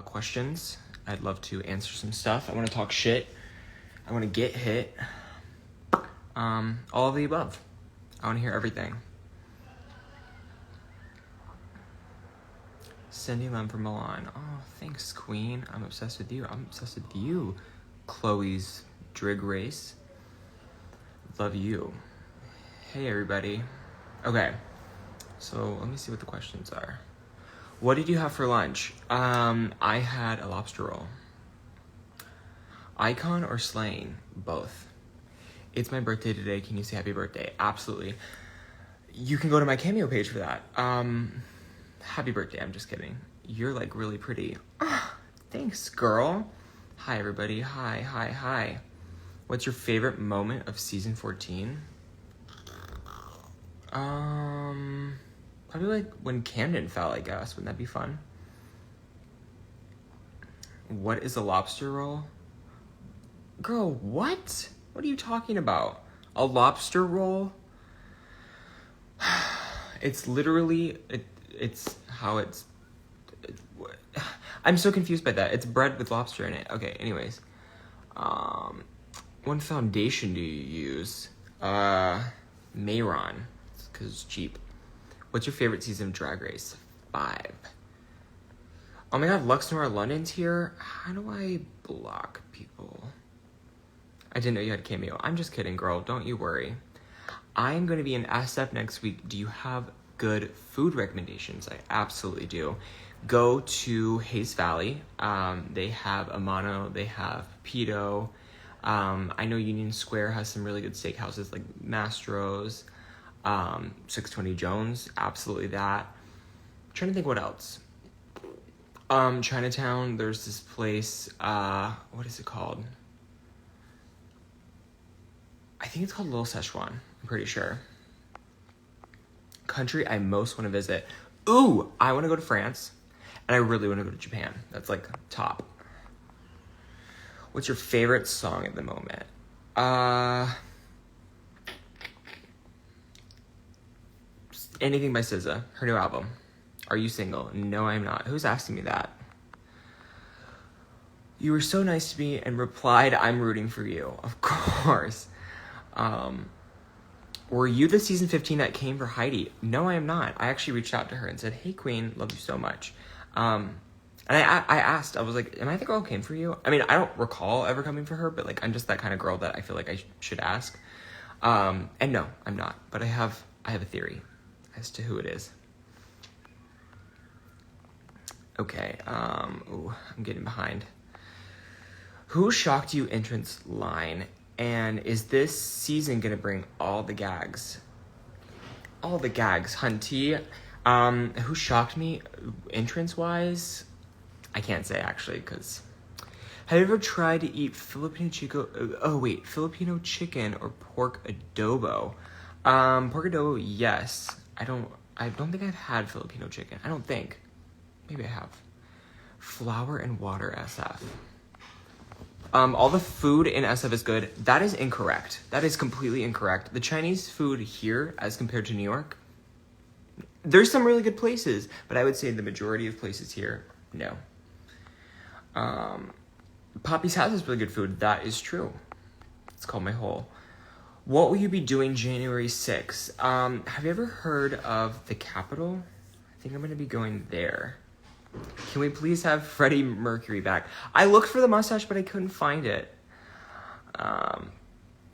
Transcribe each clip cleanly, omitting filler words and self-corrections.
Questions. I'd love to answer some stuff. I want to talk shit. I want to get hit. All of the above. I want to hear everything. Cindy Lem from Milan. Oh, thanks, Queen. I'm obsessed with you. I'm obsessed with you, Chloe's Drig Race. Love you. Hey, everybody. Okay, so let me see what the questions are. What did you have for lunch? I had a lobster roll. Icon or slaying? Both. It's my birthday today. Can you say happy birthday? Absolutely. You can go to my Cameo page for that. Happy birthday. I'm just kidding. You're like really pretty. Thanks, girl. Hi, everybody. Hi. What's your favorite moment of season 14? Probably like when Camden fell, I guess. Wouldn't that be fun? What is a lobster roll? Girl, what? What are you talking about? A lobster roll? It's literally, it's how it's, I'm so confused by that. It's bread with lobster in it. Okay, anyways. What foundation do you use? Mayron, because it's cheap. What's your favorite season of Drag Race? 5. Oh my god, Luxnor London's here? How do I block people? I didn't know you had Cameo. I'm just kidding, girl. Don't you worry. I'm going to be in SF next week. Do you have good food recommendations? I absolutely do. Go to Hayes Valley. They have Amano. They have Pito. I know Union Square has some really good steakhouses like Mastro's. 620 Jones, absolutely that. I'm trying to think what else. Chinatown, there's this place, what is it called? I think it's called Little Szechuan, I'm pretty sure. Country I most want to visit. Ooh, I want to go to France, and I really want to go to Japan. That's like top. What's your favorite song at the moment? Anything by SZA, her new album. Are you single? No, I'm not. Who's asking me that? You were so nice to me and replied, I'm rooting for you. Of course. Were you the season 15 that came for Heidi? No, I am not. I actually reached out to her and said, hey, Queen, love you so much. And I asked, I was like, am I the girl who came for you? I mean, I don't recall ever coming for her, but like, I'm just that kind of girl that I feel like I should ask. And no, I'm not. But I have a theory as to who it is. Okay, ooh, I'm getting behind. Who shocked you entrance line? And is this season gonna bring all the gags? All the gags, Hunty. Who shocked me entrance-wise? I can't say actually, because... Have you ever tried to eat Filipino chicken or pork adobo? Pork adobo, yes. I don't think I've had Filipino chicken. I don't think. Maybe I have. Flour and water SF. All the food in SF is good. That is incorrect. That is completely incorrect. The Chinese food here, as compared to New York, there's some really good places, but I would say the majority of places here, no. Poppy's House is really good food. That is true. It's called My Hole. What will you be doing January 6th? Have you ever heard of the Capitol? I think I'm going to be going there. Can we please have Freddie Mercury back? I looked for the mustache, but I couldn't find it.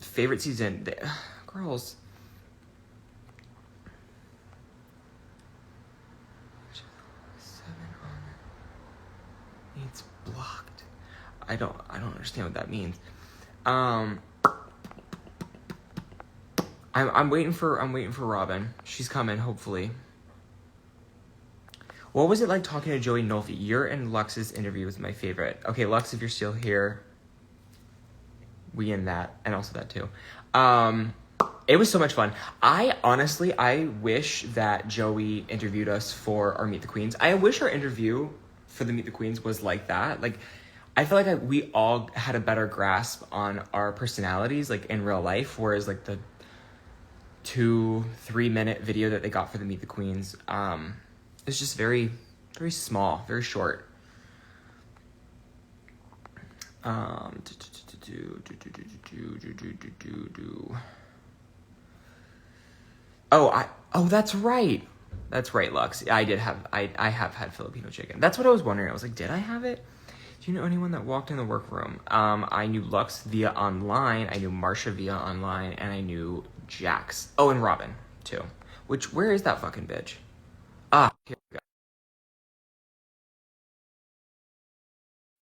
Favorite season? Girls. It's blocked. I don't understand what that means. I'm waiting for Robin. She's coming, hopefully. What was it like talking to Joey Nolfi? Your and Lux's interview was my favorite. Okay, Lux, if you're still here, we in that, and also that too. It was so much fun. I wish that Joey interviewed us for our Meet the Queens. I wish our interview for the Meet the Queens was like that. Like, I feel like we all had a better grasp on our personalities, like in real life, whereas like the 2-3 minute video that they got for the Meet the Queens, it's just very, very small, very short. Oh, that's right. That's right, Lux. I have had Filipino chicken. That's what I was wondering. I was like, did I have it? Do you know anyone that walked in the workroom? I knew Lux via online, I knew Marcia via online, and I knew Jax. Oh, and Robin, too. Where is that fucking bitch? Here we go.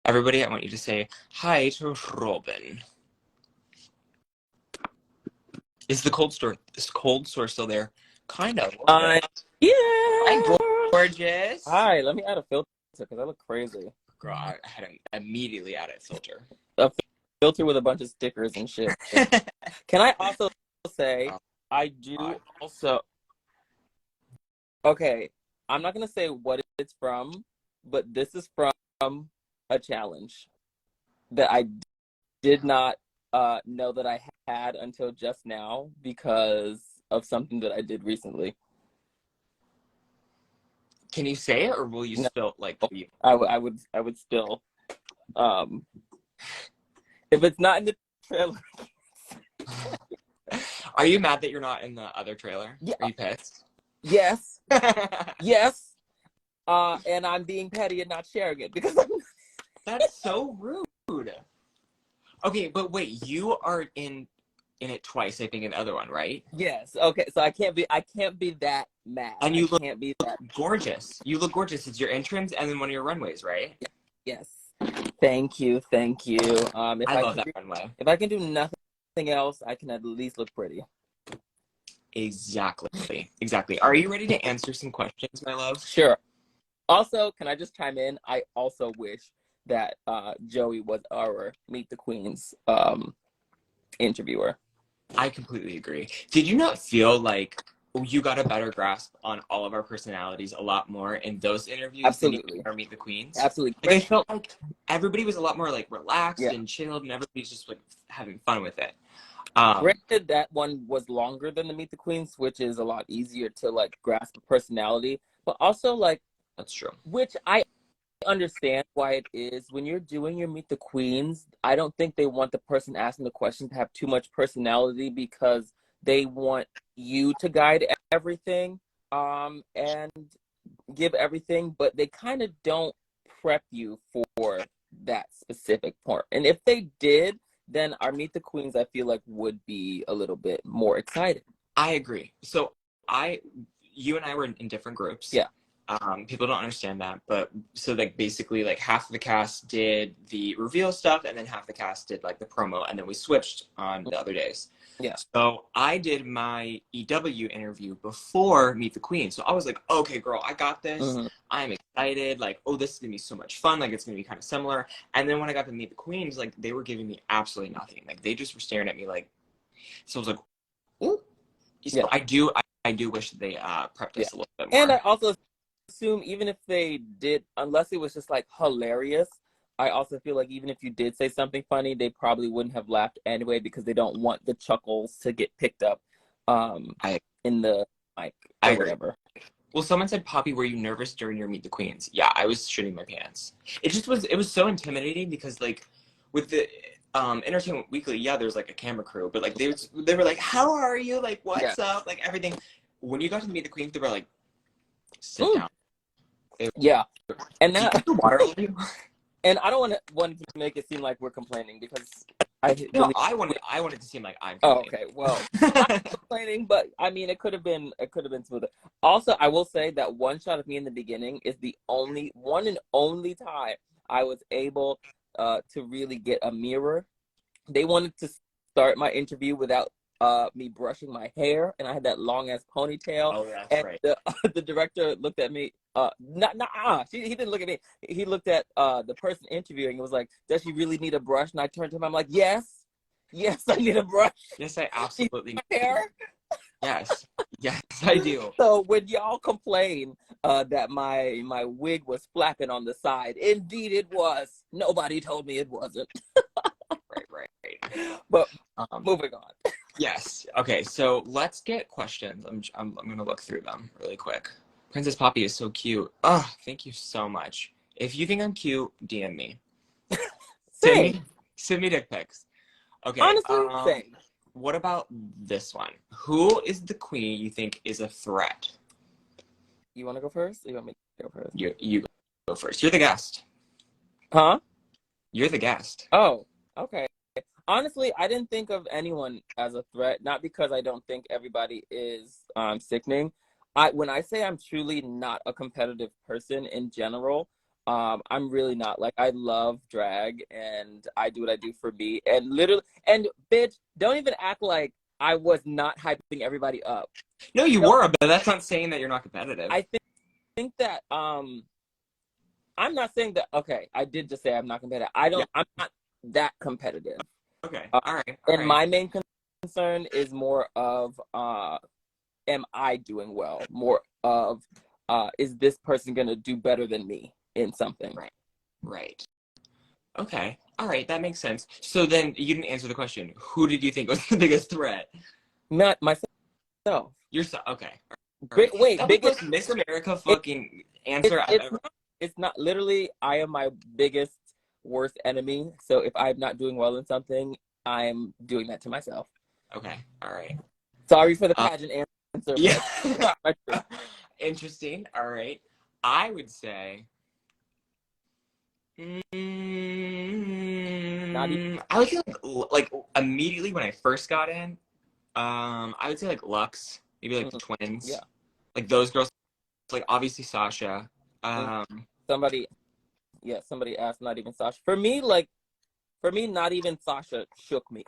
Everybody, I want you to say hi to Robin. Is the cold store still there? Kind of. Yeah. Hi, gorgeous. Hi, let me add a filter because I look crazy. Girl, I had to immediately add a filter. A filter with a bunch of stickers and shit. Can I also say, I do also... Okay, I'm not going to say what it's from, but this is from a challenge that I did not know that I had until just now because of something that I did recently. Can you say it, or will you spill like? I would spill. If it's not in the trailer. Are you mad that you're not in the other trailer? Yeah. Are you pissed? Yes. Yes. And I'm being petty and not sharing it because That's so rude. Okay, but wait, you are in it twice, I think, in the other one, right? Yes. Okay, so I can't be that mad. And you look that gorgeous. You look gorgeous. It's your entrance and then one of your runways, right? Yes. Thank you. I love that runway. If I can do nothing else, I can at least look pretty. Exactly. Are you ready to answer some questions, my love? Sure. Also, can I just chime in? I also wish that Joey was our Meet the Queens interviewer. I completely agree. Did you not feel like you got a better grasp on all of our personalities a lot more in those interviews? Absolutely. Than you did Meet the Queens? Absolutely. Like, I felt like everybody was a lot more like relaxed Yeah. and chilled, and everybody's just like having fun with it. Granted, that one was longer than the Meet the Queens, which is a lot easier to like grasp a personality, but also like that's true. Which I understand why it is. When you're doing your Meet the Queens, I don't think they want the person asking the question to have too much personality because they want you to guide everything and give everything, but they kind of don't prep you for that specific part. And if they did, then our Meet the Queens, I feel like, would be a little bit more exciting. I agree. So you and I were in different groups. Yeah. People don't understand that, but so like basically like half of the cast did the reveal stuff and then half the cast did like the promo, and then we switched on the other days. Yeah. So I did my EW interview before Meet the Queen. So I was like, okay, girl, I got this. Mm-hmm. I'm excited. Like, oh, this is gonna be so much fun. Like, it's gonna be kind of similar. And then when I got to Meet the Queens, like they were giving me absolutely nothing. Like they just were staring at me like. So I was like, ooh. So yeah. I do wish they prepped us a little bit more. And I also assume even if they did, unless it was just like hilarious, I also feel like even if you did say something funny, they probably wouldn't have laughed anyway because they don't want the chuckles to get picked up in the mic or whatever. Well, someone said, Poppy, were you nervous during your Meet the Queens? Yeah, I was shitting my pants. It was so intimidating because like with the Entertainment Weekly, yeah, there's like a camera crew, but like they were like, how are you? Like, what's up? Like everything. When you got to Meet the Queens, they were like, sit down. Yeah, and that water. And I don't want to make it seem like we're complaining because I wanted to seem like I'm complaining. Oh, okay. Well, I'm complaining, but I mean, it could have been smoother. Also, I will say that one shot of me in the beginning is the only time I was able to really get a mirror. They wanted to start my interview without me brushing my hair, and I had that long ass ponytail. Oh, that's and right. The director looked at me. He didn't look at me. He looked at the person interviewing and was like, "Does she really need a brush?" And I turned to him. I'm like, "Yes, I need a brush." Yes, I absolutely need hair. Yes, I do. So when y'all complain that my wig was flapping on the side, indeed it was. Nobody told me it wasn't. Right. But moving on. Yes. Okay. So let's get questions. I'm gonna look through them really quick. Princess Poppy is so cute. Oh, thank you so much. If you think I'm cute, DM me. Send me dick pics. Okay. Honestly, same. What about this one? Who is the queen you think is a threat? You want to go first? Or you want me to go first? You go first. You're the guest. Huh? You're the guest. Oh, okay. Honestly, I didn't think of anyone as a threat, not because I don't think everybody is sickening. When I say I'm truly not a competitive person in general, I'm really not. Like, I love drag and I do what I do for me. And literally, and bitch, don't even act like I was not hyping everybody up. No, you Don't- were, but that's not saying that you're not competitive. I think that I'm not saying that. Okay, I did just say I'm not competitive. Yeah. I'm not that competitive. Okay. Uh, All right. All and right. my main concern is more of am I doing well? More of is this person gonna do better than me in something? Right. Right. Okay. All right. That makes sense. So then you didn't answer the question. Who did you think was the biggest threat? Not myself. Yourself. Okay. All right. Wait, That was the biggest. most Miss America It, fucking answer I've ever. it's not literally. I am my biggest worst enemy. So if I'm not doing well in something, I'm doing that to myself. Okay. All right. Sorry for the pageant answer. Yeah. But Interesting. All right. I would say. not even. I would say like immediately when I first got in, I would say like Lux, maybe like the twins, Yeah. like those girls, like obviously Sasha. Somebody asked, not even Sasha. For me, not even Sasha shook me.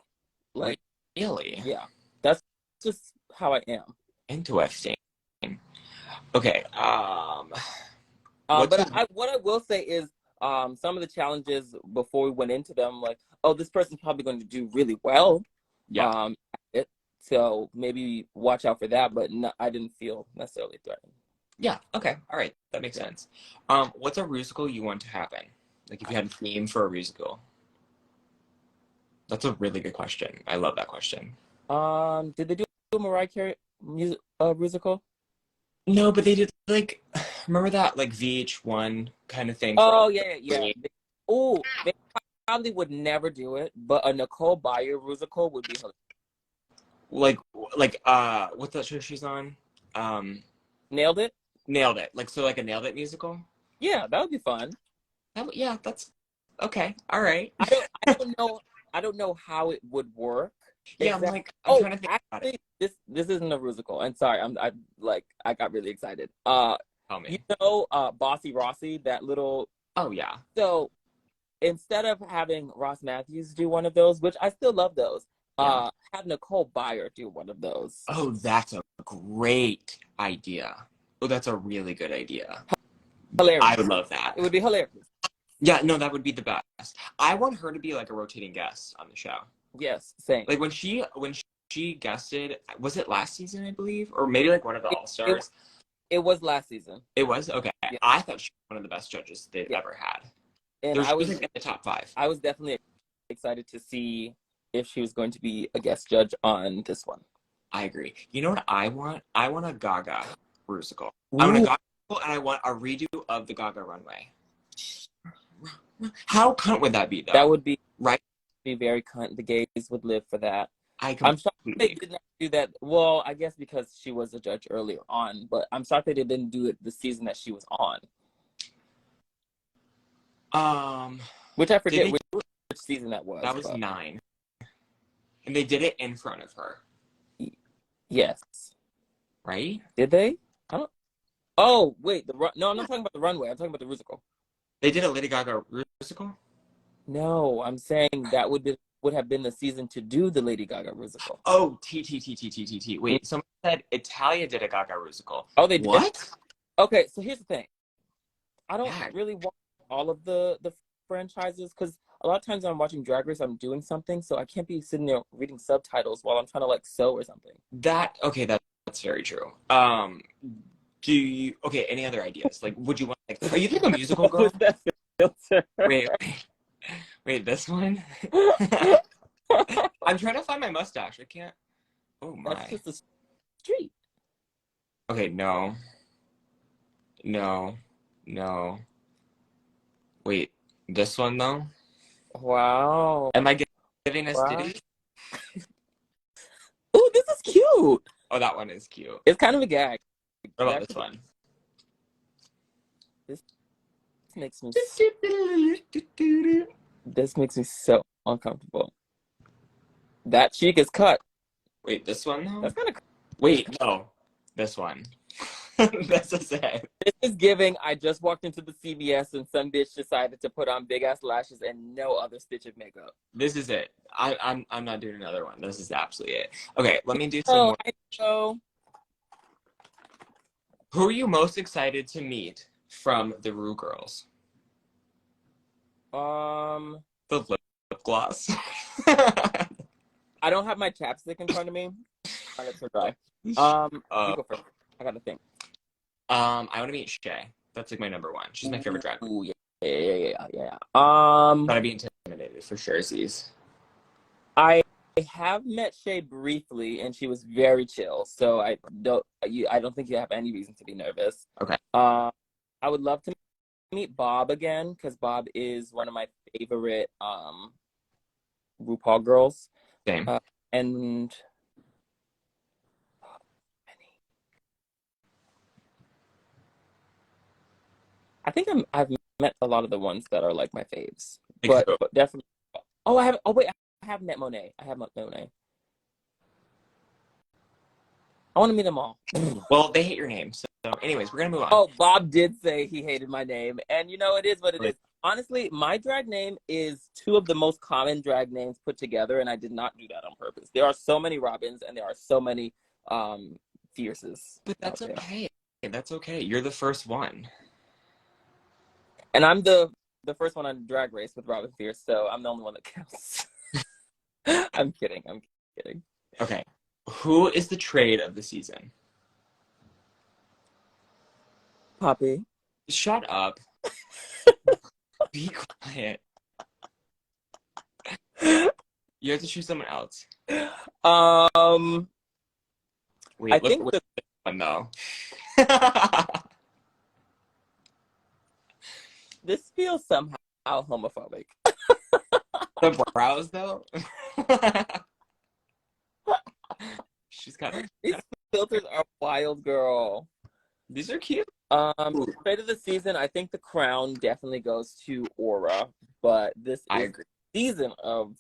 Like, really? yeah, that's just how I am. Interesting. Okay. But what I will say is, some of the challenges before we went into them, like, oh, this person's probably going to do really well. Yeah. So maybe watch out for that. But no, I didn't feel necessarily threatened. Yeah. Okay. All right. That makes sense. What's a musical you want to happen? Like if you had a theme for a musical. That's a really good question. I love that question. Did they do a Mariah Carey musical? No, but they did like remember that like VH1 kind of thing for Oh all yeah. Oh, they probably would never do it, but a Nicole Byer musical would be hilarious. what's that show she's on? Nailed it. Nailed It. Like so like a Nailed It musical? Yeah, that would be fun. Yeah, that's okay. All right. I don't know how it would work. Yeah, Exactly. I'm trying to think about Actually, it. this isn't a musical. And sorry, I got really excited. Tell You me. know, Bossy Rossi, that little. Oh yeah. So instead of having Ross Matthews do one of those, which I still love those, Yeah. have Nicole Byer do one of those. Oh, that's a great idea. Oh, that's a really good idea. Hilarious. I would love that. It would be hilarious. Yeah, no, that would be the best. I want her to be like a rotating guest on the show. Yes, same. Like when she guested, was it last season, I believe, or maybe like one of the All Stars? It was last season. It was okay. Yeah. I thought she was one of the best judges they've ever had. And She was like in the top 5. I was definitely excited to see if she was going to be a guest judge on this one. I agree. You know what I want? I want a Gaga musical. I want a Gaga musical, and I want a redo of the Gaga runway. How cunt would that be, though? That would be right. Be very cunt. The gays would live for that. I'm shocked they did not do that. Well, I guess because she was a judge earlier on, but I'm shocked they didn't do it the season that she was on. Which I forget which season that was. That was 9. And they did it in front of her. Yes. Right? Did they? I don't. Oh wait, no, I'm not talking about the runway. I'm talking about the musical. They did a Lady Gaga musical? No, I'm saying that would have been the season to do the Lady Gaga musical. Oh, Wait, someone said Italia did a Gaga musical. Oh, they did? What? Okay, so here's the thing. I don't really watch all of the franchises because a lot of times when I'm watching Drag Race, I'm doing something, so I can't be sitting there reading subtitles while I'm trying to like sew or something. That's very true. Any other ideas? Like, would you want, like, are you like a musical girl? Wait, this one? I'm trying to find my mustache. I can't. Oh my. That's just a street. Okay, no. Wait, this one though? Wow. Am I giving us Wow. ditty? Oh, this is cute. Oh, that one is cute. It's kind of a gag. What It about this actually one? this makes me this makes me so uncomfortable. That cheek is cut. Wait, this one though? That's kind of Wait, no. This one. That's a sad. this is giving. I just walked into the CVS and some bitch decided to put on big ass lashes and no other stitch of makeup. This is it. I'm not doing another one. This is absolutely it. Okay, let me do some Oh, more. I know. Who are you most excited to meet from the Rue Girls? The lip gloss. I don't have my chapstick in front of me. My lips are dry. You go first. I gotta think. I want to meet Shay. That's like my number one. She's my favorite drag queen. Ooh, yeah. Gotta be intimidated for sure, Z's. I have met Shay briefly, and she was very chill. So I don't think you have any reason to be nervous. Okay. I would love to meet Bob again because Bob is one of my favorite RuPaul girls. Same. And I think I've met a lot of the ones that are like my faves, but definitely. Oh, I have. Oh wait, I have met Monet. I have met Monet. I want to meet them all. Well, they hate your name. So, anyways, we're going to move on. Oh, Bob did say he hated my name. And you know, it is what it is. Honestly, my drag name is two of the most common drag names put together, and I did not do that on purpose. There are so many Robins, and there are so many Fierces. But that's okay. That's okay. You're the first one. And I'm the first one on Drag Race with Robin Fierce, so I'm the only one that counts. I'm kidding. Okay. Who is the trade of the season? Poppy. Shut up. Be quiet. You have to choose someone else. Wait, I think the one though. This feels somehow homophobic. The brows though. She's got these filters are wild, girl. These are cute. Trade of the season, I think the crown definitely goes to Aura, but this I is agree. The season of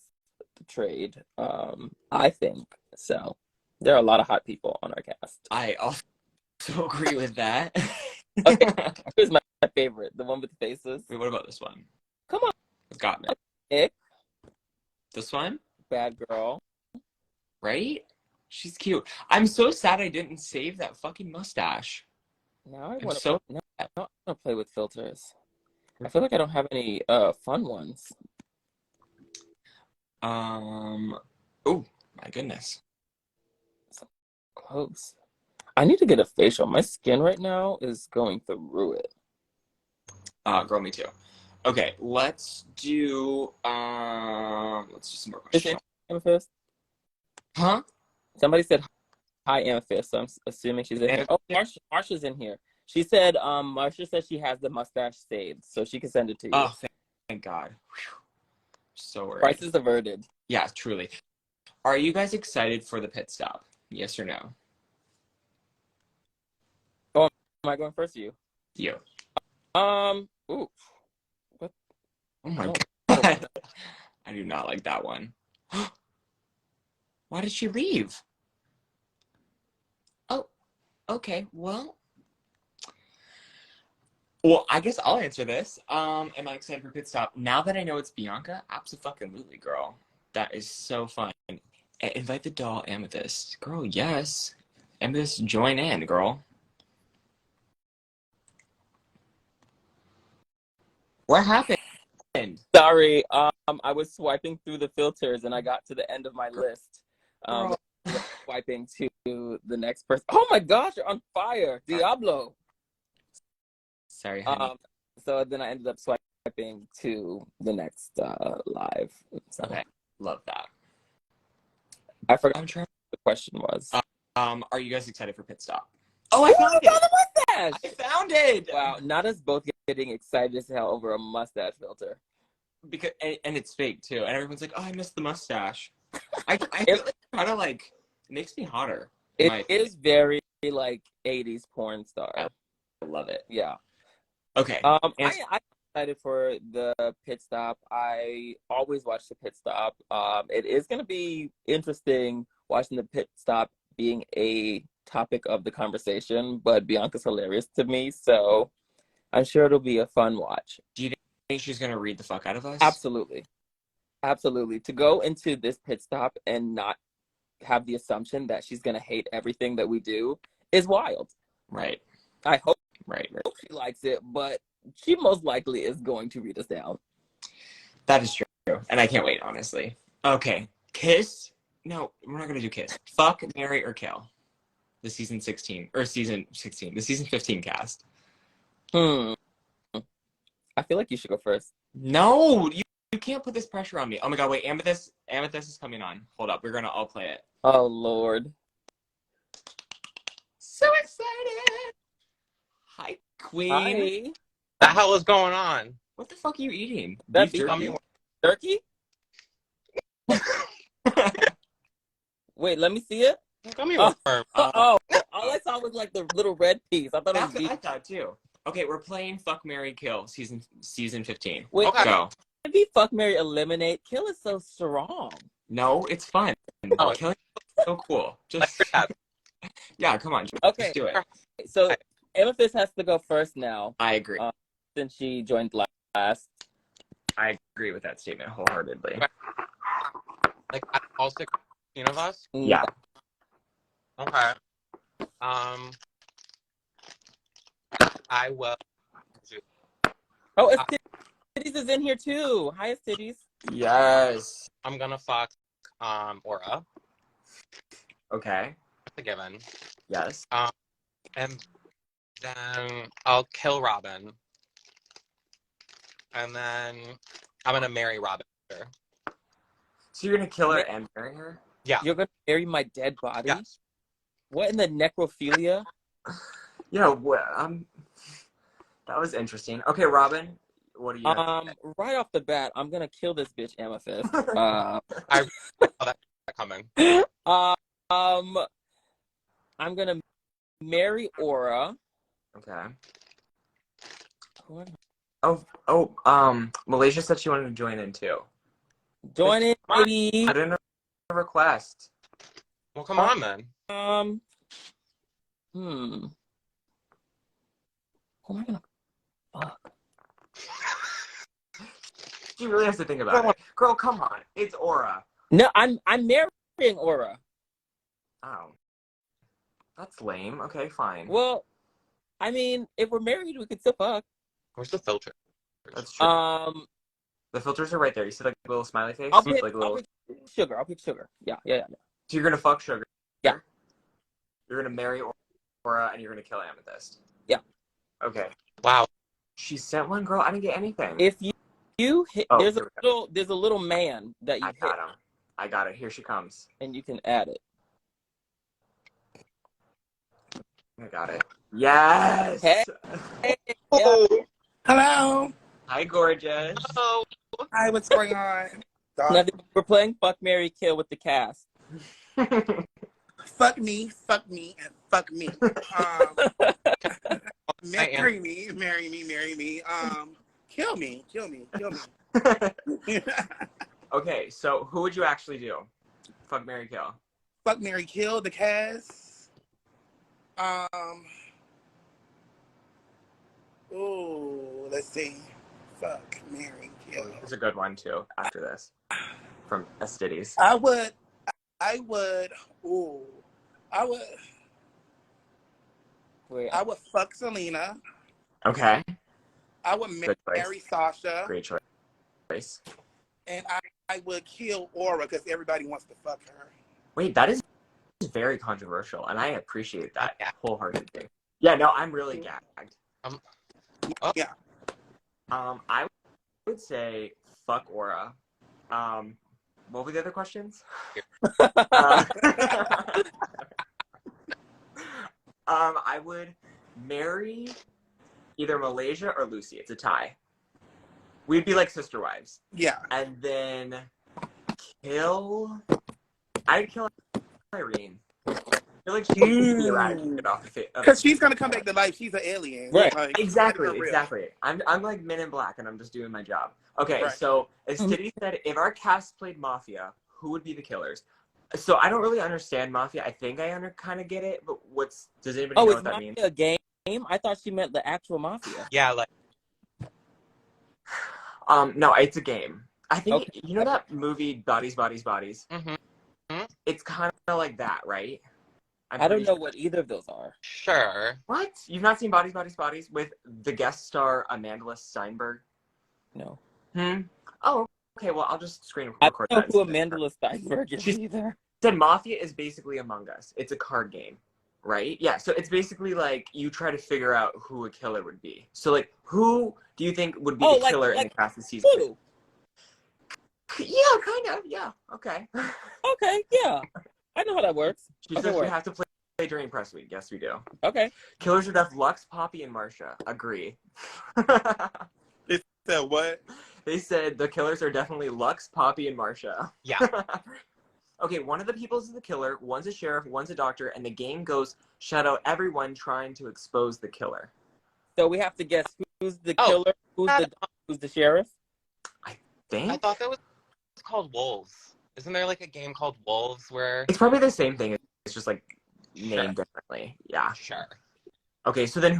the trade. I think so. There are a lot of hot people on our cast. I also agree with that. Okay, here's my favorite, the one with the faces. Wait, what about this one? Come on, It's got me. Nick. This one? Bad girl. Right? She's cute. I'm so sad I didn't save that fucking mustache. Now I I'm want so to play with filters. I feel like I don't have any fun ones. Oh my goodness. So close. I need to get a facial. My skin right now is going through it. Girl, me too. Okay, let's do some more questions. Amethyst? Huh? Somebody said hi, Amethyst, so I'm assuming she's in here. Oh, Marcia's in here. She said, Marcia said she has the mustache saved, so she can send it to you. Oh, thank God. Whew. So worried. Crisis averted. Yeah, truly. Are you guys excited for the pit stop? Yes or no? Oh, am I going first? You. You. Ooh. What? Oh my God. I do not like that one. Why did she leave? Oh, okay. Well, I guess I'll answer this. Am I excited for pit stop? Now that I know it's Bianca, absolutely, girl. That is so fun. Invite the doll, Amethyst. Girl, yes. Amethyst, join in, girl. What happened? Sorry. I was swiping through the filters and I got to the end of my list. Swiping to the next person. Oh my gosh, you're on fire, Diablo. Sorry, honey. So then I ended up swiping to the next live. So. Okay, love that. I forgot what the question was. Are you guys excited for pit stop? Oh, I found it! The mustache! I found it! Wow, not us both getting excited as hell over a mustache filter. because and it's fake too, and everyone's like, "Oh, I miss the mustache." I feel It, like kind of like it makes me hotter. it is very like 80s porn I star. love it. Yeah. Okay, and I'm excited for the pit stop. I always watch the pit stop. It is going to be interesting watching the pit stop being a topic of the conversation, but Bianca's hilarious to me, so I'm sure it'll be a fun watch. do you think she's gonna read the fuck out of us? Absolutely. Absolutely. To go into this pit stop and not have the assumption that she's going to hate everything that we do is wild. Right. I hope Right. she likes it, but she most likely is going to read us down. That is true, and I can't wait. Honestly. Okay, kiss. No, we're not gonna do kiss. Fuck, marry, or kill. The season 16 or season 16, the season 15 cast. I feel like you should go first. No, you can't put this pressure on me. Oh my god, wait, Amethyst is coming on. Hold up, we're gonna all play it. Oh Lord. So excited. Hi, Queen. Hi. The hell is going on? What the fuck are you eating? That Beef jerky? turkey? Wait, let me see it. Come here. All I saw was like the little red piece. I thought it was That's what beef. I thought too. Okay, we're playing Fuck, Marry, Kill season 15. Wait, Okay. Go. maybe fuck, marry, eliminate. Kill is so strong. No, it's fun. Oh. Killing is so cool. Just yeah, come on. Okay. Just do it. So Amethyst has to go first now. I agree. Since she joined last. I agree with that statement wholeheartedly. Like all 16 of us? Yeah. Okay. I will. Oh, Titties is in here too. Hi, Titties. Yes. I'm gonna fuck Aura. Okay. That's a given. Yes. And then I'll kill Robin. And then I'm gonna marry Robin. So you're gonna kill her and marry her? Yeah. You're gonna marry my dead body? Yes. What in the necrophilia? Yeah. That was interesting. Okay, Robin. What do you? Right off the bat, I'm gonna kill this bitch Amethyst. I saw that coming. I'm gonna marry Aura. Okay. Oh, Malaysia said she wanted to join in too. Join in, baby. I didn't request. Well, come on then. Who am I gonna fuck? She really has to think about it. Girl, come on. It's Aura. No, I'm marrying Aura. Oh. That's lame. Okay, fine. Well, I mean, if we're married, we could still fuck. Where's the filter? That's true. The filters are right there. You see like a little smiley face? I'll pick sugar. I'll pick sugar. Yeah. So you're gonna fuck Sugar? Yeah. You're gonna marry Aura and you're gonna kill Amethyst? Yeah. Okay. Wow. She sent one, girl. I didn't get anything. If you hit, Oh, there's a little man that you I got him. I got it. Here she comes. and you can add it. I got it. Yes. Hey. Oh. Hello. Hi, gorgeous. Oh. Hi, what's going on? Nothing. We're playing Fuck, Marry, Kill with the cast. Fuck me, and fuck me. Marry me. Kill me. Okay, so who would you actually do? Fuck, marry, kill. Fuck, marry, kill the cast. Let's see. Fuck, marry, kill. There's a good one too after this from s15. I would. Wait, I would fuck Selena. Okay. I would marry Sasha. Great choice. And I would kill Aura because everybody wants to fuck her. Wait, that is very controversial, and I appreciate that wholeheartedly. Yeah, no, I'm really gagged. Yeah. I would say fuck Aura. What were the other questions? I would marry either Malaysia or Lucy. It's a tie. We'd be like sister wives. Yeah. And then I'd kill Irene. I feel like she would be eradicated off the face. Because she's going to come back to life. She's an alien. Right. Like, Exactly. for real. Exactly. I'm like Men in Black, and I'm just doing my job. Okay, Right. so as Titty said, if our cast played Mafia, who would be the killers? So I don't really understand Mafia. I think I kind of get it, but does anybody know what that means? Mafia a game? I thought she meant the actual Mafia. Yeah, like No, it's a game. I think Okay. you know that movie Bodies, Bodies, Bodies. mm-hmm. It's kind of like that, right? I don't know what either of those are. Sure. What? You've not seen Bodies, Bodies, Bodies with the guest star Amanda Steinberg? No. Oh, okay. Well, I'll just screen I record don't know that. who Amanda Steinberg is She's- either. Said Mafia is basically Among Us. It's a card game, right? Yeah. So it's basically like you try to figure out who a killer would be. So like, who do you think would be the killer in the cast of season 2? Yeah, kind of. Yeah. Okay. Okay, yeah. I know how that works. She says we have to play during press week. Yes, we do. Okay. Killers of Death: Lux, Poppy, and Marcia. Agree. They said what? They said the killers are definitely Lux, Poppy, and Marcia. Yeah. Okay, one of the people is the killer, one's a sheriff, one's a doctor, and the game goes shout out everyone trying to expose the killer. So we have to guess who's the killer, who's the sheriff? I think? I thought that was called Wolves. Isn't there like a game called Wolves where It's probably the same thing. It's just like named Sure. differently. Yeah. Sure. Okay, so then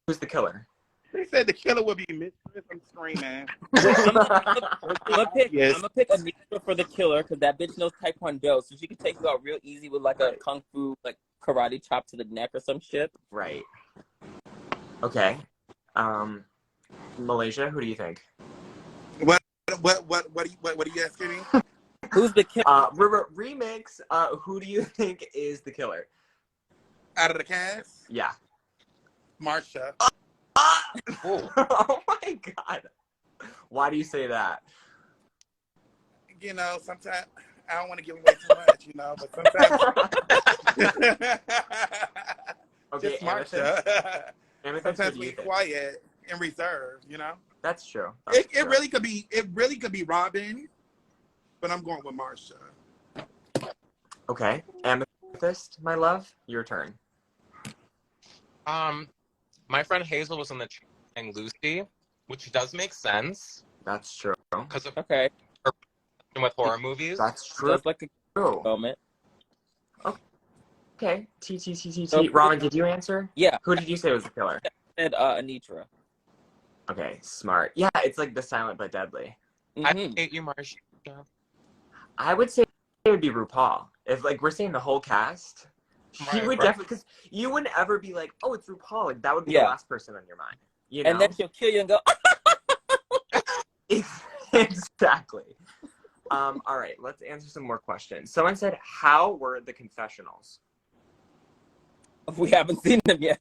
who's the killer? They said the killer would be Mistress. I'm screaming. I'm gonna pick Yes. Anitra for the killer because that bitch knows Taekwondo, so she can take you out real easy with like a kung fu like karate chop to the neck or some shit. Right. Okay. Malaysia, who do you think? What are you asking me? Who's the killer? Remix, who do you think is the killer? Out of the cast? Yeah. Marcia. Oh my god. Why do you say that? You know, sometimes I don't want to give away too much, you know, but sometimes Okay, just Marcia. Amethyst, who Sometimes do be you think? quiet and reserved, you know. That's true. It really could be Robin, but I'm going with Marcia. Okay. Amethyst, my love, your turn. My friend Hazel was in the and Lucy, which does make sense That's true. because of Okay, with horror movies. That's so true. it's like a moment. Okay. T. So- Ramen, did you answer? Yeah, Who did you say was the killer? I said Anitra. Okay, smart. Yeah, it's like the silent but deadly. I Mhm. hate you, Marcia. I would say it would be RuPaul. If like we're saying the whole cast, she Right, would right. definitely, because you wouldn't ever be like, oh, it's RuPaul. Like that would be Yeah. the last person on your mind. You know? And then she'll kill you and go, Exactly. All right, let's answer some more questions. Someone said, how were the confessionals? we haven't seen them yet.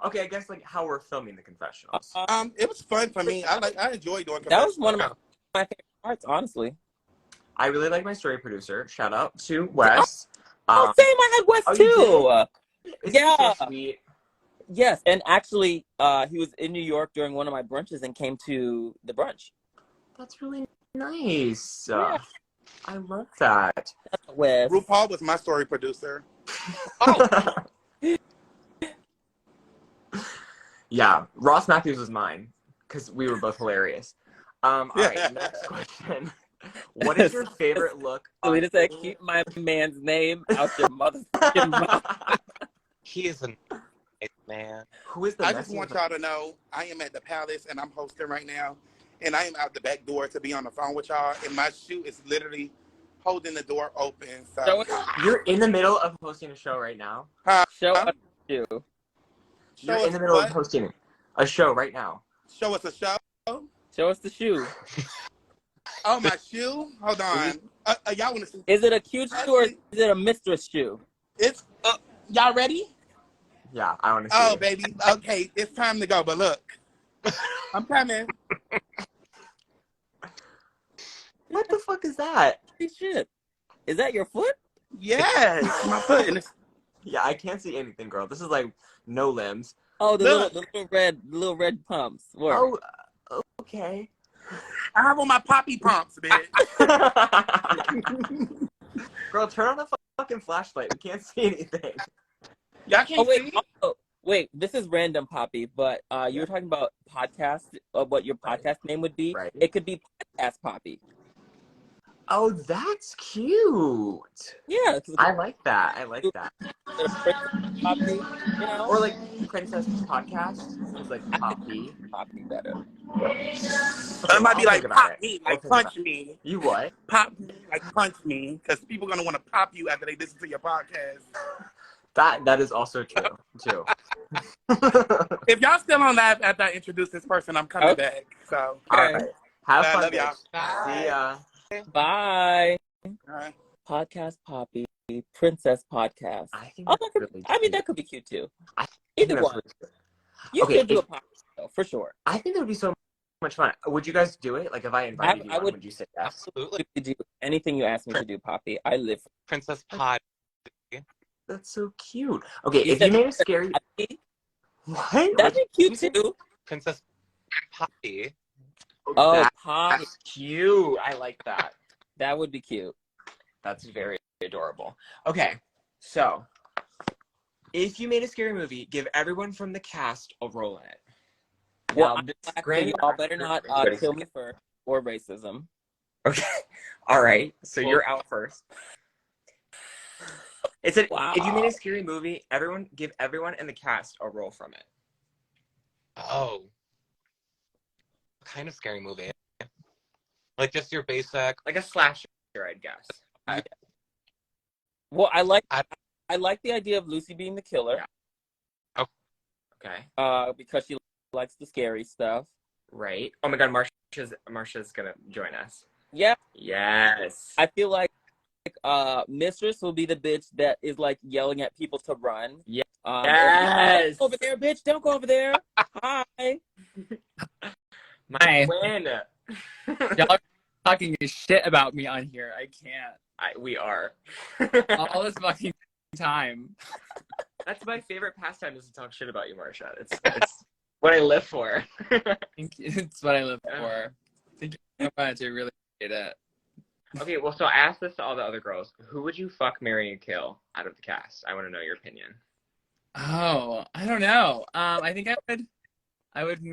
Okay, I guess like how we're filming the confessionals. It was fun for me. I enjoyed doing That was one of confessionals. my favorite parts, honestly. I really like my story producer. Shout out to Wes. Same, I had West oh, you too. Isn't he yeah. so sweet? Yes, and actually, he was in New York during one of my brunches and came to the brunch. That's really nice. Yeah. I love that. Wes. RuPaul was my story producer. Oh, Yeah, Ross Matthews was mine because we were both hilarious. All right, next question. What is your favorite look? Selena said, keep my man's name out your mother's fucking mouth. he is a nice man. Who is the I just messy want one? y'all to know I am at the Palace and I'm hosting right now. And I am out the back door to be on the phone with y'all. And my shoe is literally holding the door open. Show So us, You're in the middle of hosting a show right now. show us you. You're show in us the middle what? of hosting a show right now. Show us a show. Show us the shoe. Oh, my shoe? Hold on. Y'all want to see? Is it a cute shoe or is it a mistress shoe? It's y'all ready? Yeah, I want to see. Oh, it. baby. Okay, it's time to go. But look, I'm coming. What the fuck is that? Holy shit. Is that your foot? Yes, my foot. And it's, Yeah, I can't see anything, girl. This is like no limbs. Oh, the Look. little red pumps. Word. Oh, Okay. I have on my poppy pumps, bitch. Girl, turn on the fucking flashlight. We can't see anything. Y'all Oh can't wait, see? wait. This is random, Poppy. But you were talking about podcast. What your podcast name would be? Right. It could be Podcast Poppy. Oh, that's cute. Yeah, I like that. I like that. Princess Poppy. You know, Or like Princess Podcast, because like I think Poppy. Poppy better. Okay, It might be I'll think like about pop it. me, We'll like think about punch me. it. You what? Pop me, like punch me. Because people going to want to pop you after they listen to your podcast. That is also true, too. If y'all still on live after I introduce this person, I'm coming Okay. back. So, All right. Have I fun, love y'all. bitch. See ya. Bye. All right. Podcast Poppy, Princess Podcast. I think Oh, that's that could, really I mean, cute. that could be cute too. I think Either that's one. really cute. You Okay, should do if- a podcast though, for sure. I think that would be so much fun. Would you guys do it? Like, if I invited you I on, would- would you say yes? Absolutely. Do anything you ask me to do, Poppy. I live for Princess Pod. That's so cute. Okay, You if you said- made a scary... Poppy. What? That'd be cute What? too. Princess Poppy. Oh, That's Poppy. cute. I like that. That would be cute. That's very adorable. Okay, so if you made a scary movie, give everyone from the cast a role in it. Well, Now, I'm black, so granted- y'all better not kill me first or racism. Okay. All right. So Well- you're out first. It said Wow. if you made a scary movie, give everyone in the cast a role from it. Oh. What kind of scary movie? Like just your basic. Like a slasher, I'd guess. Well, I like I- the idea of Lucy being the killer. Yeah. Okay. Because she likes the scary stuff. Right. Oh my God, Marcia's gonna join us. Yeah, Yes. I feel like Mistress will be the bitch that is like yelling at people to run. Yeah. Don't Yes. go over there, bitch! Don't go over there. Hi. My win. Y'all are talking shit about me on here. I can't. We are. All this fucking time. That's my favorite pastime is to talk shit about you, Marcia. It's what I live for. Thank you. It's what I live for. Thank you so much. I really appreciate it. Okay, well, so I asked this to all the other girls. Who would you fuck, marry, and kill out of the cast? I want to know your opinion. Oh, I don't know. I think I would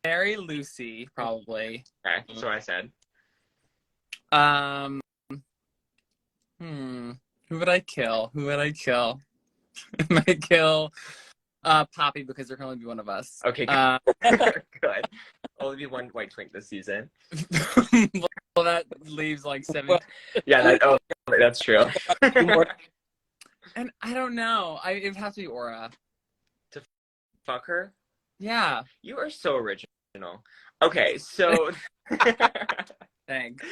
marry Lucy probably. Okay, that's what I said. Who would I kill? I might kill Poppy because there can only be one of us. Okay, good. Good. Only be one white twink this season. Well, that leaves like 7. Yeah, that's true. And I don't know. It would have to be Aura. Fuck her? Yeah. You are so original. Okay, so Thanks.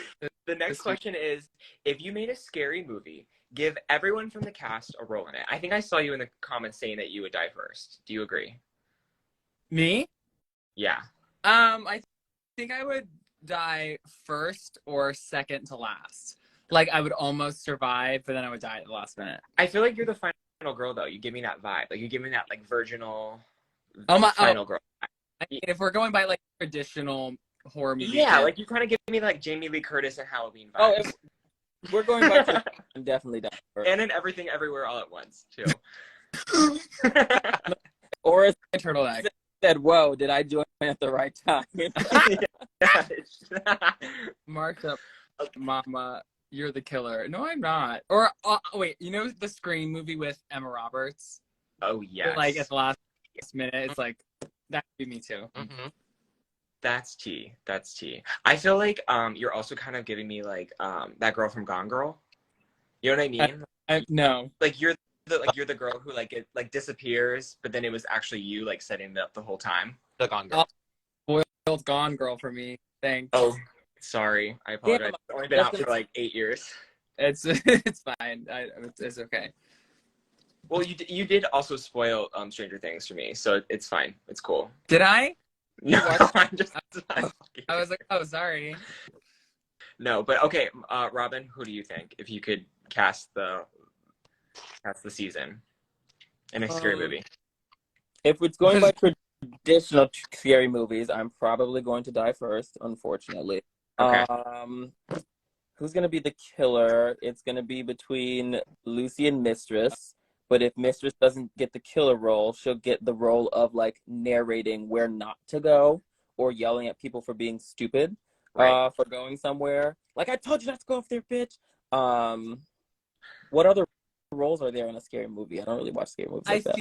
the next question is, if you made a scary movie, give everyone from the cast a role in it. I think I saw you in the comments saying that you would die first. Do you agree? Me? Yeah. I think I would die first or second to last. Like I would almost survive, but then I would die at the last minute. I feel like you're the final girl, though. You give me that vibe. Like, you give me that, like, virginal final girl. I mean, if we're going by like traditional horror movie, Yeah, like, you kind of give me, like, Jamie Lee Curtis and Halloween Oh, vibes. if we're going back to I'm definitely down for it. And in Everything Everywhere All at Once, too. Or as turtleneck. said, whoa, did I join at the right time? Marcia, Mama, you're the killer. No, I'm not. Or wait, you know the Scream movie with Emma Roberts? Oh, yes. Like at the last minute, it's like that would be me too. Mm-hmm. That's tea. That's tea. I feel like you're also kind of giving me, like, that girl from Gone Girl. You know what I mean? No. Like, you're the girl who, like, it, like, disappears, but then it was actually you, like, setting it up the whole time. The Gone Girl. Spoiled Gone Girl for me. Thanks. Oh, sorry. I apologize. It's only been out for, like, 8 years. It's fine. It's okay. Well, you did also spoil Stranger Things for me, so it's fine. It's cool. Did I? No, I'm just. I was like, oh, sorry. No, but okay, Robin, who do you think if you could cast the season in a scary movie? If it's going by traditional scary movies, I'm probably going to die first, unfortunately. Okay. Who's gonna be the killer? It's gonna be between Lucy and Mistress. But if Mistress doesn't get the killer role, she'll get the role of like narrating where not to go or yelling at people for being stupid, Right. for going somewhere. Like, I told you not to go up there, bitch. What other roles are there in a scary movie? I don't really watch scary movies like that.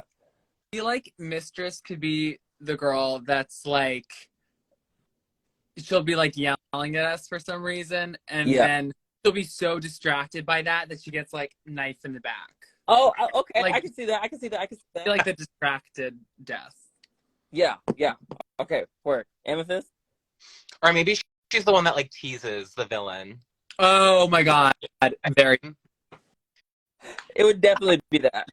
feel like Mistress could be the girl that's like, she'll be like yelling at us for some reason, and then she'll be so distracted by that she gets like knife in the back. Oh, okay. Like, I can see that. I feel like the distracted death. Yeah. Okay, work. Amethyst? Or maybe she's the one that like teases the villain. Oh my god. Very. It would definitely be that.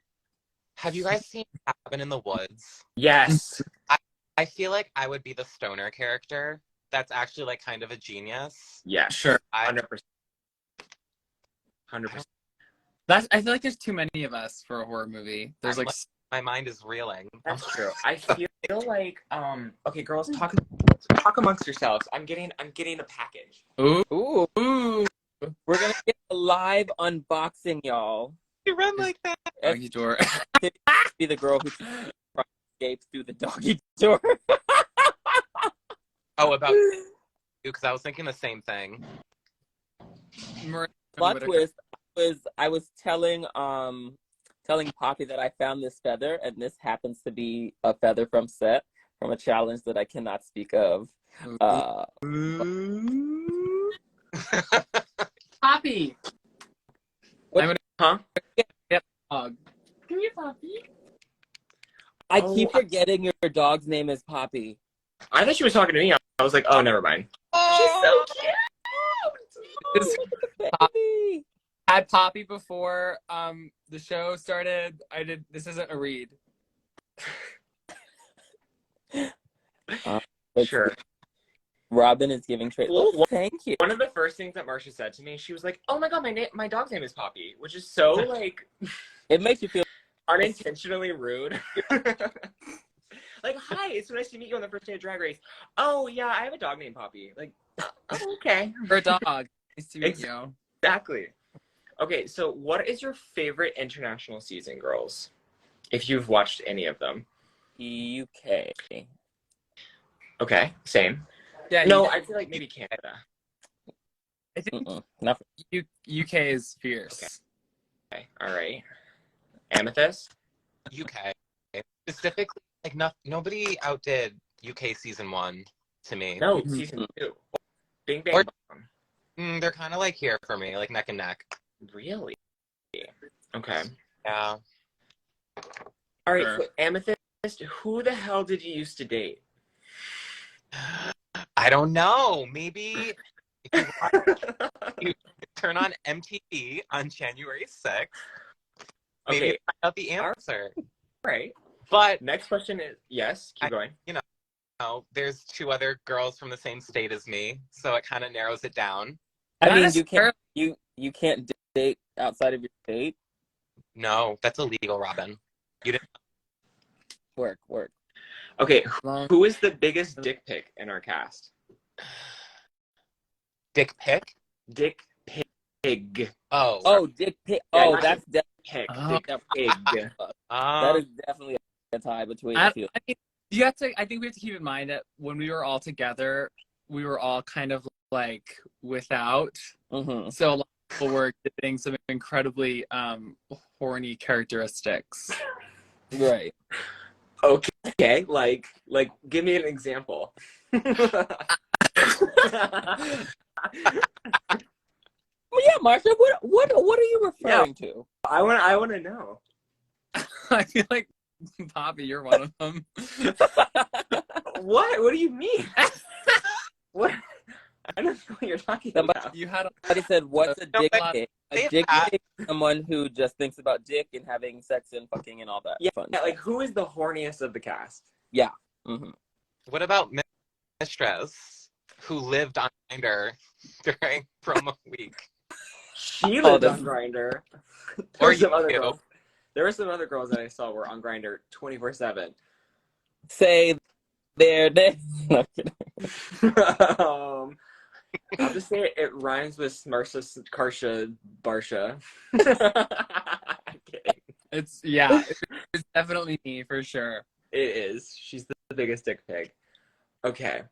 Have you guys seen Cabin in the Woods? Yes. I feel like I would be the stoner character. That's actually like kind of a genius. Yeah. Sure. 100%. 100%. I feel like there's too many of us for a horror movie. There's like My mind is reeling. That's true. I feel like okay, girls, talk amongst yourselves. I'm getting a package. Ooh. We're gonna get a live unboxing, y'all. You run like that. doggy door. Be the girl who escapes through the doggy door. Oh, about you, because I was thinking the same thing. Plot twist. I was telling Poppy that I found this feather, and this happens to be a feather from set from a challenge that I cannot speak of. Poppy. Huh? Dog. Come here, Poppy. I keep forgetting your dog's name is Poppy. I thought she was talking to me. I was like, oh, never mind. Oh, She's so cute. baby. Had Poppy before the show started. This isn't a read. Sure. Robin is giving trade. Oh, thank you. One of the first things that Marcia said to me, she was like, "Oh my god, my dog's name is Poppy," which is so like It makes you feel unintentionally rude. Like, hi, it's so nice to meet you on the first day of Drag Race. Oh yeah, I have a dog named Poppy. Like, oh, okay. For a dog. Nice to meet you. Exactly. Okay, so what is your favorite international season, girls? If you've watched any of them. UK. Okay, same. Yeah. No, I feel like maybe Canada. I think Not UK is fierce. Okay, all right. Amethyst? UK. Specifically, like nobody outdid UK season 1 to me. No, season 2. Bing Bang Or- Bong. They're kind of like here for me, like neck and neck. Really? Okay. Yeah. All right, Sure. so Amethyst, who the hell did you used to date? I don't know. Maybe if you turn on MTV on January 6th, maybe Okay, find out the answer. all right. But Next question is, yes, keep going. no, there's 2 other girls from the same state as me, so it kind of narrows it down. I Not mean, necessarily. you can't date outside of your state. No, that's illegal, Robin. You didn't. Work. Okay, who is the biggest dick pic in our cast? Dick pic? Dick pig. Oh. Dick pic. Yeah, Oh, not that's Pick. Oh. Dick pig. that is definitely a tie between the two. I think we have to keep in mind that when we were all together, we were all kind of like without. Mm-hmm. So a lot of people were exhibiting some incredibly horny characteristics. Right. Okay, like, give me an example. Well, yeah, Marcia. What are you referring to? I want to know. I feel like Poppy, you're one of them. What? What do you mean? What? I don't know what you're talking about. You had Somebody said, "What's a dick but pic?" they A dick have- pic is someone who just thinks about dick and having sex and fucking and all that. Yeah, fun like who is the horniest of the cast? Mm-hmm. What about Mistress, who lived on Grindr during promo week? She lived that's- on Grindr. Or There were some other girls that I saw were on Grindr 24/7. Say there. No, kidding. I'll just say it rhymes with Marcia, Karsha, Barsha. I'm kidding. It's definitely me for sure. It is. She's the biggest dick pig. Okay.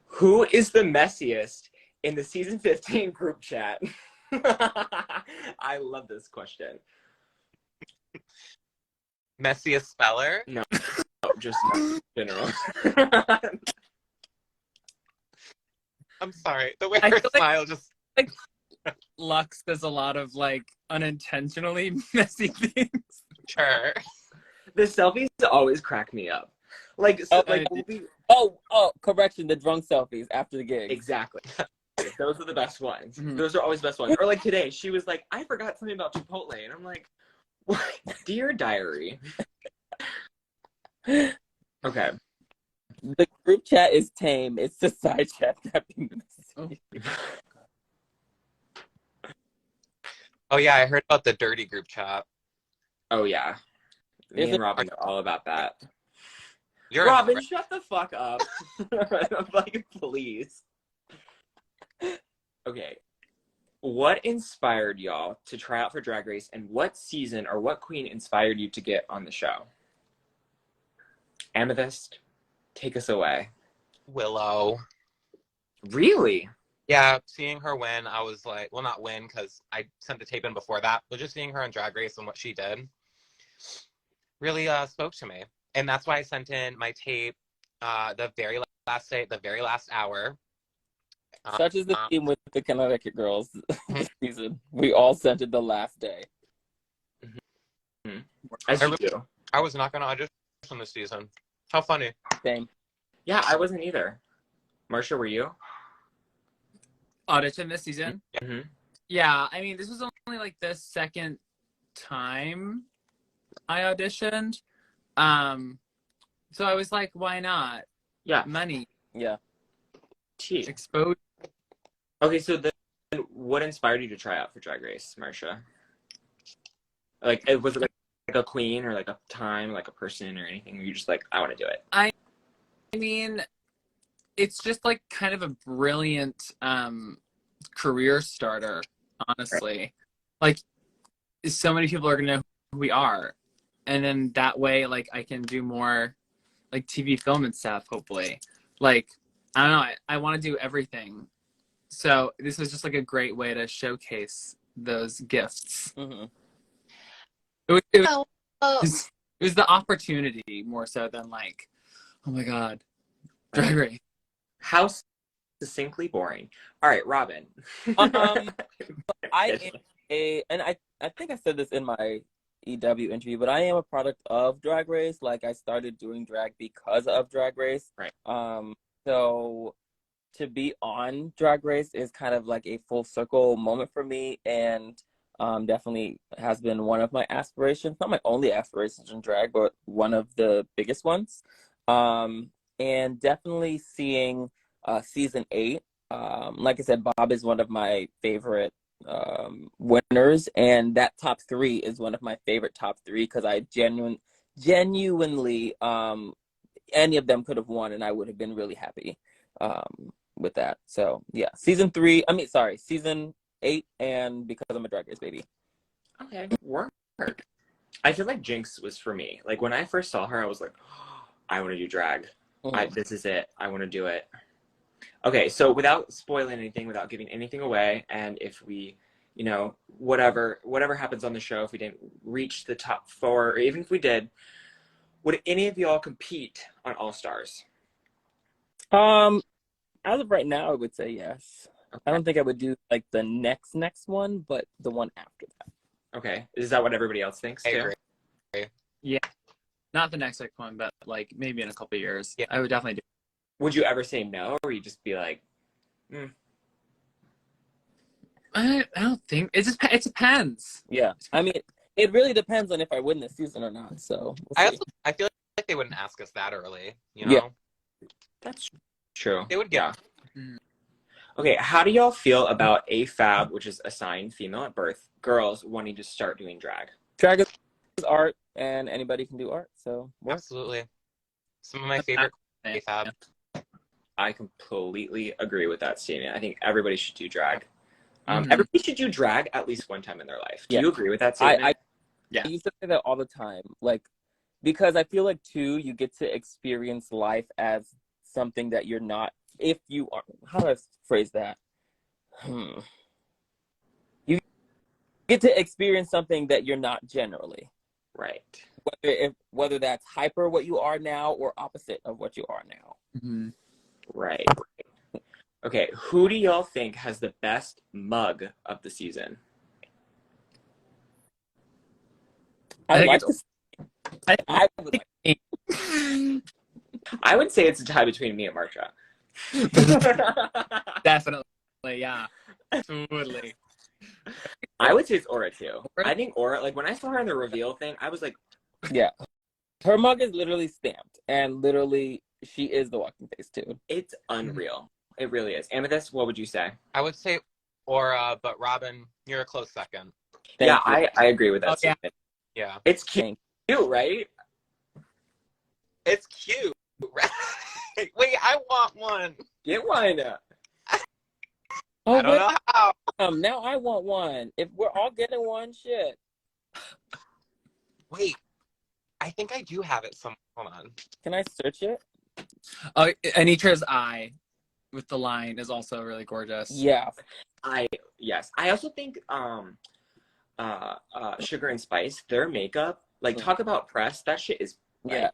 Who is the messiest in the season 15 group chat? I love this question. Messiest speller? No, just in general. I'm sorry. The way I her feel like- smile just. Lux does a lot of like unintentionally messy things. Sure. The selfies always crack me up. Like, so, we'll be... Oh, correction, the drunk selfies after the gig. Exactly. Those are the best ones. Mm-hmm. Those are always the best ones. Or like today, she was like, I forgot something about Chipotle. And I'm like, what? Dear diary. Okay. The group chat is tame. It's the side chat that Oh, yeah, I heard about the dirty group chat. Oh, yeah. Me Is and it- Robin are all about that. You're Robin, shut the fuck up. Like, please. Okay. What inspired y'all to try out for Drag Race, and what season or what queen inspired you to get on the show? Amethyst, take us away. Willow. Really? Yeah, seeing her win, I was like, well, not win because I sent the tape in before that, but just seeing her on Drag Race and what she did really spoke to me. And that's why I sent in my tape the very last day, the very last hour. Such is the theme with the Connecticut girls this season. We all sent it the last day. Mm-hmm. As you do. I was not going to audition this season. How funny. Same. Yeah, I wasn't either. Marcia, were you? Audition this season? Mm-hmm. Yeah, I mean, this was only like the second time I auditioned. So I was like, why not? Yeah. Money. Yeah. Tea. Exposure. Okay, so then what inspired you to try out for Drag Race, Marcia? Like, was it like a queen or like a time, like a person or anything? Were you just like, I want to do it? I mean, it's just like kind of a brilliant career starter, honestly. Like, so many people are gonna know who we are, and then that way, like, I can do more like TV, film, and stuff. Hopefully, like, I don't know. I want to do everything, so this was just like a great way to showcase those gifts. Mm-hmm. It was the opportunity more so than like, oh my god, Drag Race. How succinctly boring. All right, Robin. I think I said this in my EW interview, but I am a product of Drag Race. Like, I started doing drag because of Drag Race. Right. So to be on Drag Race is kind of like a full circle moment for me, and definitely has been one of my aspirations. Not my only aspirations in drag, but one of the biggest ones. And definitely seeing season 8. Like I said, Bob is one of my favorite winners, and that top 3 is one of my favorite top 3 because I genuinely any of them could have won and I would have been really happy with that. So yeah, season 8, and because I'm a Drag Race baby. Okay, work. I feel like Jinx was for me. Like, when I first saw her, I was like, oh, I want to do drag. Mm-hmm. This is it. I want to do it. Okay, so without spoiling anything, without giving anything away, and if we, whatever happens on the show, if we didn't reach the top 4, or even if we did, would any of y'all compete on All Stars? As of right now, I would say yes. Okay. I don't think I would do like the next one, but the one after that. Okay, is that what everybody else thinks too? I agree. Yeah, not the next one, but like maybe in a couple of years. Yeah, I would definitely do. Would you ever say no, or you just be like, I don't think it depends. Yeah, I mean, it really depends on if I win this season or not. So I feel like they wouldn't ask us that early. Yeah, that's true. They would get. Mm-hmm. Okay, how do y'all feel about AFAB, which is assigned female at birth, girls wanting to start doing drag? Drag is art, and anybody can do art. So Absolutely. Some of my favorite fab. I completely agree with that statement. I think everybody should do drag. Mhm. Everybody should do drag at least one time in their life. Do Yeah. you agree with that statement? I used to say that all the time, like, because I feel like too, you get to experience life as something that you're not. If you are, how do I phrase that? You get to experience something that you're not generally. Right. Whether that's hyper what you are now or opposite of what you are now. Mhm. Right. Okay, who do y'all think has the best mug of the season? I I would say it's a tie between me and Marcia. Definitely, yeah. Totally. I would say it's Aura too. I think Aura, like when I saw her in the reveal thing, I was like, yeah. Her mug is literally stamped, and literally she is the walking face too. it's unreal. It really is. Amethyst, what would you say? I would say Aura, but Robin, you're a close second. Yeah, Thank you. I agree with that Oh, yeah. statement. Yeah. It's cute, right? It's cute. Right? Wait, I want one. Get one. Oh, I don't know how. now I want one. If we're all getting one, shit. Wait, I think I do have it somewhere. Hold on. Can I search it? Oh, Anitra's eye with the line is also really gorgeous. Yeah. Yes. I also think Sugar and Spice, their makeup, like talk about press, that shit is Yeah.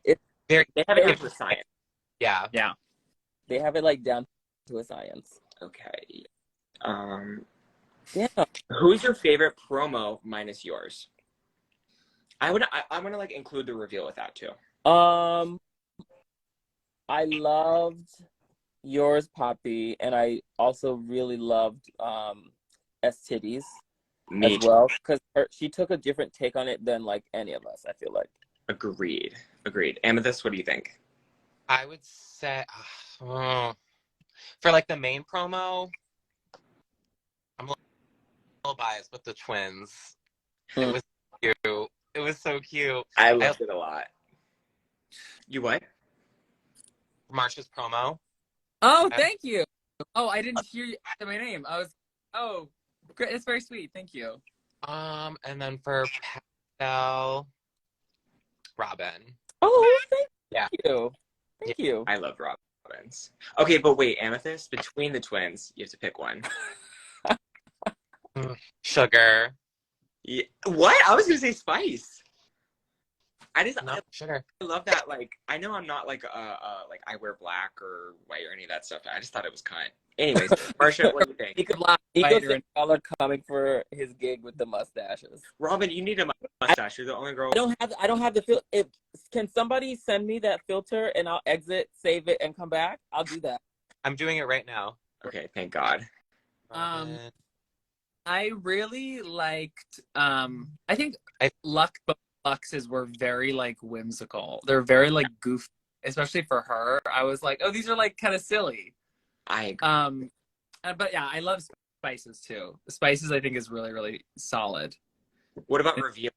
they have it down to a science. Yeah. Yeah. They have it like down to a science. Okay. Yeah. Who's your favorite promo minus yours? I want to like include the reveal with that too. I loved yours, Poppy, and I also really loved S Titties Me as well, because she took a different take on it than like any of us. I feel like. Agreed. Amethyst, what do you think? I would say for like the main promo, I'm a little biased with the twins. It was cute. It was so cute. I loved it a lot. You what? Marcia's promo. Oh, thank you. Oh, I didn't hear you say my name. Great. It's very sweet. Thank you. And then for Pastel, Robin. Oh, thank Yeah. you. Thank you. I love Robins. Okay, but wait, Amethyst, between the twins, you have to pick one. Sugar. Yeah. What? I was gonna say Spice. Sugar. I love that. Like, I know I'm not like like I wear black or white or any of that stuff. I just thought it was kind. Anyways, Marcia, what do you think? Nico said y'all are coming for his gig with the mustaches. Robin, you need a mustache. You're the only girl. I don't have the filter. Can somebody send me that filter and I'll exit, save it, and come back? I'll do that. I'm doing it right now. Okay, thank God. Robin. I really liked. I think Luxes were very like whimsical. They're very like goofy, especially for her. I was like, oh, these are like kind of silly. I agree. But yeah, I love Spices too. Spices, I think, is really, really solid. What about reveal?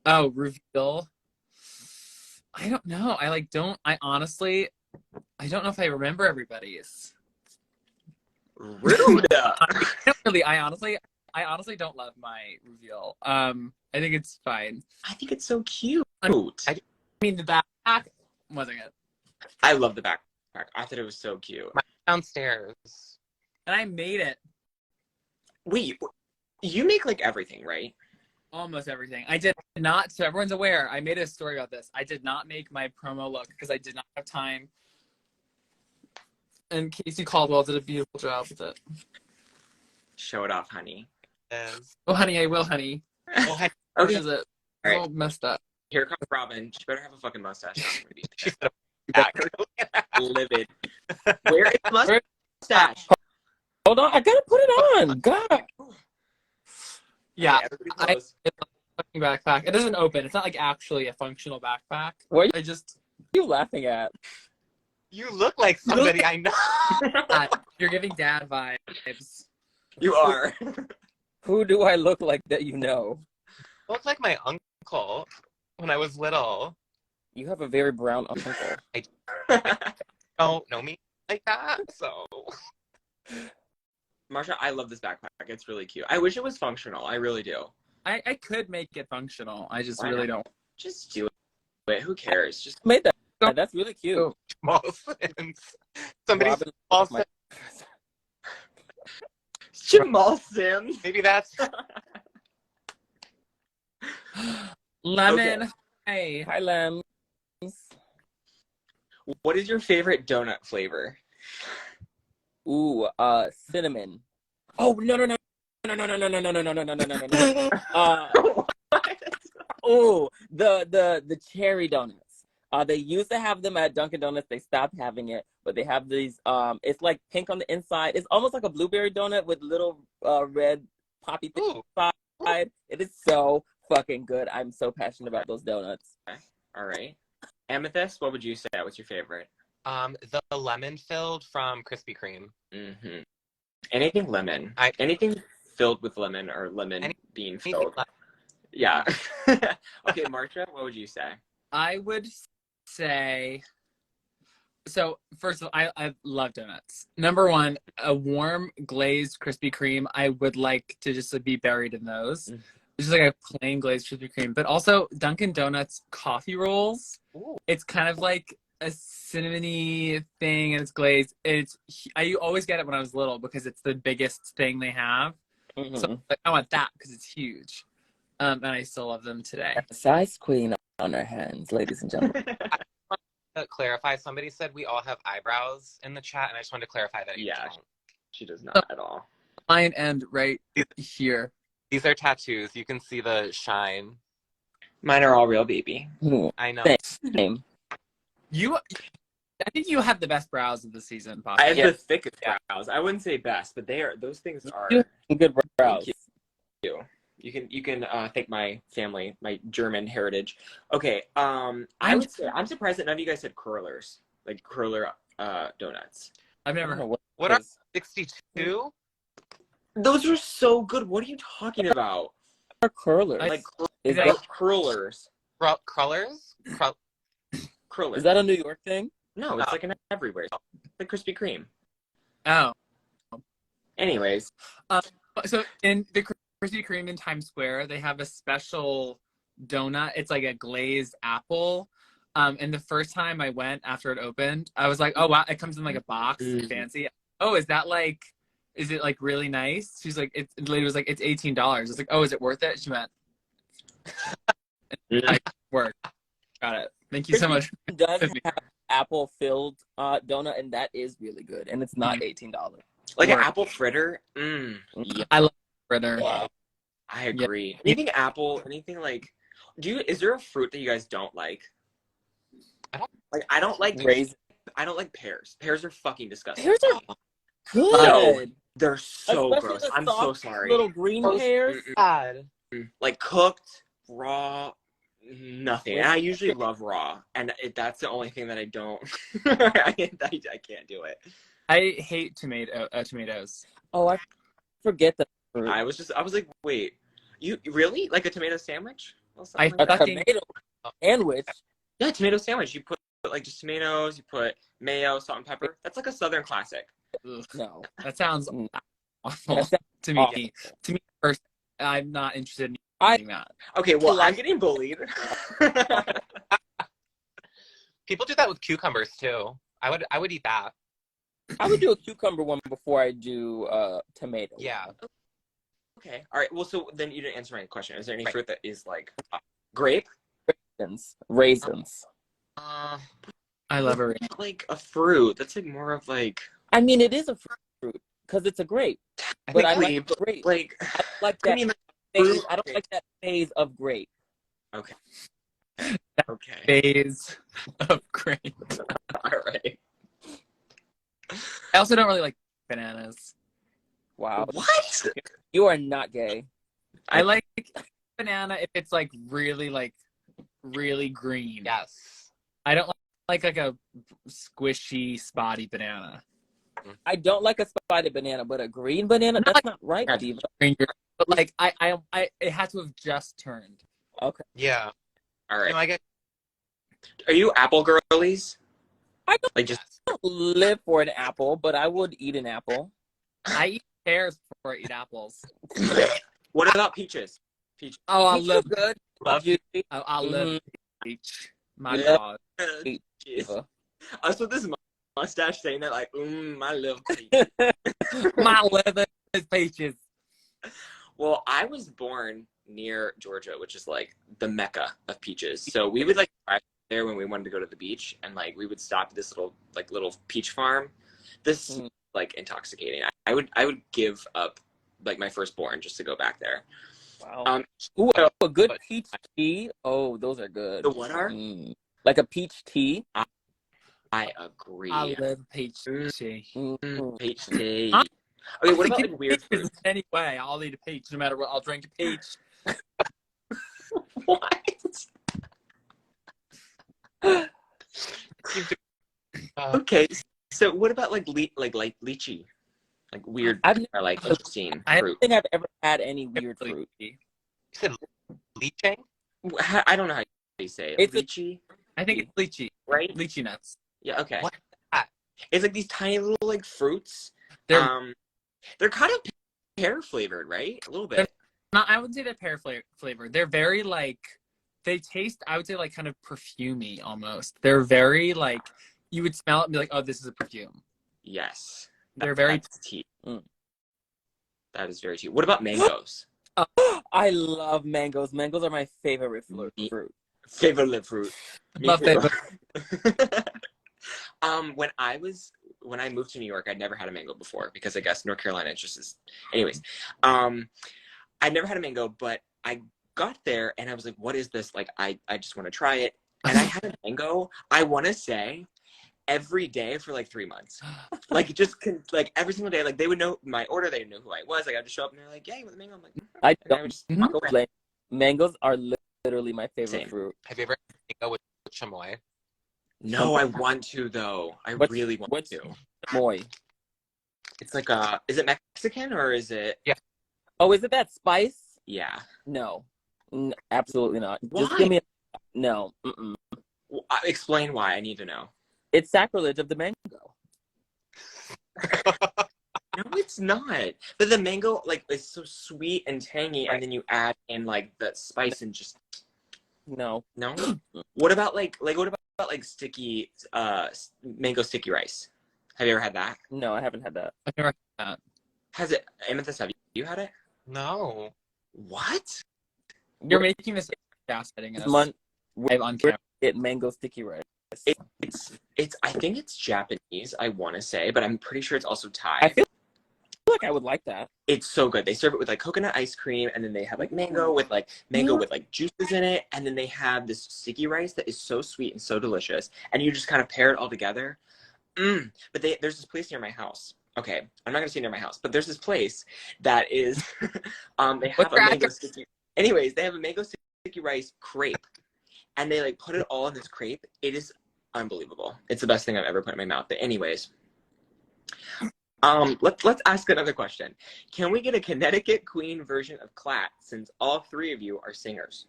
Oh, reveal. I don't know. I honestly don't know if I remember everybody's. Rude. I honestly don't love my reveal. I think it's fine. I think it's so cute. I mean, the backpack wasn't it? I love the backpack. I thought it was so cute. Downstairs. And I made it. Wait, you make like everything, right? Almost everything. I did not, so everyone's aware, I made a story about this. I did not make my promo look because I did not have time. And Casey Caldwell did a beautiful job with it. Show it off, honey. Yes. Oh, honey, I will, honey. Oh, hey, What Okay. is it? All right. All messed up. Here comes Robin. She better have a fucking mustache. she said back. Livid. Where is the mustache? Hold on, I gotta put it on. God. Yeah, Everybody I- close. it's a fucking backpack. It doesn't open. It's not like actually a functional backpack. What I just, are you laughing at? You look like somebody I know. you're giving dad vibes. You are. Who do I look like that you know? Look like my uncle. uncle when I was little. You have a very brown uncle. Don't know me like that, so. Marcia, I love this backpack. It's really cute. I wish it was functional. I really do. I could make it functional. I just Why really not? don't. Just do it. Who cares? Just Made that. That's really cute. Small Sims. Somebody's Robin small was my- Sims. Jamal Sims. Maybe that's Lemon. Okay. Hey. Hi, Lambs. What is your favorite donut flavor? Ooh, cinnamon. Oh no no no no no no no no no no no no no no no no. Oh, the cherry donuts. They used to have them at Dunkin' Donuts. They stopped having it, but they have these. It's like pink on the inside. It's almost like a blueberry donut with little red poppy things inside. It is so fucking good. I'm so passionate about those donuts. Okay. All right. Amethyst, what would you say? What's your favorite? the lemon filled from Krispy Kreme. Mm-hmm. Anything lemon. Anything filled with lemon or lemon being filled. Yeah. Okay, Marcia, what would you say? I would say. So first of all, I love donuts. Number one, a warm glazed Krispy Kreme. I would like to just be buried in those. Just like a plain glazed Krispy Kreme. But also Dunkin' Donuts coffee rolls. Ooh. It's kind of like a cinnamony thing, and it's glazed. I always get it when I was little because it's the biggest thing they have. Mm-hmm. So I want that because it's huge. And I still love them today. Size queen on our hands, ladies and gentlemen. To clarify, somebody said we all have eyebrows in the chat, and I just wanted to clarify that you Yeah. don't. She does not at all. Mine end right here. These are tattoos. You can see the shine. Mine are all real, baby. I know. Same. I think you have the best brows of the season, I possibly. have the thickest brows. I wouldn't say best, but those things are. You have good brows. Thank you. You can thank my family, my German heritage. Okay, I would say I'm surprised that none of you guys said curlers, like curler donuts. I've never heard. What are 62? Those are so good. What are you talking about? Are curlers? Like Is that- that curlers. Colors? Curlers. is that a New York thing? No, it's like an everywhere. Like Krispy Kreme. Oh. Anyways, So in the Krispy Kreme in Times Square, they have a special donut. It's like a glazed apple. And the first time I went after it opened, I was like, oh wow, it comes in like a box, fancy. Oh, is it like really nice? She's like, the lady was like, it's $18. I was like, oh, is it worth it? She went, I work. Got it. Thank you so much. It does have apple filled donut, and that is really good. And it's not $18. like an Work. apple fritter. Yeah, I love fritter. I agree. Anything apple, anything like. Is there a fruit that you guys don't like? I don't like Raisins. I don't like pears. Pears are fucking disgusting. Pears are good. No, they're so Especially gross. the I'm so soft sorry. Little green pears. God. Like cooked, raw, nothing. And I usually love raw, and that's the only thing that I don't. I can't do it. I hate tomatoes. Oh, I forget the fruit. I was like, wait, you really like a tomato sandwich? Well, I something like that? fucking- tomato sandwich. Yeah, tomato sandwich. You put like just tomatoes. You put mayo, salt, and pepper. That's like a Southern classic. Ugh, No. that sounds Mm. awful That sounds to me. awful. To me, first, I'm not interested in I- eating that. Okay, well, I'm getting bullied. People do that with cucumbers too. I would eat that. I would do a cucumber one before I do tomato. Yeah. Okay, all right. Well, so then you didn't answer my question. Is there any Right. fruit that is like grape? Raisins. I love it. Not like a fruit. That's like more of like. I mean, it is a fruit because it's a grape. But I like grape. Like. I like I that mean, phase. I don't like that phase of grape. Okay. Okay. Phase of grape. All right. I also don't really like bananas. Wow. What? You are not gay. I like banana if it's like really green. Yes. I don't like a squishy, spotty banana. I don't like a spotted banana, but a green banana, that's not right, Yeah. Diva. But like I it had to have just turned. Okay. Yeah. All You right. know, I get Are you apple girlies? I don't Like just live for an apple, but I would eat an apple. I eat pears before I eat apples. what about peaches? Peach. Oh, I Peach are love good. Love Juicy. I love Mhm. peach. My Love God. peach. Jeez. Us with this mustache saying that like, I love peach. My liver is peaches. Well, I was born near Georgia, which is like the mecca of peaches. So we would like drive there when we wanted to go to the beach, and like we would stop at this little peach farm. This like intoxicating. I would give up like my firstborn just to go back there. Wow. Ooh, So, a good peach tea. Oh, those are good. the what are? Like a peach tea. I agree. I love peach tea. Peach tea. I'm Okay, what to about give like weird peaches fruits? anyway. I'll eat a peach no matter what. I'll drink a peach. What? Okay, so what about like lychee? Like weird I've never, or like interesting I- fruit. think I've ever had any weird fruit. you said leaching? I don't know how you say it. It's Lychee, I think it's lychee. right? Lychee nuts. Yeah, okay. What? It's like these tiny little like fruits. They're They're kind of pear flavored, right? A little bit. not. I wouldn't say they're pear flavor. They're very like. They taste. I would say like kind of perfumey almost. They're very like. You would smell it and be like, oh, this is a perfume. Yes. They're very. That's tea. That is very tea. What about mangoes? I love mangoes. Mangoes are my favorite fruit. Favorite fruit. Me My too. favorite. When I moved to New York, I'd never had a mango before because I guess North Carolina just is. Anyways, I'd never had a mango, but I got there and I was like, "What is this?" Like, I just want to try it, and I had a mango. I want to say every day for like 3 months, like like every single day. Like they would know my order, they would know who I was. Like I'd just show up and they're like, "Yeah, you want the mango?" I'm like, I and I would just walk away. don't. Mangoes are literally my favorite Same. fruit. Have you ever had mango with chamoy? No, I want to though. I really want to. Moi. It's like is it Mexican or is it? Yeah. Oh, is it that spice? Yeah. No, absolutely not. Why? Just give me no. Explain why. I need to know. It's sacrilege of the mango. No, it's not. But the mango, like, is so sweet and tangy, and then you add in like the spice and just No. no. What about sticky mango sticky rice? Have you ever had that? No, I haven't had that. I've never had that. Has it Amethyst? Have you had it? No. What? You're making this gaslighting us. Month Live on camera. get mango sticky rice. It's I think it's Japanese, I want to say, but I'm pretty sure it's also Thai. I feel like I would like that. It's so good. They serve it with like coconut ice cream, and then they have like mango with like juices in it, and then they have this sticky rice that is so sweet and so delicious, and you just kind of pair it all together. But there's this place near my house. Okay, I'm not gonna say near my house, but there's this place that is they have a mango sticky. Anyways, they have a mango sticky rice crepe, and they like put it all in this crepe. It is unbelievable. It's the best thing I've ever put in my mouth. But anyways. Let's ask another question. Can we get a Connecticut Queen version of Clat since all three of you are singers?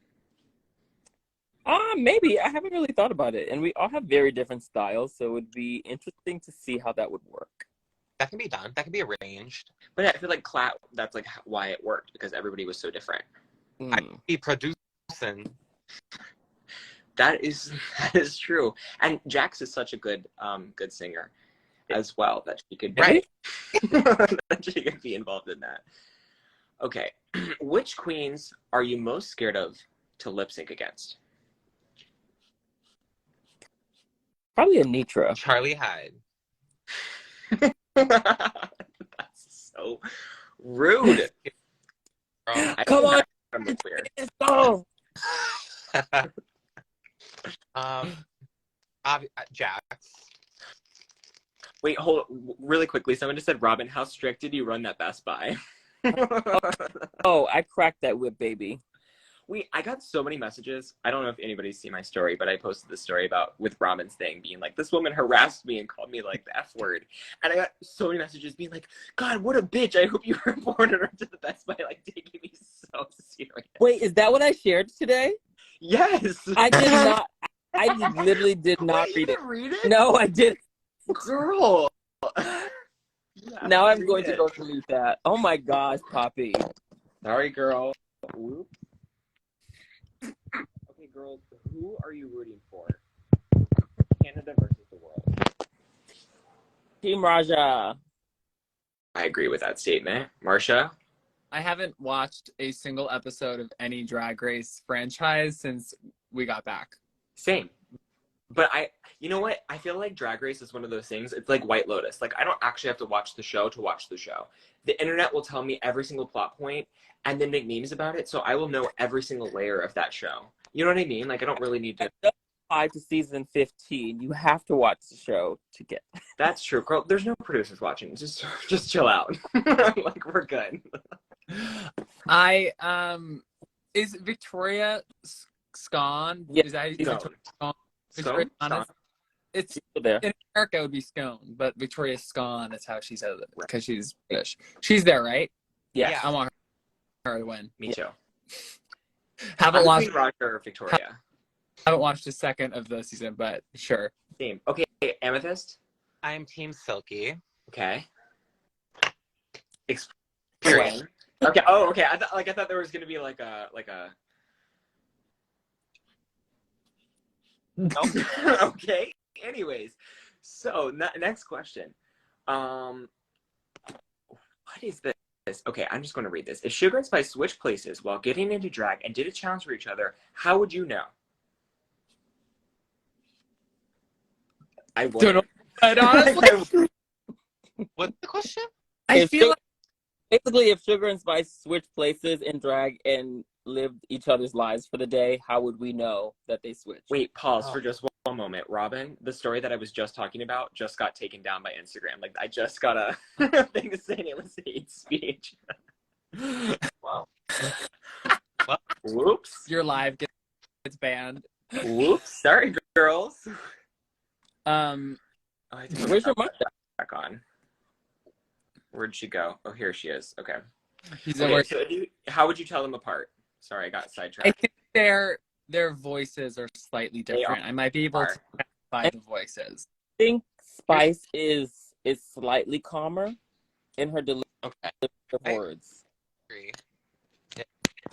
Maybe. I haven't really thought about it. And we all have very different styles, so it would be interesting to see how that would work. That can be done. That can be arranged. But I feel like Clat, that's like why it worked, because everybody was so different. I could be producing. That is true. And Jax is such a good singer as well that she could that she could be involved in that. Okay. Which queens are you most scared of to lip sync against? Probably Anitra. Charlie Hyde. That's so rude. Come on. Oh. Jax. Wait, hold really quickly. Someone just said, Robin, how strict did you run that Best Buy? Oh, I cracked that whip, baby. Wait, I got so many messages. I don't know if anybody's seen my story, but I posted this story with Robin's thing being like, this woman harassed me and called me like the F word. And I got so many messages being like, God, what a bitch. I hope you reported her to the Best Buy, like taking me so serious. Wait, is that what I shared today? Yes. I did not. I literally did not Wait, read you it. didn't read it? No, I didn't. Girl. Now I'm going to go delete that. Oh my gosh, Poppy. Sorry, girl. Whoop. Okay, girls, who are you rooting for? Canada versus the world. Team Raja. I agree with that statement. Marcia? I haven't watched a single episode of any Drag Race franchise since we got back. Same. But you know what? I feel like Drag Race is one of those things. It's like White Lotus. Like, I don't actually have to watch the show to watch the show. The internet will tell me every single plot point and then make memes about it. So I will know every single layer of that show. You know what I mean? Like, I don't really need to. 5 to season 15. You have to watch the show to get. That's true, girl. There's no producers watching. Just chill out. Like, we're good. Is Victoria Scone? Yeah, Is that Scone. Victoria Scone? Scone? Scone? It's there. in America it would be Scone, but Victoria Scone is how she says it because she's British. She's there, right? Yeah. I want her to win. Me too. Haven't I'm watched between Roger or Victoria. haven't watched a second of the season, but sure. Same. Okay, Amethyst. I'm Team Silky. Okay. Explain. Okay. Oh, okay. I thought there was gonna be like a. Nope. Okay. Anyways, so next question. What is this? Okay, I'm just going to read this. If Sugar and Spice switched places while getting into drag and did a challenge for each other, how would you know? I Don't know. wouldn't. But honestly, What's the question? I If feel like Basically, if Sugar and Spice switched places in drag and lived each other's lives for the day, how would we know that they switched? Wait, pause for just one moment. Robin, the story that I was just talking about just got taken down by Instagram. Like, I just got a thing saying it was hate speech. Wow. Whoops. your live gets banned. Whoops. Sorry, girls. Um, Oh, I have to put Where's my your mic? back on. Where'd she go? Oh, here she is. Okay. he's Okay, over. so how would you tell them apart? Sorry, I got I sidetracked. think their voices are slightly different. I might be able to identify the voices. I think Spice is slightly calmer in her delivery Okay. of words. Agree.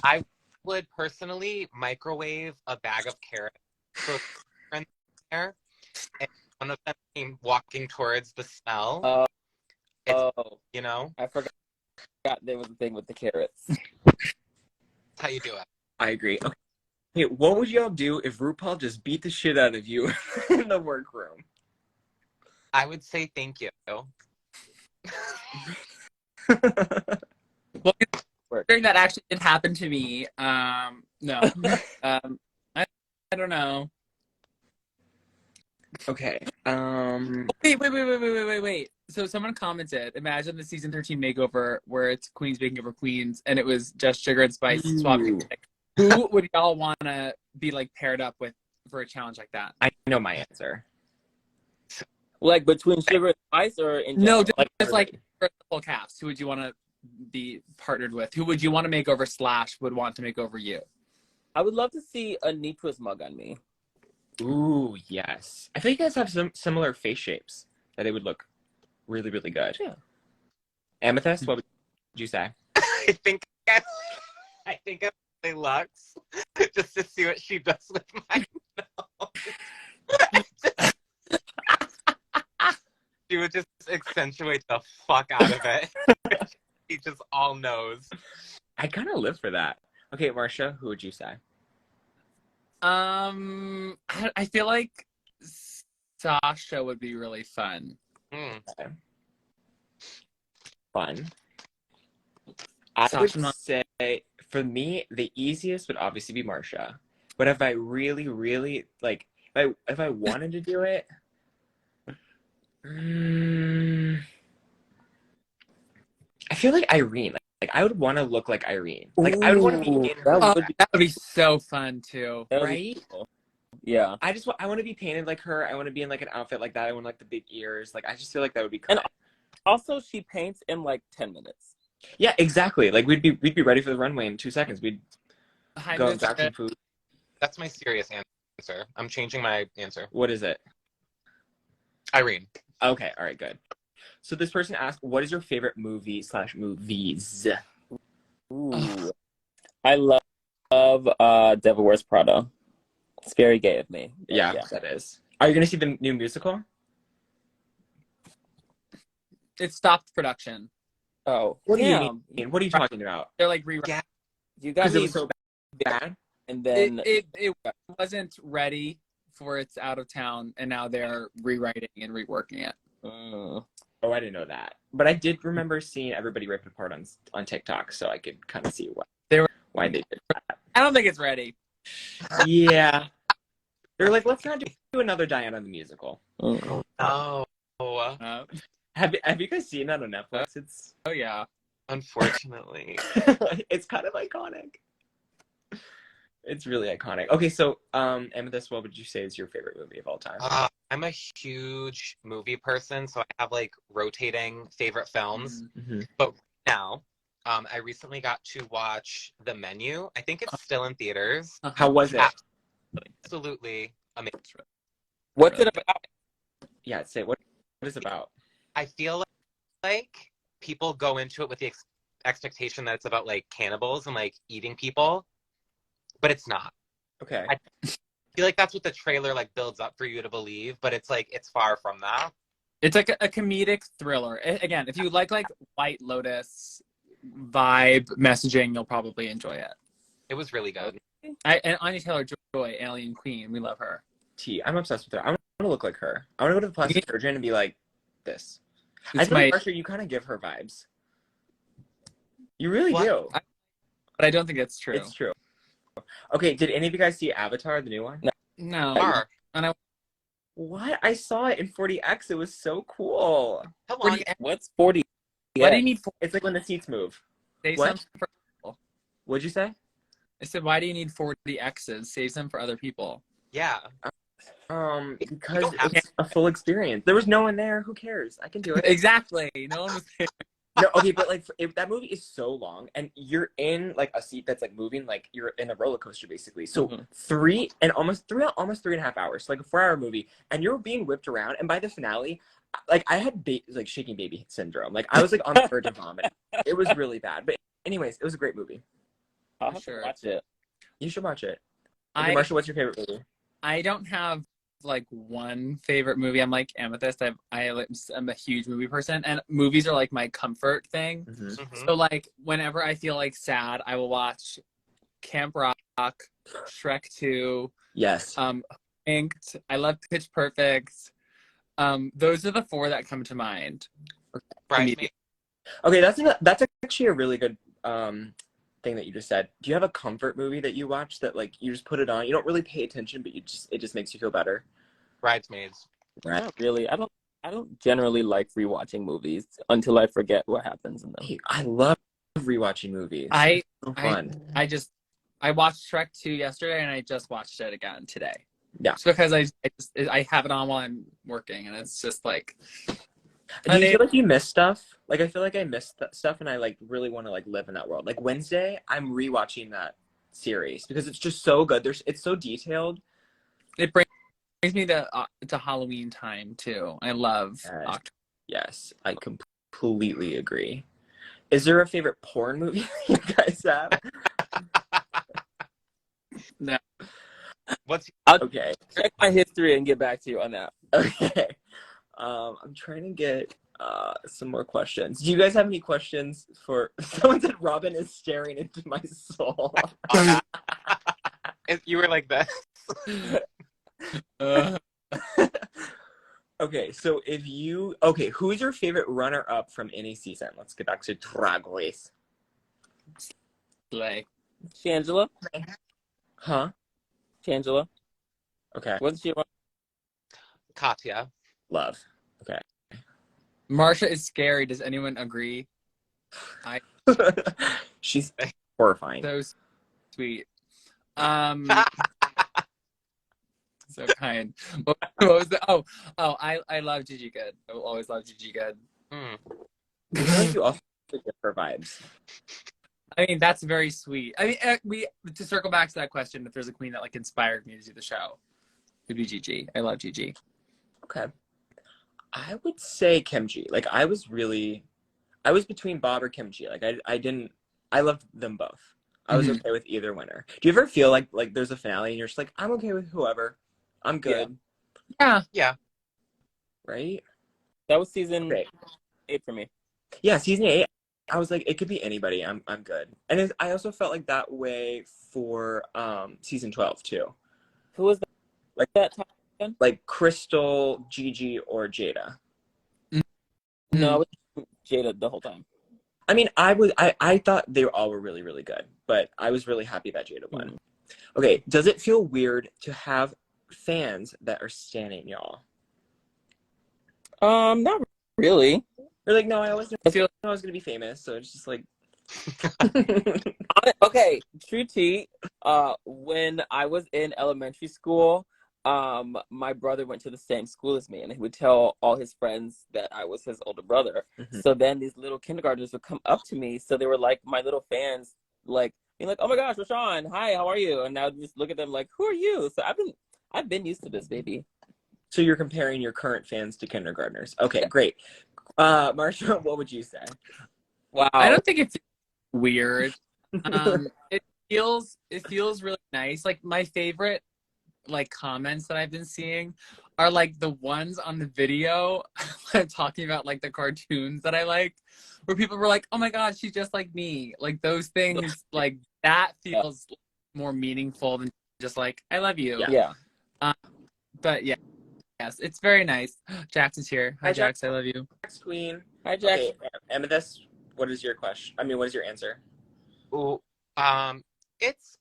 I would personally microwave a bag of carrots so in there, and one of them came walking towards the smell. You know, I forgot there was a thing with the carrots. that's how you do it. I agree. Okay. Hey, what would y'all do if RuPaul just beat the shit out of you in the workroom? I would say thank you. Well, considering that actually did happen to me, no. I don't know. Okay. Wait. So someone commented, imagine the season 13 makeover where it's queens making over queens and it was just Sugar and Spice swapping. Who would y'all want to be like paired up with for a challenge like that? I know my answer. Like between Sugar and Spice or in No, general? just like for the full cast. Who would you want to be partnered with? Who would you want to make over / would want to make over you? I would love to see a Nitra's mug on me. Ooh, yes. I think you guys have some similar face shapes that it would look really, really good. Yeah. Amethyst, what would you say? I think I play Lux just to see what she does with my nose. She would just accentuate the fuck out of it. She just all knows. I kind of live for that. Okay, Marcia, who would you say? I feel like Sasha would be really fun. Mm. Okay. Fun. I Sasha would say, for me, the easiest would obviously be Marcia. But if I really, really, like, if I wanted to do it, I feel like Irene. I would want to look like Irene. Like I would want to be in her. That would be so fun too. Right? Cool. Yeah. I want to be painted like her. I want to be in like an outfit like that. I want like the big ears. Like I just feel like that would be cool. And also, she paints in like 10 minutes. Yeah, exactly. Like we'd be ready for the runway in 2 seconds. We'd go and grab some food. That's my serious answer. I'm changing my answer. What is it? Irene. Okay, all right, good. So this person asked, what is your favorite movie/movies? Ooh. I love Devil Wears Prada. It's very gay of me. Yeah, that is. Are you going to see the new musical? It stopped production. Oh. What do you mean? What are you talking about? They're like rewriting. Yeah. You got Because it me. was so bad? And then It wasn't ready for its out of town, and now they're rewriting and reworking it. Oh, I didn't know that. But I did remember seeing everybody rip it apart on TikTok, so I could kind of see why they did that. I don't think it's ready. Yeah. They're like, let's not do another Diana the musical. Oh. Have you guys seen that on Netflix? It's Oh yeah. Unfortunately. it's kind of iconic. It's really iconic. Okay, so Amethyst, what would you say is your favorite movie of all time? I'm a huge movie person, so I have like rotating favorite films. Mm-hmm. But now, I recently got to watch The Menu. I think it's still in theaters. How was it? Absolutely amazing. what's it about? Yeah, say what is it about? I feel like people go into it with the expectation that it's about like cannibals and like eating people, but it's not. Okay. I feel like that's what the trailer like builds up for you to believe, but it's like it's far from that. It's like a comedic thriller. Again, if you like White Lotus vibe messaging, you'll probably enjoy it. It was really good. And Anya Taylor-Joy, Alien Queen, we love her. I'm obsessed with her. I want to look like her. I want to go to the plastic surgeon and be like this. I feel like Marcia, you kind of give her vibes. You really do. But I don't think it's true. It's true. Okay, did any of you guys see Avatar, the new one? No. What? I saw it in 40X. It was so cool. Come on. What's 40? Why do you need 40? It's like when the seats move. Save What? some for people. What'd you say? I said, why do you need 40 X's? Save them for other people. Yeah. Because it's a full experience. There was no one there. Who cares? I can do it. Exactly. No one was there. No, okay, but like if that movie is so long and you're in like a seat that's like moving, like you're in a roller coaster basically. So almost 3.5 hours, like a 4-hour movie, and you're being whipped around. And by the finale, like I had like shaking baby syndrome. Like I was like on the verge of vomit. It was really bad. But anyways, it was a great movie. I'll have to watch it. You should watch it. Okay, Marcia, what's your favorite movie? I don't have like one favorite movie. I'm like Amethyst. I'm a huge movie person, and movies are like my comfort thing. Mm-hmm. So like whenever I feel like sad, I will watch Camp Rock, Shrek 2. Yes. Inked. I love Pitch Perfect. Those are the 4 that come to mind. Okay, that's actually a really good thing that you just said. Do you have a comfort movie that you watch that like you just put it on, you don't really pay attention, but it just makes you feel better? Bridesmaids. Right. Not really. I don't generally like rewatching movies until I forget what happens in them. Hey, I love rewatching movies. It's so fun. I watched Shrek 2 yesterday, and I just watched it again today. Yeah. It's because I have it on while I'm working, and it's just like. Do you feel like you miss stuff? Like I feel like I miss stuff, and I like really want to like live in that world. Like Wednesday, I'm rewatching that series because it's just so good. It's so detailed. It brings me to Halloween time too. I love October. Yes, I completely agree. Is there a favorite porn movie you guys have? No. I'll okay. check my history and get back to you on that. Okay. I'm trying to get some more questions. Do you guys have any questions for someone said Robin is staring into my soul? If you were like this. Okay, so who's your favorite runner-up from any season? Let's get back to Drag Race. Slay. Shangela? Huh? Shangela? Okay. What's she? Katya. Love. Okay. Marcia is scary. Does anyone agree? She's horrifying. So sweet. So kind. What was the? I love Gigi Good. I will always love Gigi Good. Mm. I feel like you also get her vibes. I mean, that's very sweet. I mean, we to circle back to that question, if there's a queen that like inspired me to do the show, it'd be Gigi. I love Gigi. Okay. I would say Kimchi. Like I was between Bob or Kimchi. Like I loved them both. I was okay with either winner. Do you ever feel like there's a finale and you're just like, I'm okay with whoever. I'm good. Yeah. Right? That was season Great. 8 for me. Yeah, season 8. I was like, it could be anybody. I'm good. And I also felt like that way for season 12 too. Who was Like that time again? Like Crystal, Gigi, or Jada. No, it was Jada the whole time. I mean, I thought they all were really, really good, but I was really happy that Jada won. Okay, does it feel weird to have fans that are standing y'all? Not really. They're like, no, I always knew I was gonna be famous, so it's just like. Okay, true tea. When I was in elementary school, my brother went to the same school as me, and he would tell all his friends that I was his older brother. So then these little kindergartners would come up to me, so they were like my little fans, like being like, "Oh my gosh, Rashawn, hi, how are you?" And I would just look at them like, "Who are you?" So I've been used to this, baby. So you're comparing your current fans to kindergartners. Okay, great. Marcia, what would you say? Wow. I don't think it's weird. It feels really nice. Like my favorite like comments that I've been seeing are like the ones on the video talking about like the cartoons that I like, where people were like, "Oh my god, she's just like me." Like those things, like that feels more meaningful than just like, "I love you." Yeah. But yeah. Yes, it's very nice. Jax is here. Hi, Jax. I love you. Jax Queen. Hi, Jax. Okay, Amethyst, what is your question? I mean, what is your answer? Ooh, it's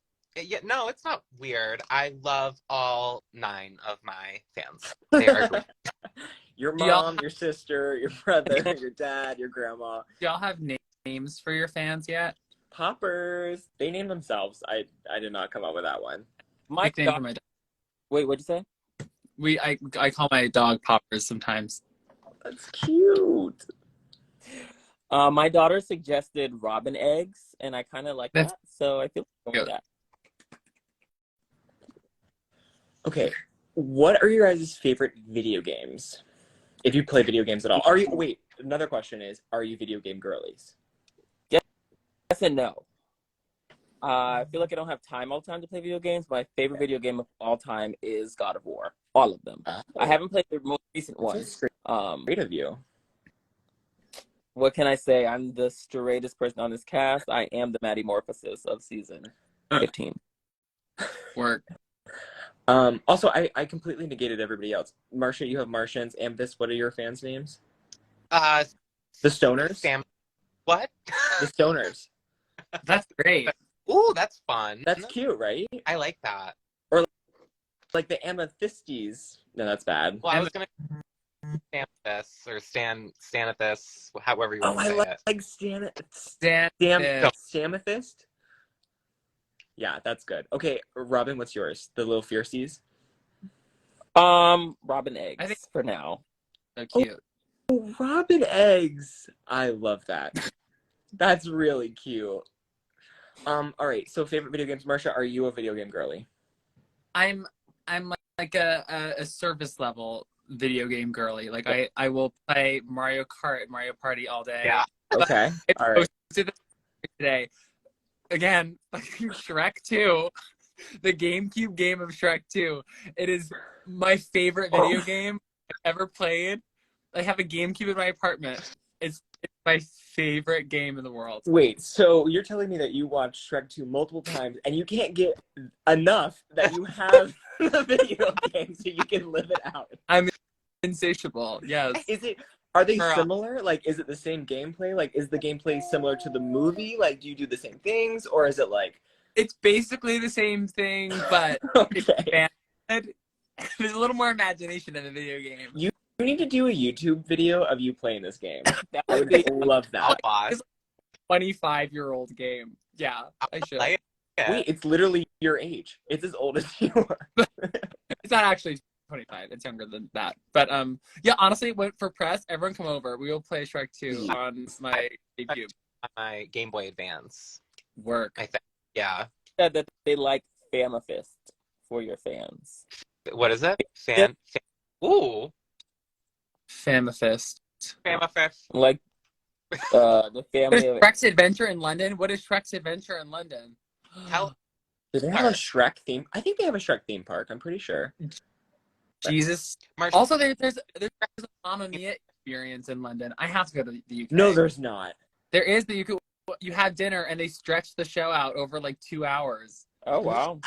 not weird. I love all 9 of my fans. They are great. Your mom, your sister, your brother, your dad, your grandma. Do y'all have names for your fans yet? Poppers. They name themselves. I did not come up with that one. My Nickname for my dog. Wait, what'd you say? I call my dog Poppers sometimes. That's cute. My daughter suggested robin eggs, and I kind of like that, so I feel like going with that. Okay, what are your guys' favorite video games? If you play video games at all. Another question is, are you video game girlies? Yes and no. I feel like I don't have time all the time to play video games. My favorite video game of all time is God of War. All of them. I haven't played the most recent one. Great of you. What can I say? I'm the straightest person on this cast. I am the Maddie Morphosis of season 15. Work. Also, I completely negated everybody else. Marcia, you have Martians. Amethyst, what are your fans' names? The Stoners? Sam. What? The Stoners. That's great. Ooh, that's fun. That's cute, right? I like that. Or like the Amethysties. No, that's bad. Well, I was gonna stand this or stand at this, however you want to say it. Like Samethyst. Yeah, that's good. Okay, Robin, what's yours? The little fiercies? Robin eggs. I think for now. So cute. Oh, Robin eggs. I love that. That's really cute. All right. So favorite video games, Marcia. Are you a video game girly? I'm like a surface level video game girly. Like I will play Mario Kart and Mario Party all day. Yeah. Okay. All right. Today. Again, fucking Shrek 2. The GameCube game of Shrek 2. It is my favorite video game I've ever played. I have a GameCube in my apartment. It's my favorite game in the world. Wait, so you're telling me that you watched Shrek 2 multiple times and you can't get enough that you have the video game so you can live it out? I'm insatiable. Yes. Are they similar? Like, is it the same gameplay? Like, is the gameplay similar to the movie? Like, do you do the same things? Or is it like... It's basically the same thing, but it's expanded. There's a little more imagination in the video game. You need to do a YouTube video of you playing this game. That I would would be love that. I'll watch. 25-year-old game. Yeah, I should. Play it. Wait, it's literally your age. It's as old as you are. It's not actually 25. It's younger than that. But yeah, honestly, for press, everyone come over. We will play Shrek 2 on my debut. On my Game Boy Advance. Work. I think. Yeah. Said that they like Famifist for your fans. What is it? Ooh. Famifist. Famifest. Like the family of Shrek's Adventure in London? What is Shrek's Adventure in London? Tell Do they have a Shrek theme? I think they have a Shrek theme park. I'm pretty sure. Jesus. Marcia. Also, there's a Mamma Mia experience in London. I have to go to the UK. No, there's not. There is, but you have dinner and they stretch the show out over like 2 hours. Oh wow.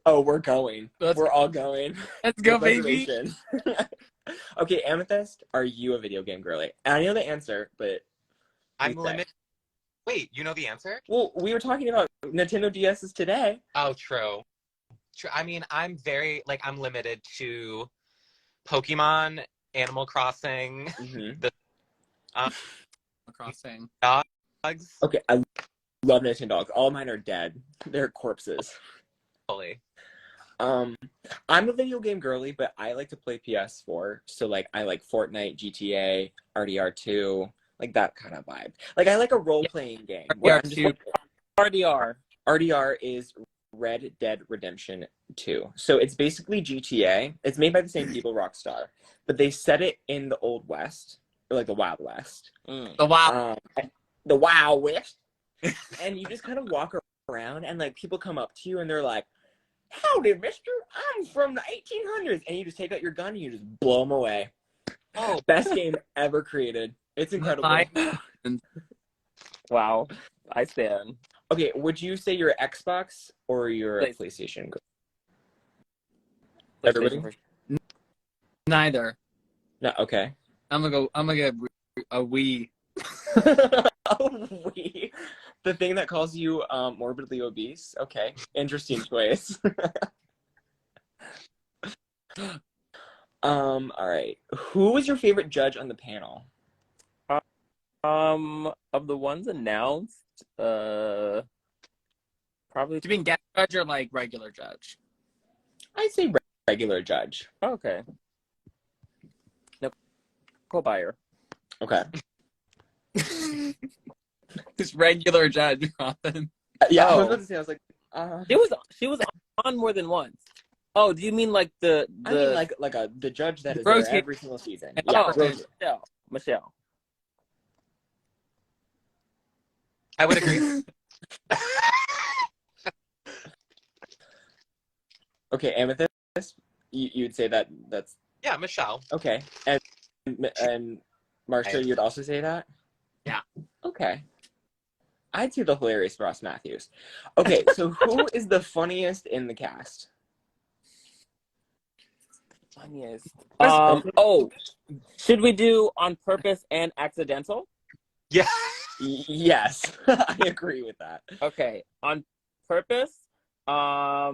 Oh, we're going. We're all going. Let's go, With baby. reservations. Okay, Amethyst, are you a video game girly? I know the answer, but I'm please say. limited. Wait, you know the answer? Well, we were talking about Nintendo DS's today. Oh, true. I mean, I'm limited to Pokemon, Animal Crossing, Mm-hmm. the Crossing. dogs. Okay, I love Nintendo dogs. All mine are dead. They're corpses. Fully. I'm a video game girly, but I like to play PS4. So like I like Fortnite, GTA, RDR2, like that kind of vibe. Like I like a role-playing game. where I'm just RDR2. like, RDR. RDR is Red Dead Redemption 2. So it's basically GTA. It's made by the same people, Rockstar, but they set it in the Old West, or like the Wild West. The wow. The Wild West. And you just kind of walk around and like people come up to you and they're like, "Howdy, mister, I'm from the 1800s." And you just take out your gun and you just blow them away. Oh, Best game ever created. It's incredible. Wow. I stand. Okay, would you say you're an Xbox or you're a PlayStation. PlayStation? Everybody? Neither. No, okay. I'm gonna get a Wii. Oh, we. The thing that calls you morbidly obese? Okay, interesting choice. All right. Who was your favorite judge on the panel? Of the ones announced, probably. Do you mean guest judge or like regular judge? I'd say regular judge. Okay. Nicole Byer. Okay. Just regular judge, Robin. Yeah, I was Oh. about to say, I was like, She was on more than once. Oh, do you mean like the I mean like the judge that is Rotate. there every single season. Oh, Yeah, rotate. rotate. Michelle. I would agree. Okay, Amethyst, you'd say that's Yeah, Michelle. okay. And Marcia, you'd also say that? Yeah. Okay. I'd say the hilarious Ross Matthews. Okay, so who is the funniest in the cast? Funniest. Oh, should we do on purpose and accidental? Yeah. Yes, I agree with that. Okay, on purpose, I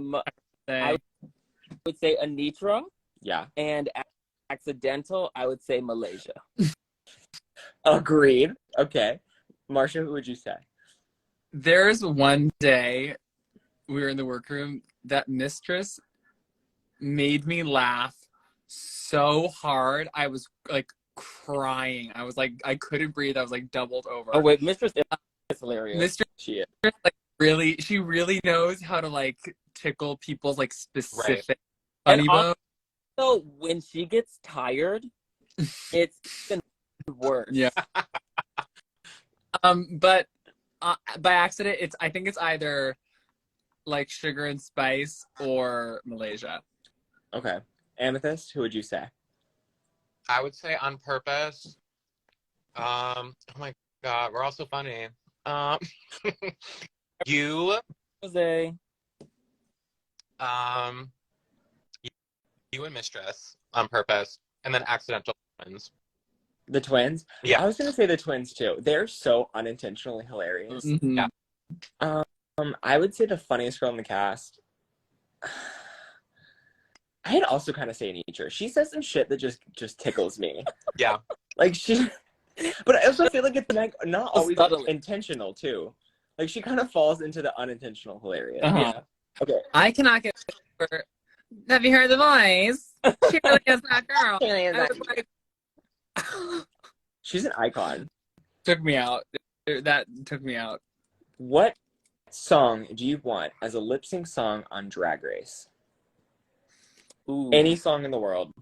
would say Anitra, Yeah, and accidental, I would say Malaysia. agreed. Okay, Marcia, who would you say? There's one day we were in the workroom that mistress made me laugh so hard. I was like crying. I was like, I couldn't breathe. I was like doubled over. Oh wait, Mistress is hilarious. Mistress She is. like she really knows how to like tickle people's like specific And funny bones. So when she gets tired, it's even worse. Yeah. But by accident, I think it's either like Sugar and Spice or Malaysia. Okay, Amethyst, who would you say? I would say on purpose. Oh my god, we're all so funny. You, Jose. you and Mistress on purpose, and then accidental twins. The twins? Yeah. I was gonna say the twins too. They're so unintentionally hilarious. Mhm. Yeah. I would say the funniest girl in the cast. I'd also kind of say Anitra. She says some shit that just tickles me. Yeah. Like she But I also feel like it's like not always Subtly. intentional too. Like she kind of falls into the unintentional hilarious. Uh-huh. Yeah. Okay. I cannot get over. Have you heard the voice? She really is that girl. I was like, She's an icon. took me out. That took me out. What song do you want as a lip sync song on Drag Race? Ooh. Any song in the world.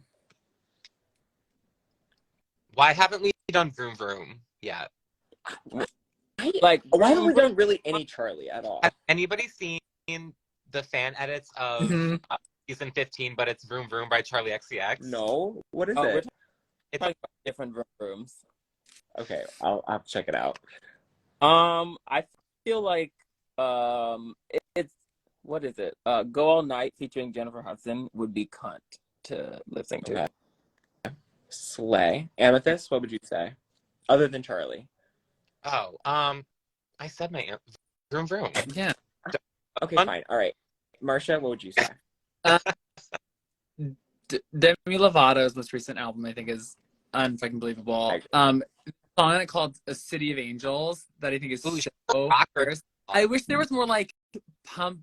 Why haven't we done Vroom Vroom yet? Like, Why haven't we done really any Charlie at all? Has anybody seen the fan edits of Mhm. season 15, but it's Vroom Vroom by Charlie XCX? No. What is we're it? talking about different rooms. Okay, I'll have to check it out. I feel like it's what is it? Go All Night featuring Jennifer Hudson would be cunt to lip sync to. Okay. Slay. Amethyst, what would you say? Other than Charlie. Oh, I said my Vroom Vroom. Yeah. Okay, fine. All right. Marcia, what would you say? Demi Lovato's most recent album, I think, is unfucking believable. Song called "A City of Angels" that I think is so rocker. I wish there was more like punk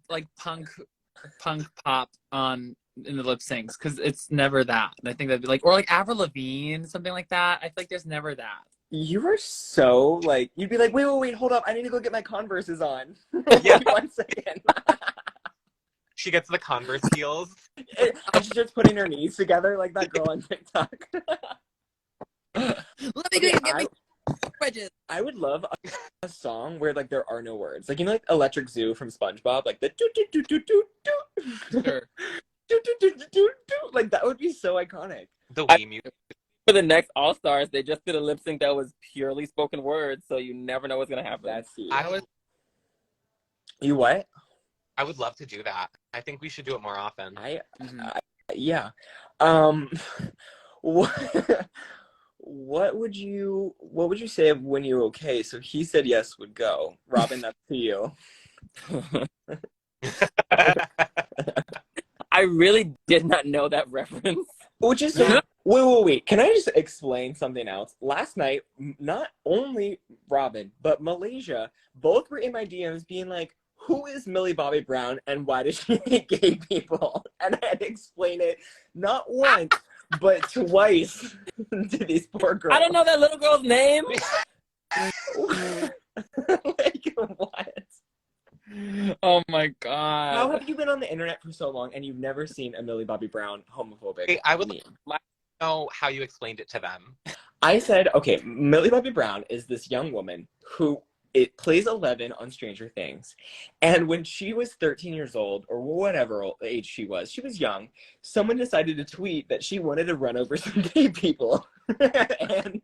pop on in the lip syncs because it's never that. And I think that'd be like, or like Avril Lavigne, something like that. I feel like there's never that. You were so like, you'd be like, wait, hold up. I need to go get my Converses on. Yeah. 1 second. She gets the Converse heels. And she starts putting her knees together like that girl on TikTok. Let me go get my wedges. I would love a song where like there are no words. Like, you know, like Electric Zoo from SpongeBob, like the do do do do do do. Sure. Do, do, do, do, do, do. Like that would be so iconic. The Wii music. For the next All Stars, they just did a lip sync that was purely spoken words, so you never know what's gonna happen. That's you. I What? would love to do that. I think we should do it more often. Yeah. What would you say of When You're Okay? So he said yes would go. Robin, that's to you. I really did not know that reference. Which is so, wait. Can I just explain something else? Last night, not only Robin, but Malaysia, both were in my DMs being like, who is Millie Bobby Brown and why does she hate gay people? And I had to explain it not once, but twice to these poor girls. I don't know that little girl's name. Like, what? Oh my god. How have you been on the internet for so long and you've never seen a Millie Bobby Brown homophobic Hey, I would meme? know how you explained it to them. I said, okay, Millie Bobby Brown is this young woman who plays 11 on Stranger Things. And when she was 13 years old, or whatever age she was young, someone decided to tweet that she wanted to run over some gay people. And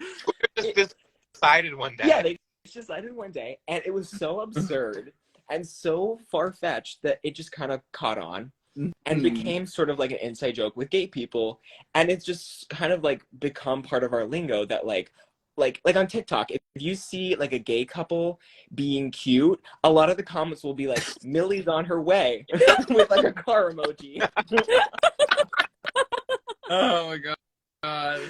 Just decided one day. yeah, they decided one day, and it was so absurd and so far-fetched that it just kind of caught on and became sort of like an inside joke with gay people. And it's just kind of like become part of our lingo that like on TikTok, if you see like a gay couple being cute, a lot of the comments will be like, Millie's on her way with like a car emoji. Oh my god.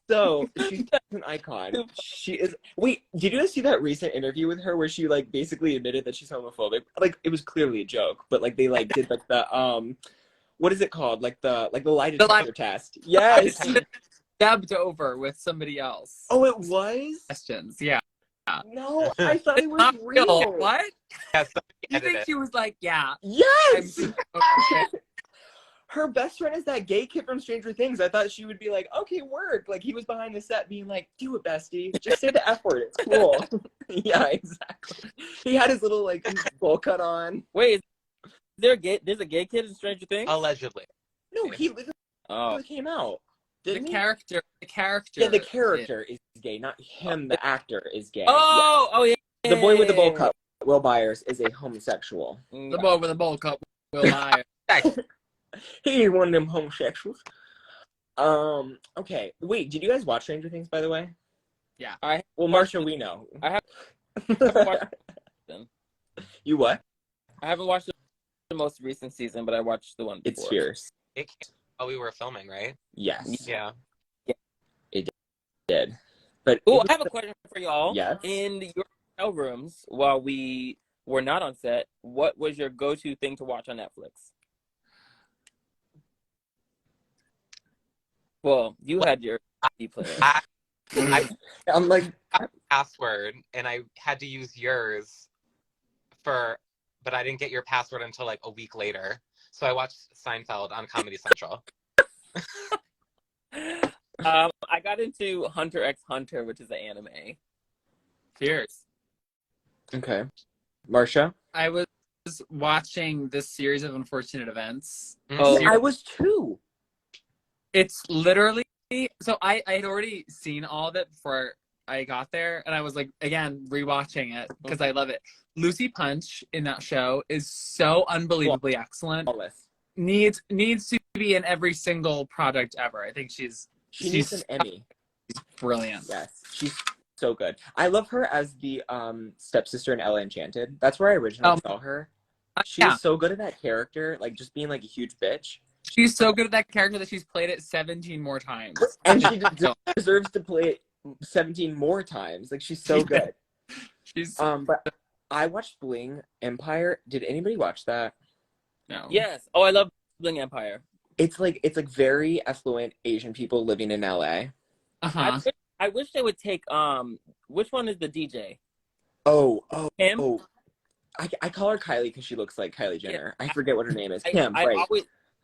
So she's an icon. She is. Wait, did you guys see that recent interview with her where she like basically admitted that she's homophobic? Like it was clearly a joke, but like they like did like the what is it called? Like the lie detector test. Yes. Dubbed over with somebody else. Oh, it was? Questions. Yeah. No, I thought it was Not real. What? Yeah, You think she was like, yeah. Yes. Okay. Her best friend is that gay kid from Stranger Things. I thought she would be like, okay, work. Like he was behind the set being like, do it, bestie. Just say the F word. It's cool. Yeah, exactly. He had his little like bowl cut on. Wait, there's a gay kid in Stranger Things? Allegedly. No, he literally came out. The character. Yeah, the character is gay, not him. The actor is gay. Oh, yeah. The boy with the bowl cut, Will Byers, is a homosexual. The boy with the bowl cup will lie. He one of them homosexuals. Okay. Wait, did you guys watch Stranger Things, by the way? Yeah. Well, Marcia, we know. I haven't watched them. You what? I haven't watched the most recent season, but I watched the one before. It's fierce. It came while we were filming, right? Yes. Yeah. did. But Oh, I have a question for y'all. Yes. In your hotel rooms, while we were not on set, what was your go-to thing to watch on Netflix? Well, you had your DVD player. I'm like, Password, and I had to use yours but I didn't get your password until like a week later. So I watched Seinfeld on Comedy Central. I got into Hunter x Hunter, which is an anime. Cheers. okay. Marcia? I was watching this series of unfortunate events. Oh, I was too. It's literally, so I had already seen all of it before I got there, and I was like, again, rewatching it because I love it. Lucy Punch in that show is so unbelievably excellent. Needs to be in every single product ever. I think she's needs an Emmy. Brilliant. Yes, she's so good. I love her as the stepsister in Ella Enchanted. That's where I originally saw her. She's so good at that character, like just being like a huge bitch. She's so good at that character that she's played it 17 more times. And she deserves to play it 17 more times. Like, she's so good. She's but I watched Bling Empire. Did anybody watch that? No. Yes. Oh, I love Bling Empire. It's like very affluent Asian people living in LA. Uh-huh. I wish they would take which one is the DJ? Him? I call her Kylie because she looks like Kylie Jenner. I forget what her name is.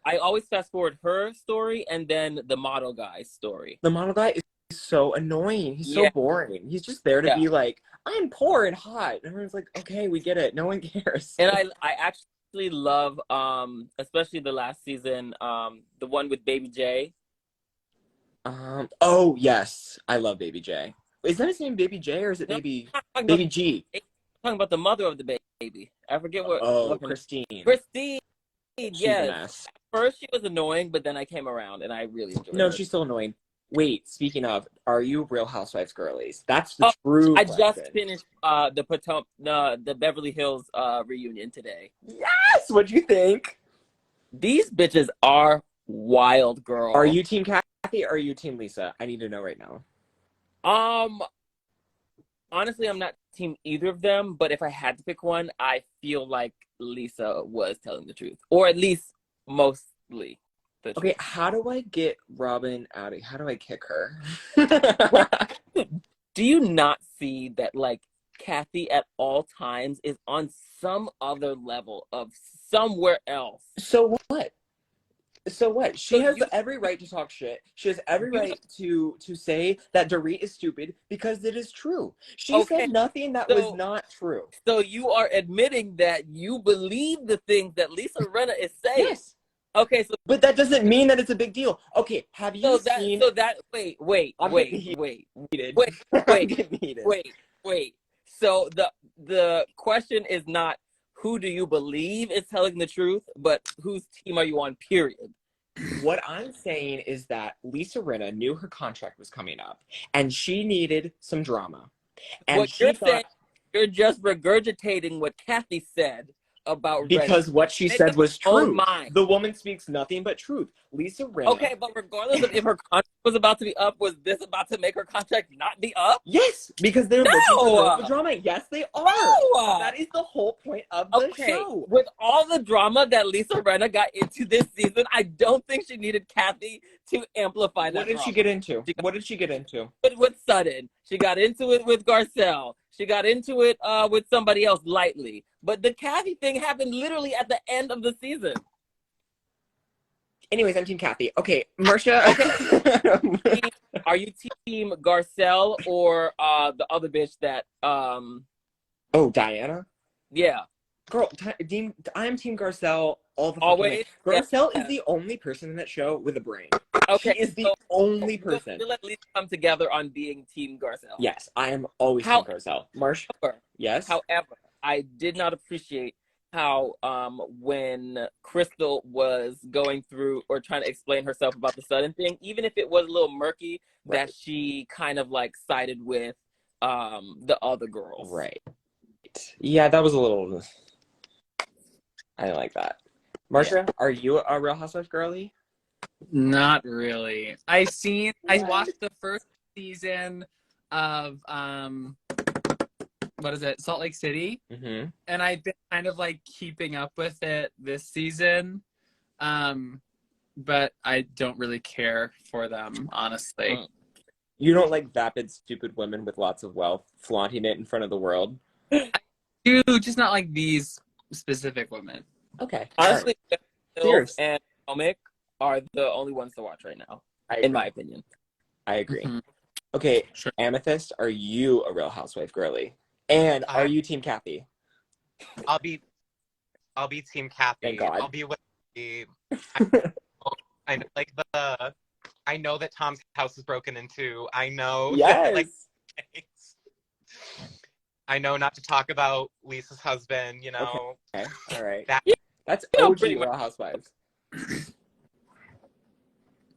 I always fast forward her story and then the model guy's story. The model guy is so annoying. He's so boring. He's just there to be like, I'm poor and hot. And everyone's like, okay, we get it. No one cares. And I actually love especially the last season, the one with Baby J. Oh yes, I love Baby J. Is that his name, Baby J, or is it Baby G? I'm talking about the mother of the baby. I forget what. Oh, Christine. Christine. She's Yes. a mess. First she was annoying, but then I came around and I really enjoyed her. No, she's still annoying. Wait, speaking of, are you Real Housewives girlies? That's the true I question. just finished the Beverly Hills reunion today. Yes! What'd you think? These bitches are wild, girl. Are you Team Kathy or are you Team Lisa? I need to know right now. Honestly, I'm not team either of them, but if I had to pick one, I feel like Lisa was telling the truth. Or at least mostly the truth. Okay, how do I get Robin out of... How do I kick her? Do you not see that, like, Kathy at all times is on some other level of somewhere else? So what? So what? She has every right to talk shit. She has every right to say that Dorit is stupid because it is true. She said nothing that was not true. So you are admitting that you believe the things that Lisa Rinna is saying. Yes. Okay, so but that doesn't mean that it's a big deal. Okay, have you seen? Wait. So the question is not who do you believe is telling the truth, but whose team are you on, period. What I'm saying is that Lisa Rinna knew her contract was coming up, and she needed some drama. And what you're saying, you're just regurgitating what Kathy said about because Reddit. what she said was true. The woman speaks nothing but truth. Lisa Rinna. Okay, but regardless of if her contract was about to be up, was this about to make her contract not be up? Yes, because they're looking for the drama. Yes, they are. No. That is the whole point of the show. With all the drama that Lisa Rinna got into this season, I don't think she needed Kathy to amplify that. What did she get into? What did she get into? With Sutton. She got into it with Garcelle. She got into it with somebody else lightly. But the Kathy thing happened literally at the end of the season. Anyways, I'm Team Kathy. Okay, Marcia. Okay. Are you Team Garcelle or the other bitch that Oh, Diana? Yeah. Girl, I am Team Garcelle all the Always. way. Garcelle is the only person in that show with a brain. Okay, she is the only person. We'll at least come together on being Team Garcelle. Yes, I am always Team Garcelle. Marsh? Yes? However, I did not appreciate how when Crystal was going through or trying to explain herself about the Sutton thing, even if it was a little murky, that she kind of like sided with the other girls. Right. Yeah, that was a little... I didn't like that. Marcia, are you a Real Housewives girly? Not really. I watched the first season of what is it, Salt Lake City, Mm-hmm. and I've been kind of like keeping up with it this season, but I don't really care for them, honestly. You don't like vapid, stupid women with lots of wealth flaunting it in front of the world? I do, just not like these specific women. Okay. Honestly, Cheers. and Comic are the only ones to watch right now, in my opinion. I agree. Mhm. Okay, Sure. Amethyst, are you a Real Housewife girly? And are you Team Kathy? I'll be Team Kathy. Thank God. I'll be with the. I know, like I know that Tom's house is broken into. I know. Yes. Like, I know not to talk about Lisa's husband. You know. Okay. All right. That- That's You know, OG pretty Real Housewives.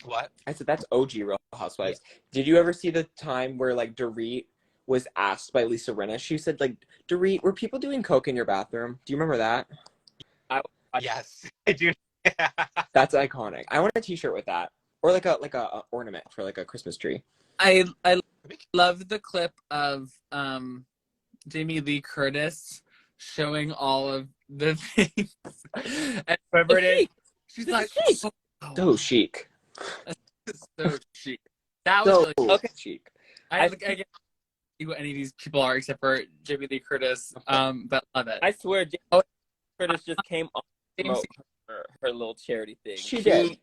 What? I said that's OG Real Housewives. Did you ever see the time where like Dorit was asked by Lisa Rinna? She said like, Dorit, were people doing coke in your bathroom? Do you remember that? Yes, I do. That's iconic. I want a T-shirt with that, or like a ornament for like a Christmas tree. I love the clip of Jamie Lee Curtis showing all of the things, and whoever it is, she's like, So chic. so chic. That was So really chic. I can't see who any of these people are except for Jamie Lee Curtis. But love it. I swear, Curtis just came on to promote her little charity thing. She did.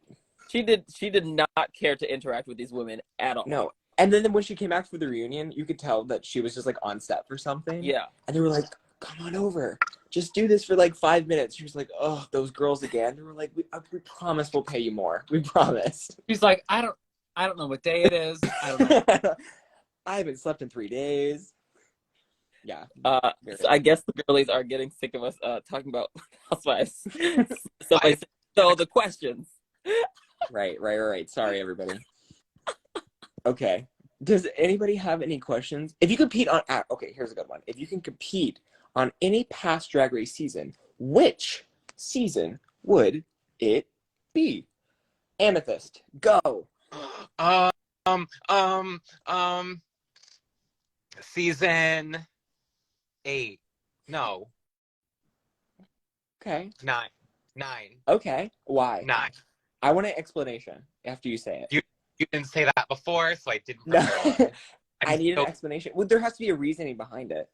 She did not care to interact with these women at all. No. And then when she came back for the reunion, you could tell that she was just like on set for something. Yeah. And they were like, come on over. Just do this for like 5 minutes. She was like, oh, those girls again. They were like, we promise we'll pay you more. We promise. She's like, I don't know what day it is. I don't know. I haven't slept in 3 days. Yeah. So I guess the girlies are getting sick of us talking about housewives. So the questions. Right. Sorry, everybody. Okay. Does anybody have any questions? If you compete on... okay, here's a good one. If you can compete on any past Drag Race season, which season would it be? Amethyst, go. Season 8. No. Okay. 9. Okay. Why? 9. I want an explanation after you say it. You didn't say that before, so I didn't. No. know. I need an explanation. Well, there has to be a reasoning behind it.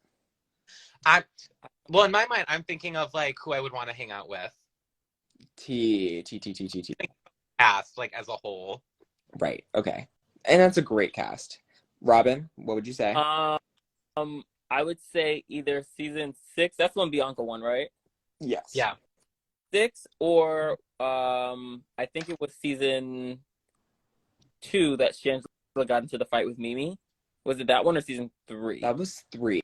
Well, in my mind, I'm thinking of like who I would want to hang out with. T. Cast, like as a whole. Right. Okay. And that's a great cast. Robin, what would you say? I would say either season 6. That's when Bianca won, right? Yes. Yeah. 6 or I think it was season 2 that Shangela got into the fight with Mimi. Was it that one or season 3? That was 3.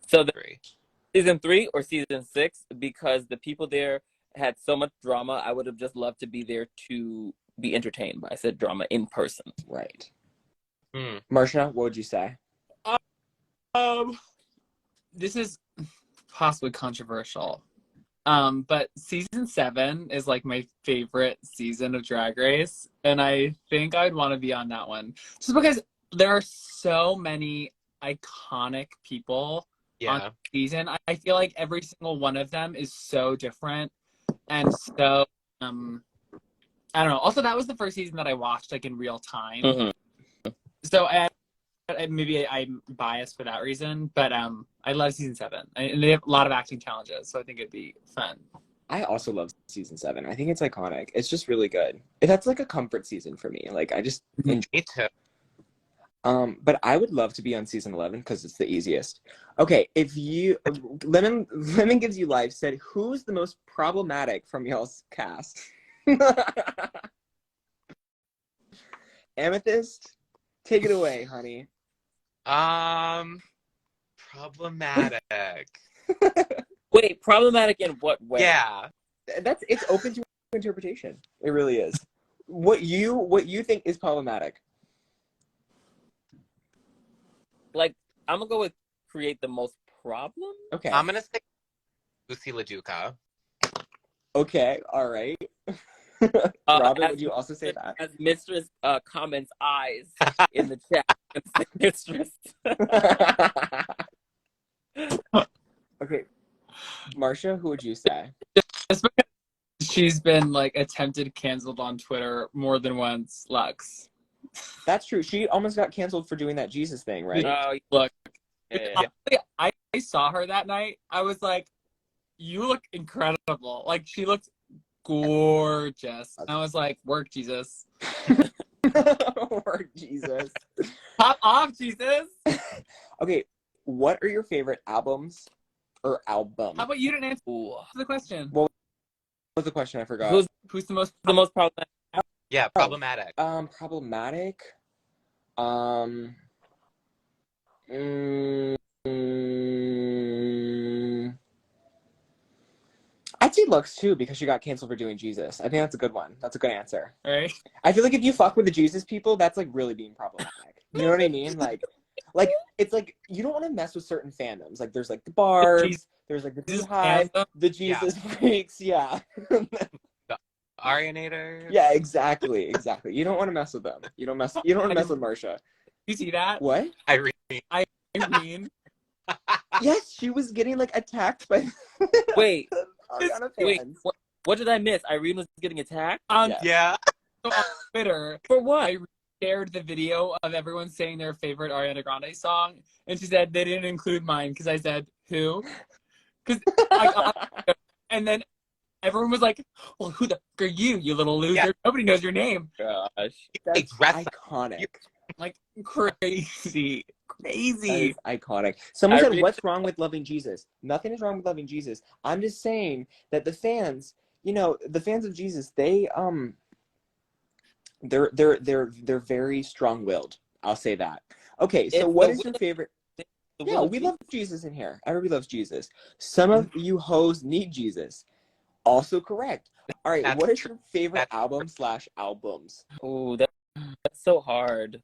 So season 3 or season 6, because the people there had so much drama. I would have just loved to be there to be entertained by said drama in person. Right. Hmm. Marcia, what would you say? This is possibly controversial. But season 7 is like my favorite season of Drag Race, and I think I'd want to be on that one just because there are so many iconic people on the season. I feel like every single one of them is so different, and so I don't know. Also, that was the first season that I watched like in real time, so maybe I'm biased for that reason, but I love season 7, and they have a lot of acting challenges, so I think it'd be fun. I also love season 7. I think it's iconic. It's just really good. That's like a comfort season for me. Like I just enjoy. Me too. But I would love to be on season 11 because it's the easiest. Okay, if you Lemon Gives You Life said, who's the most problematic from y'all's cast? Amethyst, take it away, honey. Problematic. Wait, problematic in what way? Yeah. It's open to interpretation. It really is. What you think is problematic? Like, I'm gonna go with create the most problem. Okay. I'm gonna say Lucy LaDuca. Okay. All right. Robin, would you also say that? As Mistress comments eyes in the chat. say mistress. Okay, Marcia, who would you say? Just because she's been like attempted canceled on Twitter more than once, Lux. That's true. She almost got canceled for doing that Jesus thing, right? Oh, Look, yeah. I saw her that night. I was like, you look incredible. Like, she looked gorgeous. And I was like, work, Jesus. Or Jesus. Pop off, Jesus. Okay, what are your favorite albums or album? How about you didn't answer Ooh. the question? What was the question? I forgot. Who's the most problematic? Yeah, problematic. Problematic. Mm, I'd say Lux too because she got canceled for doing Jesus. I think that's a good one. That's a good answer. right? I feel like if you fuck with the Jesus people, that's like really being problematic. You know what I mean? Like it's like you don't want to mess with certain fandoms. Like there's like the Barbs, there's like the Jesus Beehive, fandom? the Jesus freaks. Yeah. Arianators. Yeah, exactly. You don't want to mess with them. You don't want to mess with Marcia. You see that? What? Irene. Irene. Yes, she was getting like attacked by Wait, Ariana wait. fans. What did I miss? Irene was getting attacked? Yeah. Yeah. So on Twitter, For what? I shared the video of everyone saying their favorite Ariana Grande song, and she said they didn't include mine because I said who? Because and then everyone was like, "Well, who the fuck are you, you little loser? Yeah. Nobody knows your name." Gosh. That's dress- iconic. Like crazy. That is iconic. I Someone said, really- "What's wrong with loving Jesus?" Nothing is wrong with loving Jesus. I'm just saying that the fans, the fans of Jesus, they're very strong-willed. I'll say that. Okay, so It's what the is your will- favorite? the Yeah, will of we Jesus. love Jesus in here. Everybody loves Jesus. Some of you hoes need Jesus. Also correct. All right, That's what is true. your favorite That's album/albums? Ooh, that's so hard.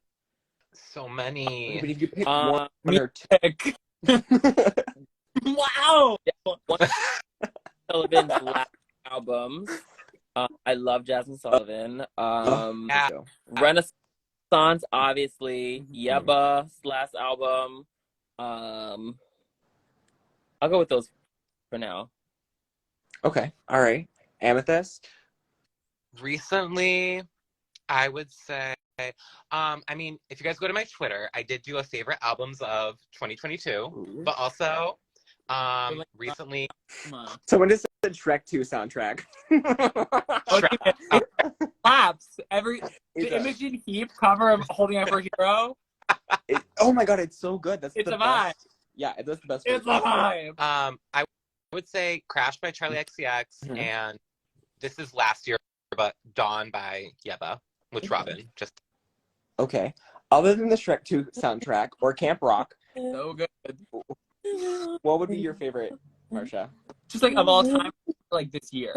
So Okay, many. but if you pick Uh, one or two. Heck. Wow. One of Sullivan's last albums. I love Jasmine Sullivan. Yeah. Renaissance, obviously. Mhm. Yebba's last album. I'll go with those for now. Okay, all right. Amethyst. Recently, I would say, I mean, if you guys go to my Twitter, I did do a favorite albums of 2022, Ooh. but also, recently, Come on. Someone just said Shrek 2 soundtrack. Claps. The It's a- Imogen Heap cover of Holding Up for Hero. oh my god, it's so good. That's It's the a vibe. best. Yeah, that's the best. It's a version. vibe. I would say Crash by Charlie XCX, Mhm. and this is last year, but Dawn by Yebba, which Robin just. Okay. Other than the Shrek 2 soundtrack or Camp Rock, So good. what would be your favorite, Marcia? Just like of all time, like this year.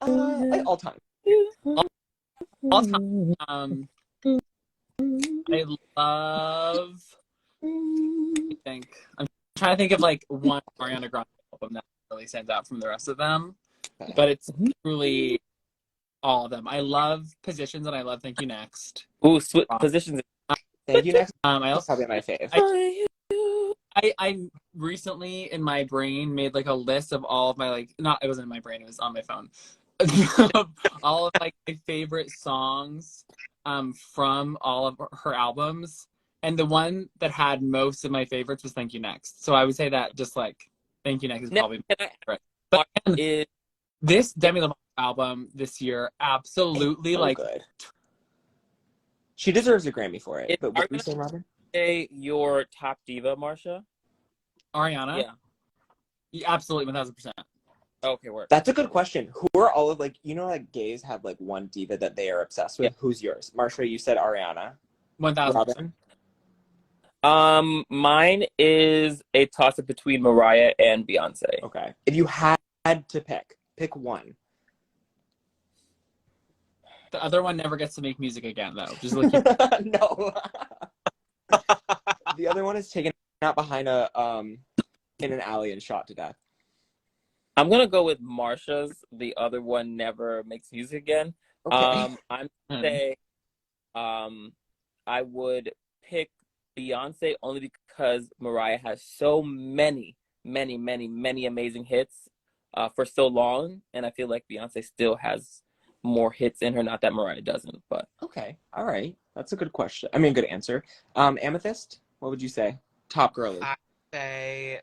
Like all time. All time. I love. I think I'm trying to think of like one Ariana Grande album that really stands out from the rest of them, but it's truly all of them. I love Positions and I love Thank You Next. Ooh, Positions. Thank you. Next. I That's also probably my fave. I recently in my brain made like a list of all of my it wasn't in my brain, it was on my phone. All of like my favorite songs from all of her albums. And the one that had most of my favorites was Thank You Next. So I would say that just like Thank You Next is probably my favorite. But this Demi Lovato album this year, absolutely So like good. She deserves a Grammy for it. But Are what were you you saying, Robin? say your top diva, Marcia? Ariana. Yeah. Yeah, absolutely, 1000%. Okay, work. That's a good question. Who are all of like like gays have like one diva that they are obsessed with? Yeah. Who's yours? Marcia, you said Ariana. 1000%. Robin? Mine is a toss-up between Mariah and Beyonce. Okay. If you had to pick one. The other one never gets to make music again, though. Just look. No. The other one is taken out behind in an alley and shot to death. I'm gonna go with Marcia's. The other one never makes music again. Okay. I'm gonna say, I would pick Beyonce only because Mariah has so many, many, many, many amazing hits for so long, and I feel like Beyonce still has more hits in her. Not that Mariah doesn't, but Okay, all right. That's a good question. I mean, good answer. Amethyst, what would you say? Top girly. I say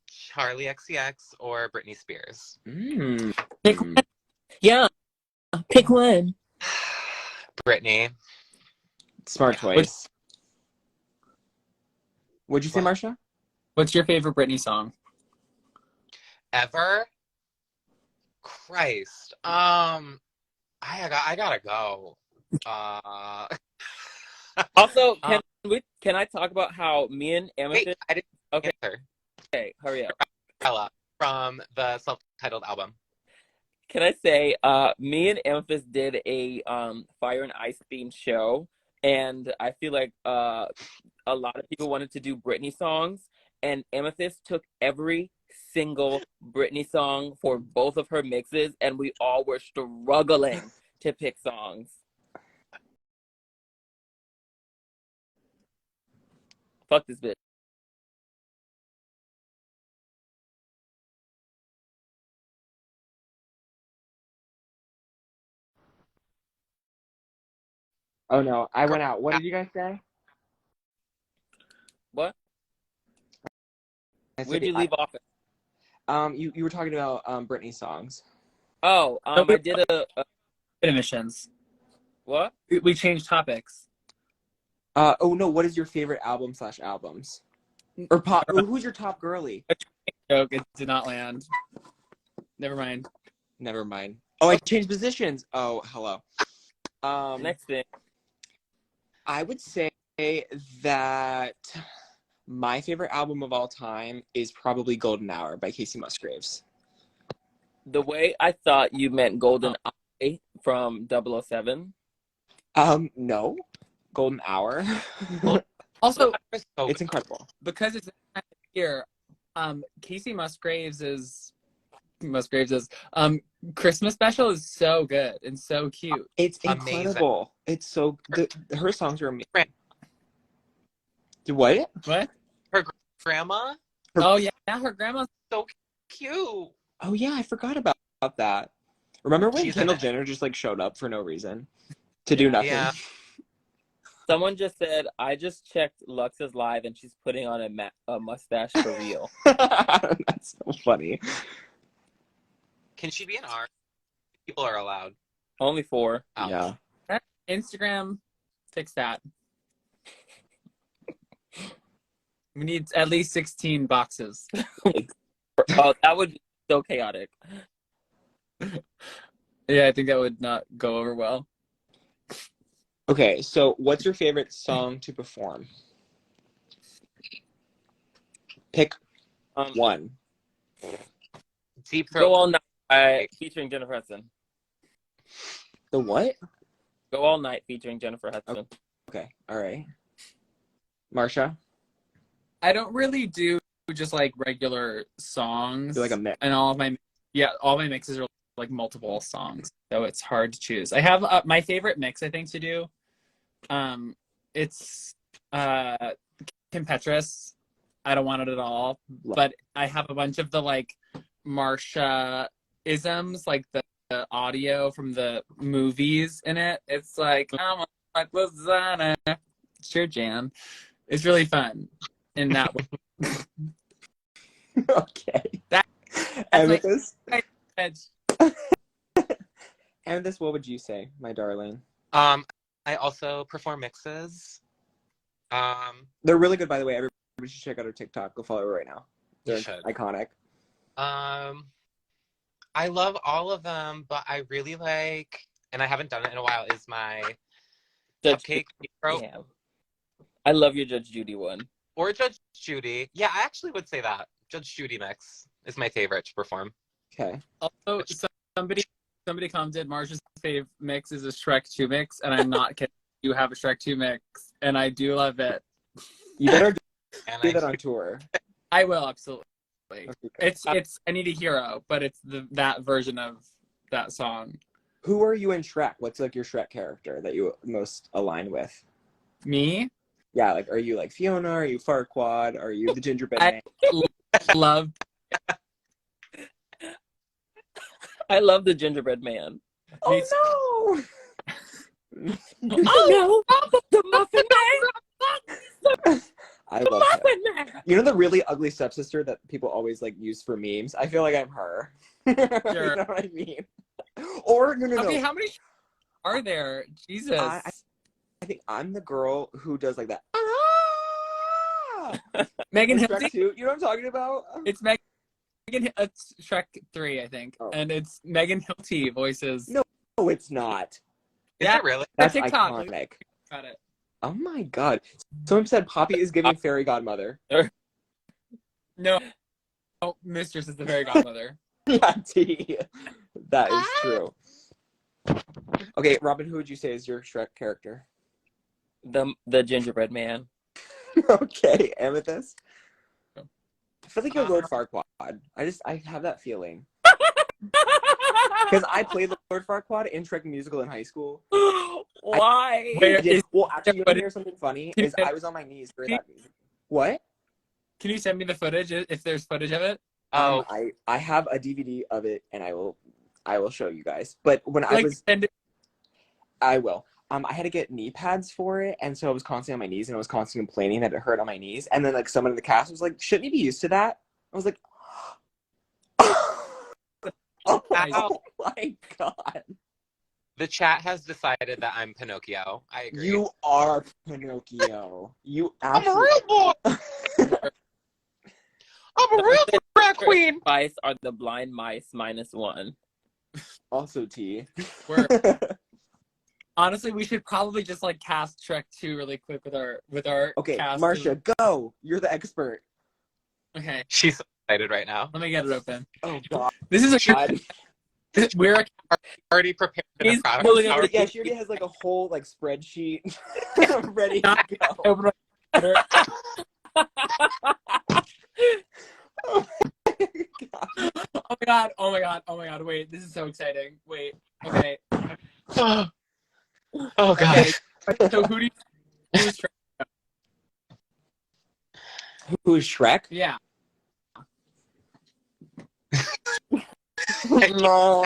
Charlie XCX or Britney Spears. pick one. Yeah, pick one. Britney. Smart choice. What'd you say, Marcia? What's your favorite Britney song? Ever? Christ. I gotta go. Also, can I talk about how me and Amethyst? Wait, I didn't Okay, answer. okay, hurry up. Ella from the self-titled album. Can I say, me and Amethyst did a Fire and Ice themed show, and I feel like a lot of people wanted to do Britney songs, and Amethyst took every single Britney song for both of her mixes, and we all were struggling to pick songs. Fuck this bitch. Oh no, I went out. What did you guys say? What? I said Where'd you leave off at? you were talking about Britney songs. Oh, I did a Emissions. what? We changed topics. Oh no, what is your favorite album/albums? Or pop? Who's your top girly? Joke, it did not land. Never mind. Never mind. Oh, I changed positions. Oh, hello. Next thing. I would say that my favorite album of all time is probably Golden Hour by Casey Musgraves. The way I thought you meant Golden Eye from 007. No. Golden Hour. Also, It's incredible. because it's here, Casey Musgraves's Christmas special is so good and so cute. It's Amazing. incredible. It's so her songs are amazing. What? What? Grandma? Oh yeah, her grandma's So cute. Oh yeah, I forgot about that. Remember when She's Kendall in it. Jenner just like showed up for no reason to do nothing? Yeah. Someone just said, I just checked Lux's live and she's putting on a mustache for real. That's so funny. Can she be an R? People are allowed. Only 4. Ouch. Yeah. Instagram. Fix that. We need at least 16 boxes. Oh, that would be so chaotic. Yeah, I think that would not go over well. Okay, so what's your favorite song to perform? Pick one. Deep Go Throat. All Night featuring Jennifer Hudson. The what? Go All Night featuring Jennifer Hudson. Okay, all right. Marcia? I don't really do just like regular songs. Do like a mix. And all my mixes are like multiple songs, so it's hard to choose. I have my favorite mix I think to do. It's Kim Petras. I don't want it at all, but I have a bunch of the like Marcia isms, like the audio from the movies in it. It's like I'm like lasagna. It's your jam. It's really fun in that way. Okay. That's Amethyst? It's- Amethyst, what would you say, my darling? I also perform mixes. They're really good, by the way. Everybody should check out her TikTok. Go follow her right now. They're You should. iconic. I love all of them, but I really like, and I haven't done it in a while, is my Cupcake Deep Throat. Yeah. I love your Judge Judy one. Or Judge Judy. Yeah, I actually would say that. Judge Judy mix is my favorite to perform. Okay. Also, somebody commented Marcia's fave mix is a Shrek 2 mix, and I'm not kidding. You have a Shrek 2 mix, and I do love it. You better And do that on tour. I will, absolutely. Okay. It's I Need a Hero, but it's that version of that song. Who are you in Shrek? What's like your Shrek character that you most align with? Me? Yeah, like, are you like Fiona? Are you Farquaad? Are you the gingerbread I man? love. I love the gingerbread man. Oh no! Oh no, the muffin man. I The love him. muffin man. You know the really ugly stepsister that people always like use for memes? I feel like I'm her. Sure. You know what I mean? Or no. Okay, how many are there? Jesus. I think I'm the girl who does like that. Megan Shrek Hilty. 2, you know what I'm talking about? It's Megan. It's Shrek 3, I think, and it's Megan Hilty voices. No, it's not. Is Yeah. it really? That's TikTok. iconic. Got it. Oh my god. Someone said Poppy is giving fairy godmother. No, Mistress is the fairy godmother. Yeah, T. That is true. Okay, Robin, who would you say is your Shrek character? The gingerbread man. Okay, Amethyst. I feel like you're Lord Farquaad. I have that feeling. Because I played Lord Farquaad in Shrek musical in high school. Why? Well, actually, you want to hear something funny? Is I was on my knees during that music. What? Can you send me the footage if there's footage of it? I have a DVD of it, and I will show you guys. But when I will. I had to get knee pads for it, and so I was constantly on my knees, and I was constantly complaining that it hurt on my knees. And then like someone in the cast was like, "Shouldn't you be used to that?" I was like, "Oh my god!" The chat has decided that I'm Pinocchio. I agree. You are Pinocchio. You I'm a absolutely. real boy. I'm a real drag queen. Spice are the blind mice -1. Also T. Honestly, we should probably just like cast Shrek 2 really quick with our Okay, cast. Marcia, go. You're the expert. Okay, She's so excited right now. let me get it open. Oh god. This is a God. we're Already prepared for the He's product. pulling up Yeah, she already has like a whole like spreadsheet ready to go. open our Oh my god. Oh my god, wait, this is so exciting. Wait, okay. Oh god. Okay. So who's Shrek? Who's Shrek? Yeah. No.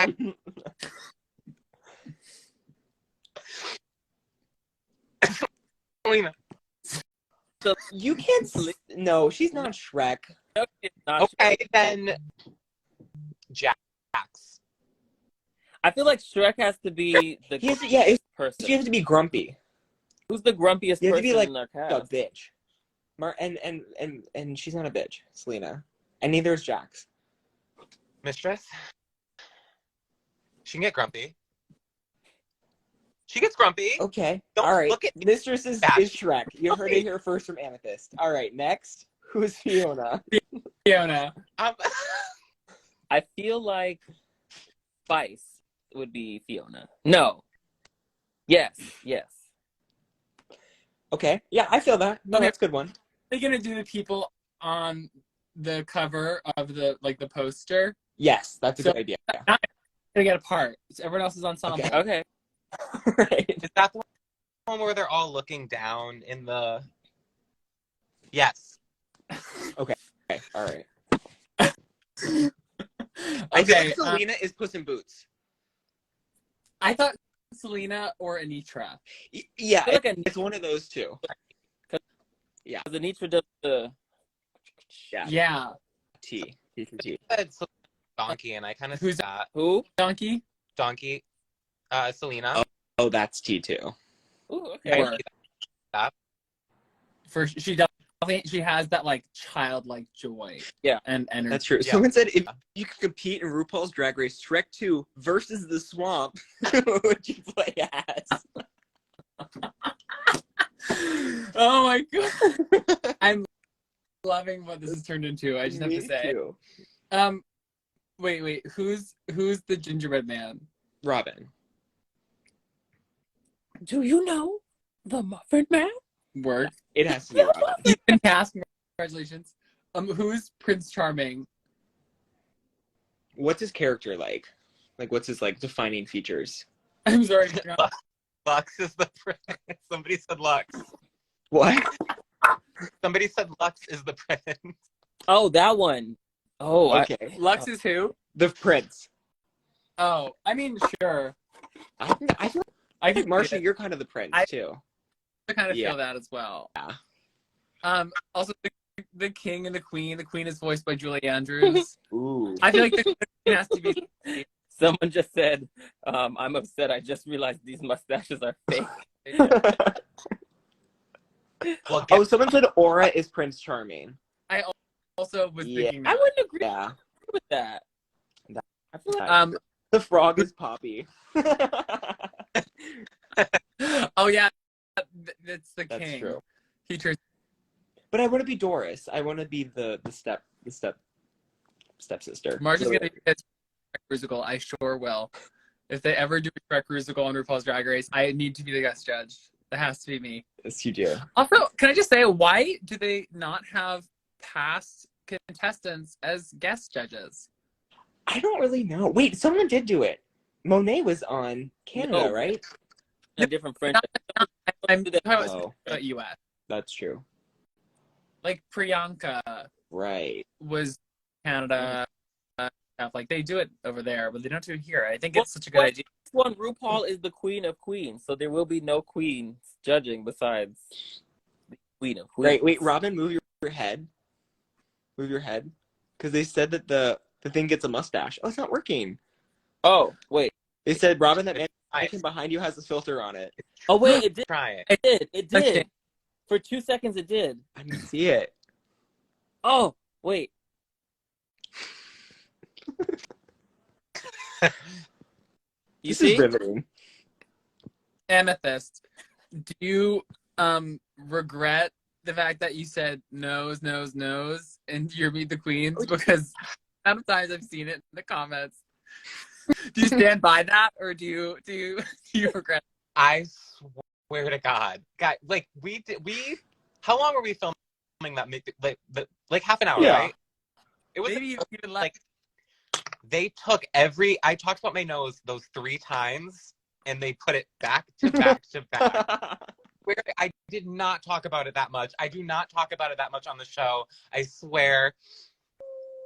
Selena. You can't. No, she's not Shrek. It's not Okay, Shrek. then Jax. I feel like Shrek has to be the person. She has to be grumpy. Who's the grumpiest You have person to be like in our a cast? bitch. And she's not a bitch, Selena. And neither is Jax. Mistress. She can get grumpy. She gets grumpy. Okay. Don't All right. look at Mistress is Shrek. You heard it here first from Amethyst. All right. Next, who's Fiona? Fiona. I feel like Spice would be Fiona. No. Yes. Okay. Yeah, I feel that. No, Okay. that's a good one. They're gonna do the people on the cover of the poster. Yes, that's a So- good idea. Gonna get a part. So everyone else is ensemble. Okay. Okay. Right. Is that the one where they're all looking down in the? Yes. Okay. All right. Okay. I feel like Selena is Puss in Boots. I thought Selena or Anitra. Yeah, I feel like it's one of those two. Yeah. The need for the Yeah. T. Said Donkey, and I kind of Who's that who? Donkey. Donkey. Selena. Oh, that's T too. Ooh, okay. Or- She definitely she has that like childlike joy. Yeah. And energy. That's true. Yeah. Someone said if you could compete in RuPaul's Drag Race Shrek 2 versus the Swamp, who would you play as? Oh my god. I'm loving what this has turned into. I just have to Me say. too. Wait. Who's the gingerbread man? Robin. Do you know the Muffin Man? Work. It has to be Robin. You've been cast. Congratulations. Who's Prince Charming? What's his character like? Like, what's his like defining features? I'm sorry. Lux is the prince. Somebody said Lux. What? Somebody said Lux is the prince. Oh, that one. Oh, Okay. Lux is who? The prince. Oh, I mean, sure. I feel I like can Marcia, see it. you're kind of the prince I- too. I kind of Yeah. feel that as well. Yeah. Also, the king and the queen. The queen is voiced by Julie Andrews. Ooh. I feel like the queen has to be. Someone just said, I'm upset. I just realized these mustaches are fake. Well, Oh, someone said Aura is Prince Charming. I also was Yeah. thinking I that. wouldn't agree Yeah. with that. I feel like The frog is Poppy. Oh yeah, that's the That's king. true. He turns. But I want to be Doris. I want to be the stepsister. Marcia's gonna be his Shrek musical. I sure will. If they ever do a Shrek musical on RuPaul's Drag Race, I need to be the guest judge. That has to be me. Yes, you do. Also, can I just say, why do they not have past contestants as guest judges? I don't really know. Wait, someone did do it. Monet was on Canada, No. right? a different franchise. I'm talking Oh, about US. that's true. Like Priyanka Right. was Canada. Stuff. Like they do it over there, but they don't do it here. I think Well, it's such a good idea. This one, RuPaul is the queen of queens, so there will be no queens judging besides the queen of queens. Right. Wait, Robin, move your head. Move your head. Because they said that the thing gets a mustache. Oh, it's not working. Oh, wait. They said, Robin, that mannequin behind you has this filter on it. Oh, wait, it did. Try it. It did. It did. Okay. For 2 seconds, it did. I didn't see it. Oh, wait. You This see? is riveting. Amethyst, do you regret the fact that you said nose, nose, nose in your Meet the Queens? Because sometimes I've seen it in the comments. Do you stand by that, or do you regret? I swear to God, guys, like we how long were we filming that? Like half an hour, Yeah. right? It was Maybe even like they took I talked about my nose those 3 times, and they put it back to back to back. Where I did not talk about it that much. I do not talk about it that much on the show. I swear.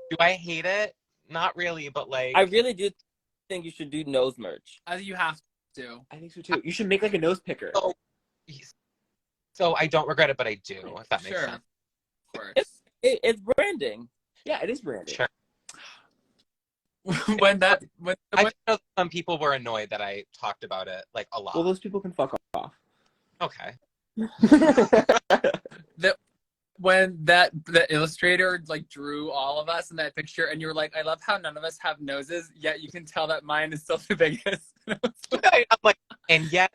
Do I hate it? Not really, but like I really do think you should do nose merch. you have to. I think so too. You should make like a nose picker. So I don't regret it, but I do, if that makes Sure. sense. Of course. It's branding. Yeah, it is branding. Sure. when I know some people were annoyed that I talked about it like a lot. Well, those people can fuck off. Okay. when the illustrator like drew all of us in that picture, and you were like, I love how none of us have noses, yet you can tell that mine is still the biggest. I'm like, and yet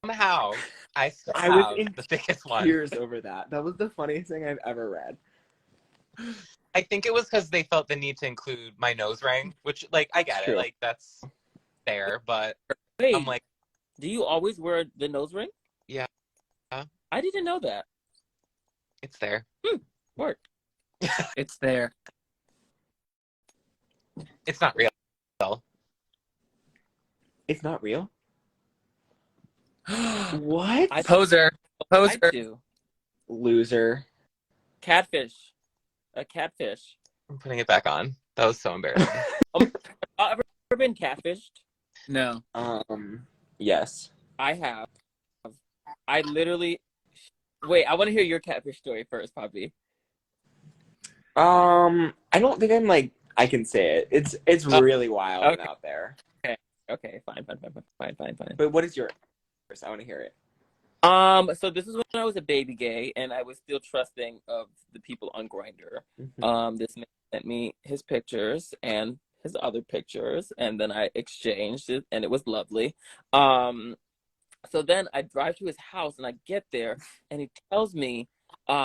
somehow I still I was have in the biggest one. tears over that. That was the funniest thing I've ever read. I think it was because they felt the need to include my nose ring, which like I get True. it, like that's fair, but Wait, I'm like, do you always wear the nose ring? Yeah. I didn't know that. it's there. Work. It's there. It's not real. It's not real? What? Poser. I do. Loser. Catfish. A catfish. I'm putting it back on. That was so embarrassing. Ever been catfished? No. Yes. I have. I literally. Wait, I want to hear your catfish story first, Poppy. I don't think I can say it. It's really wild okay. out there. Okay, fine. But what is yours? I want to hear it. So this is when I was a baby gay, and I was still trusting of the people on Grindr. Mm-hmm. This man sent me his pictures and his other pictures, and then I exchanged it, and it was lovely. So then I drive to his house, and I get there, and he tells me,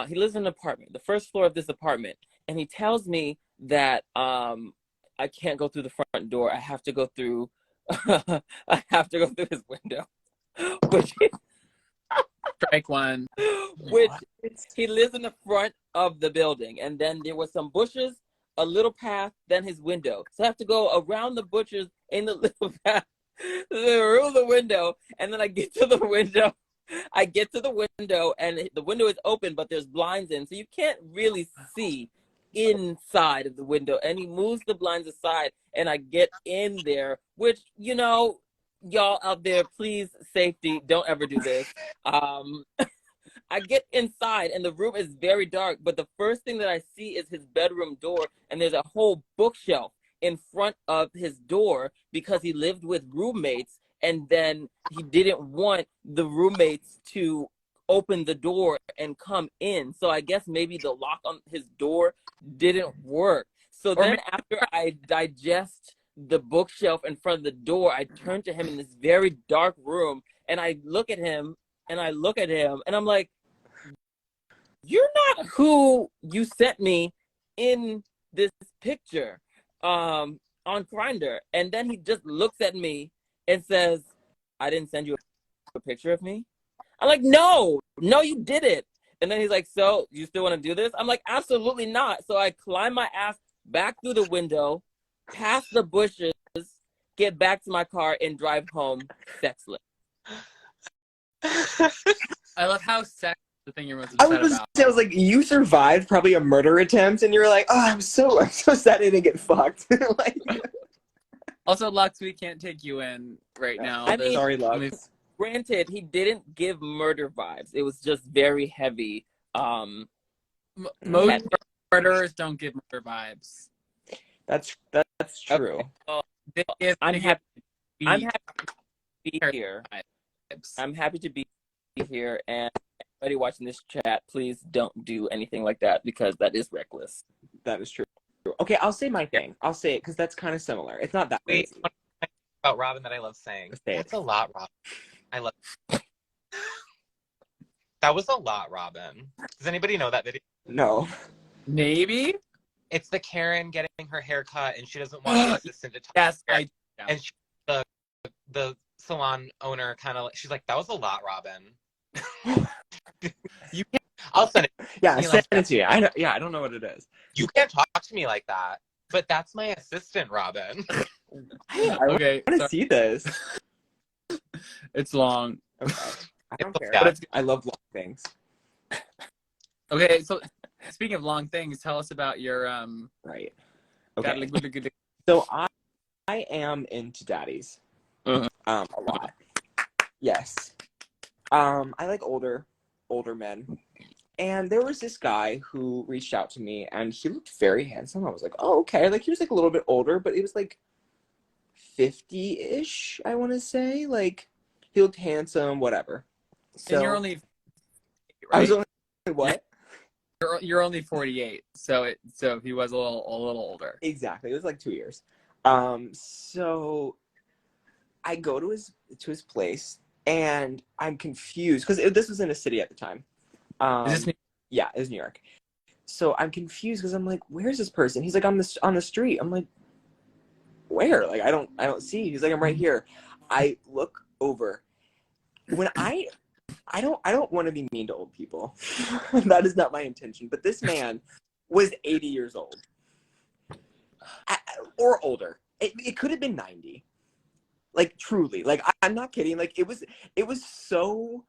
he lives in an apartment, the first floor of this apartment, and he tells me that I can't go through the front door. I have to go through, I have to go through his window, which. Strike one. Which he lives in the front of the building, and then there were some bushes, a little path, then his window. So I have to go around the bushes in the little path through the window, and then I get to the window, I get to the window and the window is open, but there's blinds in, so you can't really see inside of the window. And he moves the blinds aside, and I get in there, which, you know, y'all out there, please, safety, don't ever do this. I get inside and the room is very dark, but the first thing that I see is his bedroom door, and there's a whole bookshelf in front of his door because he lived with roommates, and then he didn't want the roommates to open the door and come in. So I guess maybe the lock on his door didn't work. So then after I digest the bookshelf in front of the door, I turn to him in this very dark room, and I look at him and I look at him and I'm like, you're not who you sent me in this picture on Grindr. And then he just looks at me and says, I didn't send you a picture of me. I'm like, no, you didn't. And then he's like, so you still want to do this? I'm like, absolutely not. So I climb my ass back through the window, past the bushes, get back to my car and drive home sexless. I love how sex is the thing you're most upset about. I was like, you survived probably a murder attempt, and you're like, oh, I'm so sad I didn't get fucked. Like, also, Lux, we can't take you in right now. I mean, sorry, Lux. Granted, he didn't give murder vibes. It was just very heavy. Most murderers don't give murder vibes. That's true. Okay. I'm happy to be here. I'm happy to be here, and everybody watching this chat, please don't do anything like that because that is reckless. That is true. Okay, I'll say my thing. I'll say it because that's kind of similar. It's not that crazy. About Robin that I love saying. That's a lot, Robin. I love. That was a lot, Robin. Does anybody know that video? No. Maybe. It's the Karen getting her hair cut and she doesn't want the assistant to touch Yes, her hair. And the salon owner kind of, she's like, that was a lot, Robin. I'll send it. Yeah, send it to you. I don't know what it is. You can't talk to me like that. But that's my assistant, Robin. I want to see this. It's long. Okay. I don't care. Yeah. But I love long things. Okay, so speaking of long things, tell us about your Right. Okay. Okay. So I am into daddies. Uh-huh. A lot. Yes. I like older men. And there was this guy who reached out to me, and he looked very handsome. I was like, oh, okay. Like, he was like a little bit older, but it was like 50-ish, I want to say. Like, he looked handsome, whatever. So and you're only, right? I was only what? You're only 48, so he was a little older. Exactly. It was like 2 years. So I go to his place, and I'm confused because this was in a city at the time. Is this yeah, it was New York. So I'm confused because I'm like, where's this person? He's like, on the street. I'm like, where? Like, I don't see. He's like, I'm right here. I look over. When I don't want to be mean to old people. That is not my intention. But this man was 80 years old. Or older. It could have been 90. Like, truly. Like, I'm not kidding. Like, it was so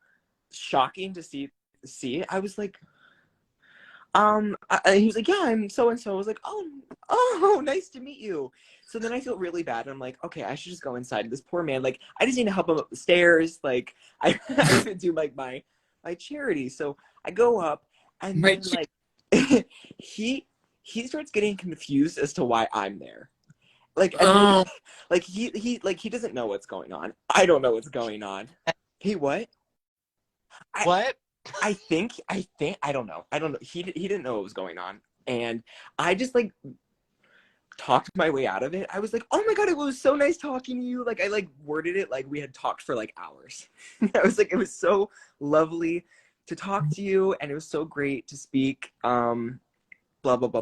shocking to see it. I was like, he was like, yeah, I'm so-and-so. I was like, oh, nice to meet you. So then I feel really bad. And I'm like, okay, I should just go inside. This poor man, like, I just need to help him up the stairs. Like, I didn't do like my charity. So I go up, and then like he starts getting confused as to why I'm there. Like, like he doesn't know what's going on. I don't know what's going on. He what? What? I think I don't know. He didn't know what was going on, and I just like talked my way out of it. I was like, oh my god, it was so nice talking to you. Like, I like worded it like we had talked for like hours. I was like, it was so lovely to talk to you, and it was so great to speak. Blah blah blah blah.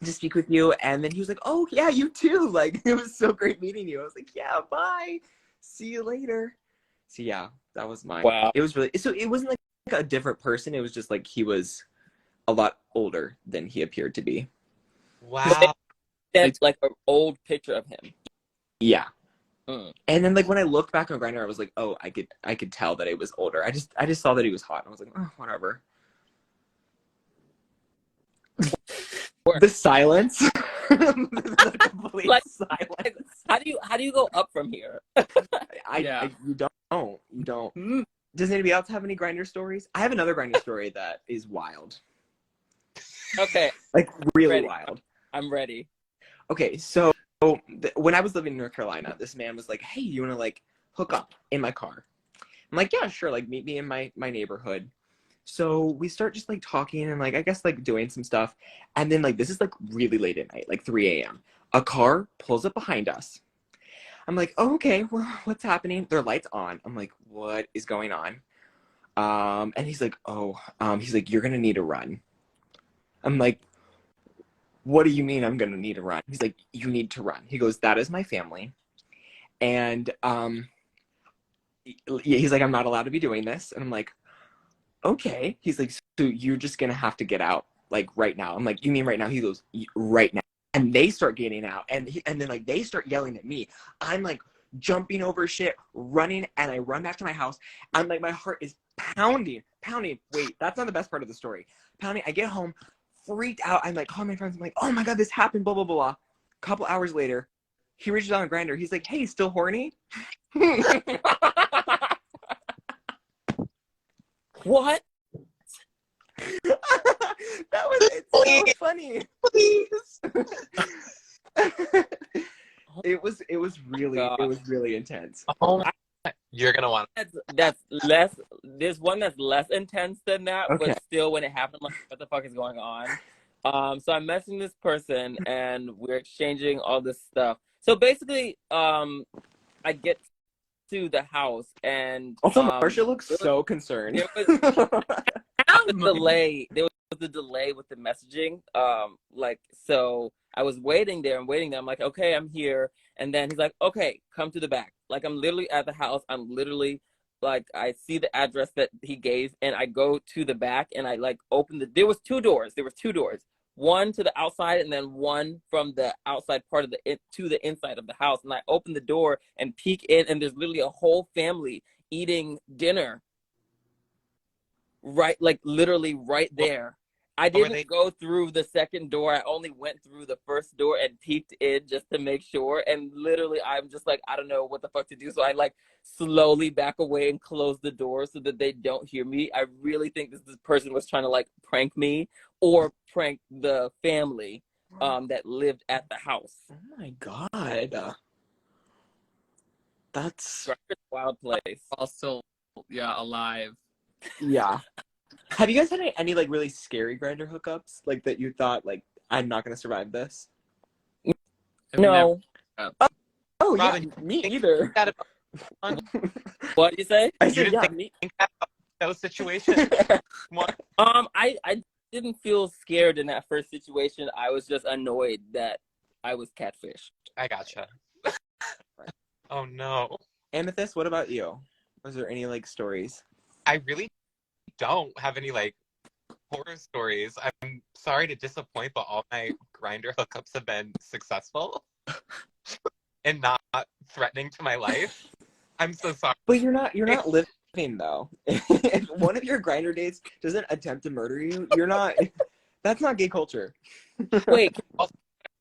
To speak with you. And then he was like, oh yeah, you too. Like, it was so great meeting you. I was like, yeah, bye, see you later. So yeah, that was mine. Wow. It was really, so it wasn't like a different person. It was just like he was a lot older than he appeared to be. Wow. That's like an old picture of him. Yeah. And then like when I looked back on Grindr, I was like, oh, I could tell that it was older. I just saw that he was hot, and I was like, oh, whatever. The silence. The complete Like, silence. how do you go up from here? You don't. Does anybody else have any Grindr stories? I have another Grindr story that is wild. Okay. Like really Ready. wild. I'm ready. Okay, so when I was living in North Carolina, this man was like, hey, you want to like hook up in my car? I'm like, yeah, sure. Like meet me in my neighborhood. So we start just like talking and like, I guess like doing some stuff. And then like, this is like really late at night, like 3 a.m. A car pulls up behind us. I'm like, oh, okay, well, what's happening? Their lights on. I'm like, what is going on? And he's like, he's like, you're going to need to run. I'm like, what do you mean I'm going to need to run? He's like, you need to run. He goes, that is my family. And he's like, I'm not allowed to be doing this. And I'm like, okay. He's like, so you're just going to have to get out like right now. I'm like, you mean right now? He goes, right now. And they start getting out. And then like they start yelling at me. I'm like jumping over shit, running. And I run back to my house. I'm like, my heart is pounding. Wait, that's not the best part of the story. Pounding. I get home, freaked out. I'm like calling my friends. I'm like, oh my God, this happened, blah, blah, blah, blah. A couple hours later, he reaches out on Grindr. He's like, hey, still horny? What? That was it's so funny. Please. It was really intense. Oh my, you're gonna want That's less. There's one that's less intense than that, Okay. but still, when it happened, like, what the fuck is going on? So I'm messaging this person, and we're exchanging all this stuff. So basically, I get to the house, and Also, Marcia looks so concerned. There was a delay. There was a delay with the messaging. So I was waiting there. I'm like, okay, I'm here. And then he's like, okay, come to the back. Like, I'm literally at the house. I'm literally like, I see the address that he gave, and I go to the back, and I like open there was two doors. One to the outside, and then one from the outside part of to the inside of the house. And I open the door and peek in, and there's literally a whole family eating dinner. Right, like literally right there. I didn't go through the second door. I only went through the first door and peeked in just to make sure. And literally, I'm just like, I don't know what the fuck to do. So I like slowly back away and close the door so that they don't hear me. I really think this person was trying to like prank me or prank the family that lived at the house. Oh my God. That's a wild place. Also, yeah, alive. Yeah. Have you guys had any like really scary Grindr hookups? Like that you thought like I'm not gonna survive this? No. Oh Robin, yeah, me either. What did you say? I You said, didn't yeah, think me. those situations? I didn't feel scared in that first situation. I was just annoyed that I was catfished. I gotcha. Oh no. Amethyst, what about you? Was there any like stories? I really don't have any like horror stories. I'm sorry to disappoint, but all my Grindr hookups have been successful and not threatening to my life. I'm so sorry. But you're not living though. If one of your Grindr dates doesn't attempt to murder you, you're not. That's not gay culture. Wait,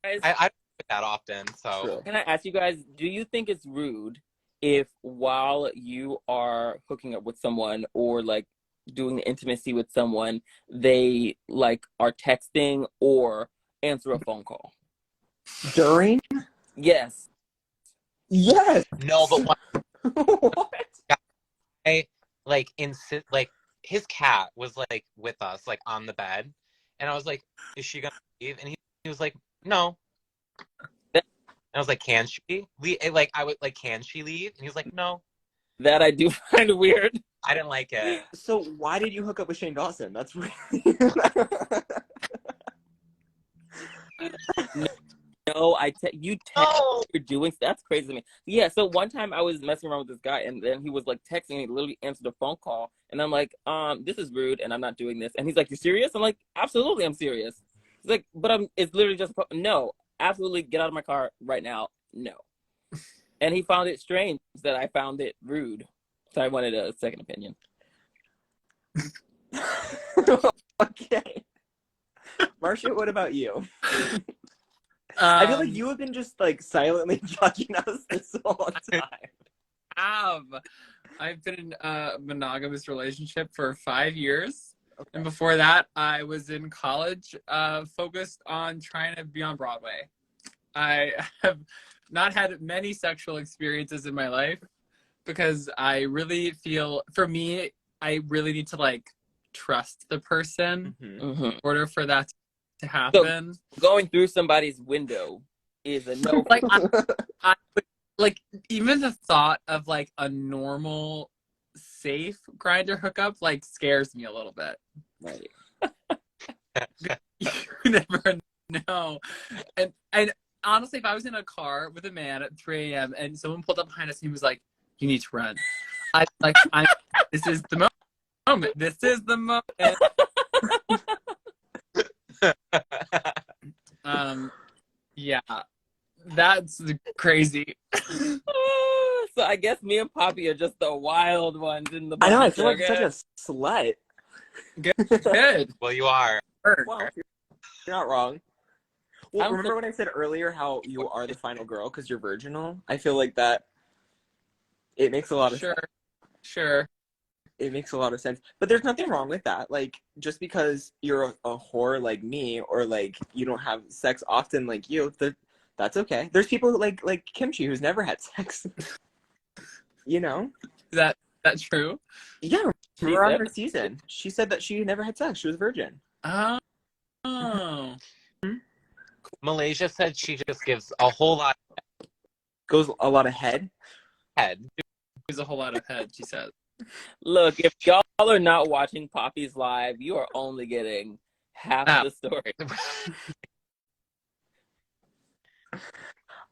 I don't do that often, so True. can I ask you guys, do you think it's rude if while you are hooking up with someone or like doing the intimacy with someone, they like are texting or answer a phone call? During? Yes. Yes. no, but What? I like insist like his cat was like with us like on the bed, and I was like, is she gonna leave? And he was like, no. And I was like, can she leave? Like I would like, can she leave? And he was like, no. That I do find weird. I didn't like it. So why did you hook up with Shane Dawson? That's really. No, you text you're doing. That's crazy to me. Yeah. So one time I was messing around with this guy, and then he was like texting, and he literally answered a phone call, and I'm like, this is rude, and I'm not doing this. And he's like, you serious? I'm like, absolutely, I'm serious. He's like, but it's literally just no, absolutely, get out of my car right now. No. And he found it strange that I found it rude. So I wanted a second opinion. Okay. Marcia, what about you? I feel like you have been just like silently judging us this whole time. I've been in a monogamous relationship for 5 years. Okay. And before that, I was in college, focused on trying to be on Broadway. I have not had many sexual experiences in my life because I really feel, for me, I really need to like trust the person in order for that to happen. So going through somebody's window is a no. Like, I like, even the thought of like a normal, safe grinder hookup like scares me a little bit. Right. You never know. And honestly, if I was in a car with a man at 3 a.m. and someone pulled up behind us and he was like, "You need to run," this is the moment. This is the moment. Yeah, that's crazy. So I guess me and Poppy are just the wild ones in the bunch. I know, I feel like such a slut. Good. Well, you are. Well, you're not wrong. Well, remember when I said earlier how you are the final girl because you're virginal? I feel like that, it makes a lot of sense. Sure. It makes a lot of sense. But there's nothing wrong with that. Like, just because you're a whore like me or, like, you don't have sex often like you, that's okay. There's people like Kimchi who's never had sex. You know? Is that true? Yeah. We're on her season. She said that she never had sex. She was a virgin. Oh. Malaysia said she just gives a whole lot. Goes a lot of head. Gives a whole lot of head, she said. Look, if y'all are not watching Poppy's live, you are only getting half the story.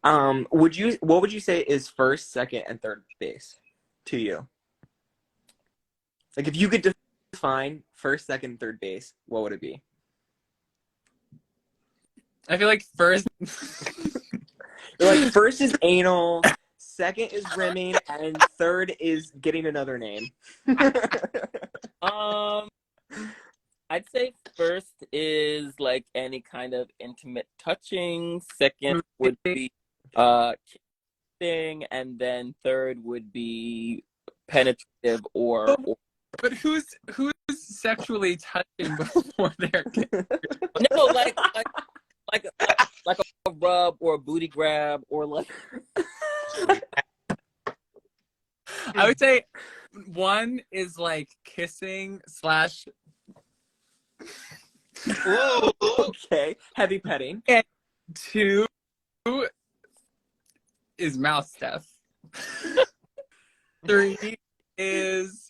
What would you say is first, second, and third base to you? Like, if you could define first, second, third base, what would it be? I feel like first like first is anal, second is rimming, and third is getting another name. I'd say first is like any kind of intimate touching. Second would be kissing, and then third would be penetrative or But who's sexually touching before they're no, like a rub or a booty grab or like. I would say one is like kissing / okay, heavy petting. And 2 is mouth stuff. 3 is,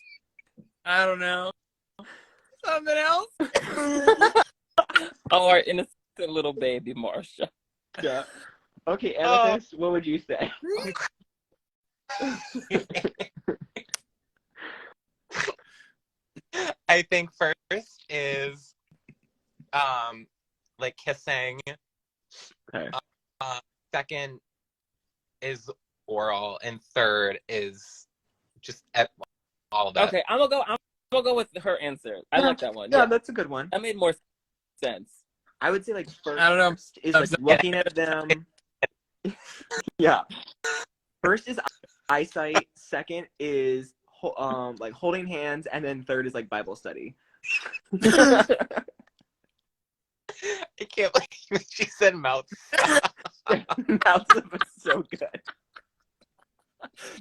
I don't know, something else. Oh, our innocent little baby, Marcia. Yeah. Okay, Amethyst, what would you say? I think first is like kissing. Okay. Second is oral, and third is just all of that. Okay, I'm gonna go with her answer. I like that one. Yeah, that's a good one. That made more sense. I would say like first, I don't know. Is like looking at them. Yeah. First is eyesight. Second is like holding hands, and then third is like Bible study. I can't believe she said mouth. Mouth stuff is so good.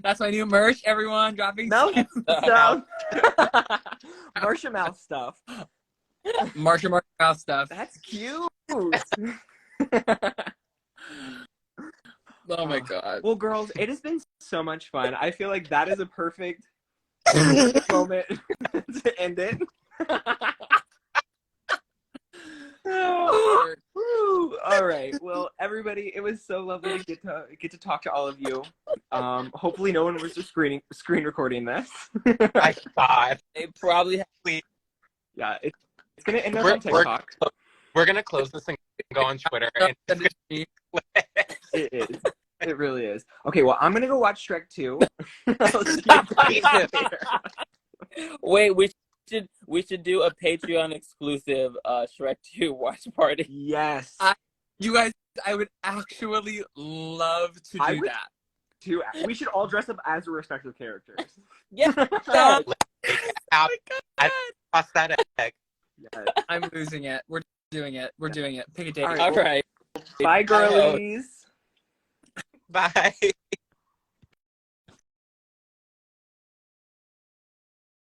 That's my new merch, everyone. Dropping Mouth stuff. Marcia mouth stuff. Marcia mouth stuff. That's cute. Oh my god. Well, girls, it has been so much fun. I feel like that is a perfect moment to end it. All right. Well, everybody, it was so lovely to get to talk to all of you. Hopefully, no one was just screen recording this. I thought They probably have. Yeah, it's gonna end up on TikTok. We're gonna close this and go on Twitter. And It is. It really is. Okay, well, I'm gonna go watch Shrek 2. I'll see you guys later. Wait, we should do a Patreon exclusive Shrek 2 watch party. Yes. You guys, I would actually love to do that. Too. We should all dress up as our respective characters. Yeah. Oh Out. my Prosthetic. Yes. I'm losing it. We're doing it. We're doing it. Pick a date. All right. All right. Bye, girlies. Bye.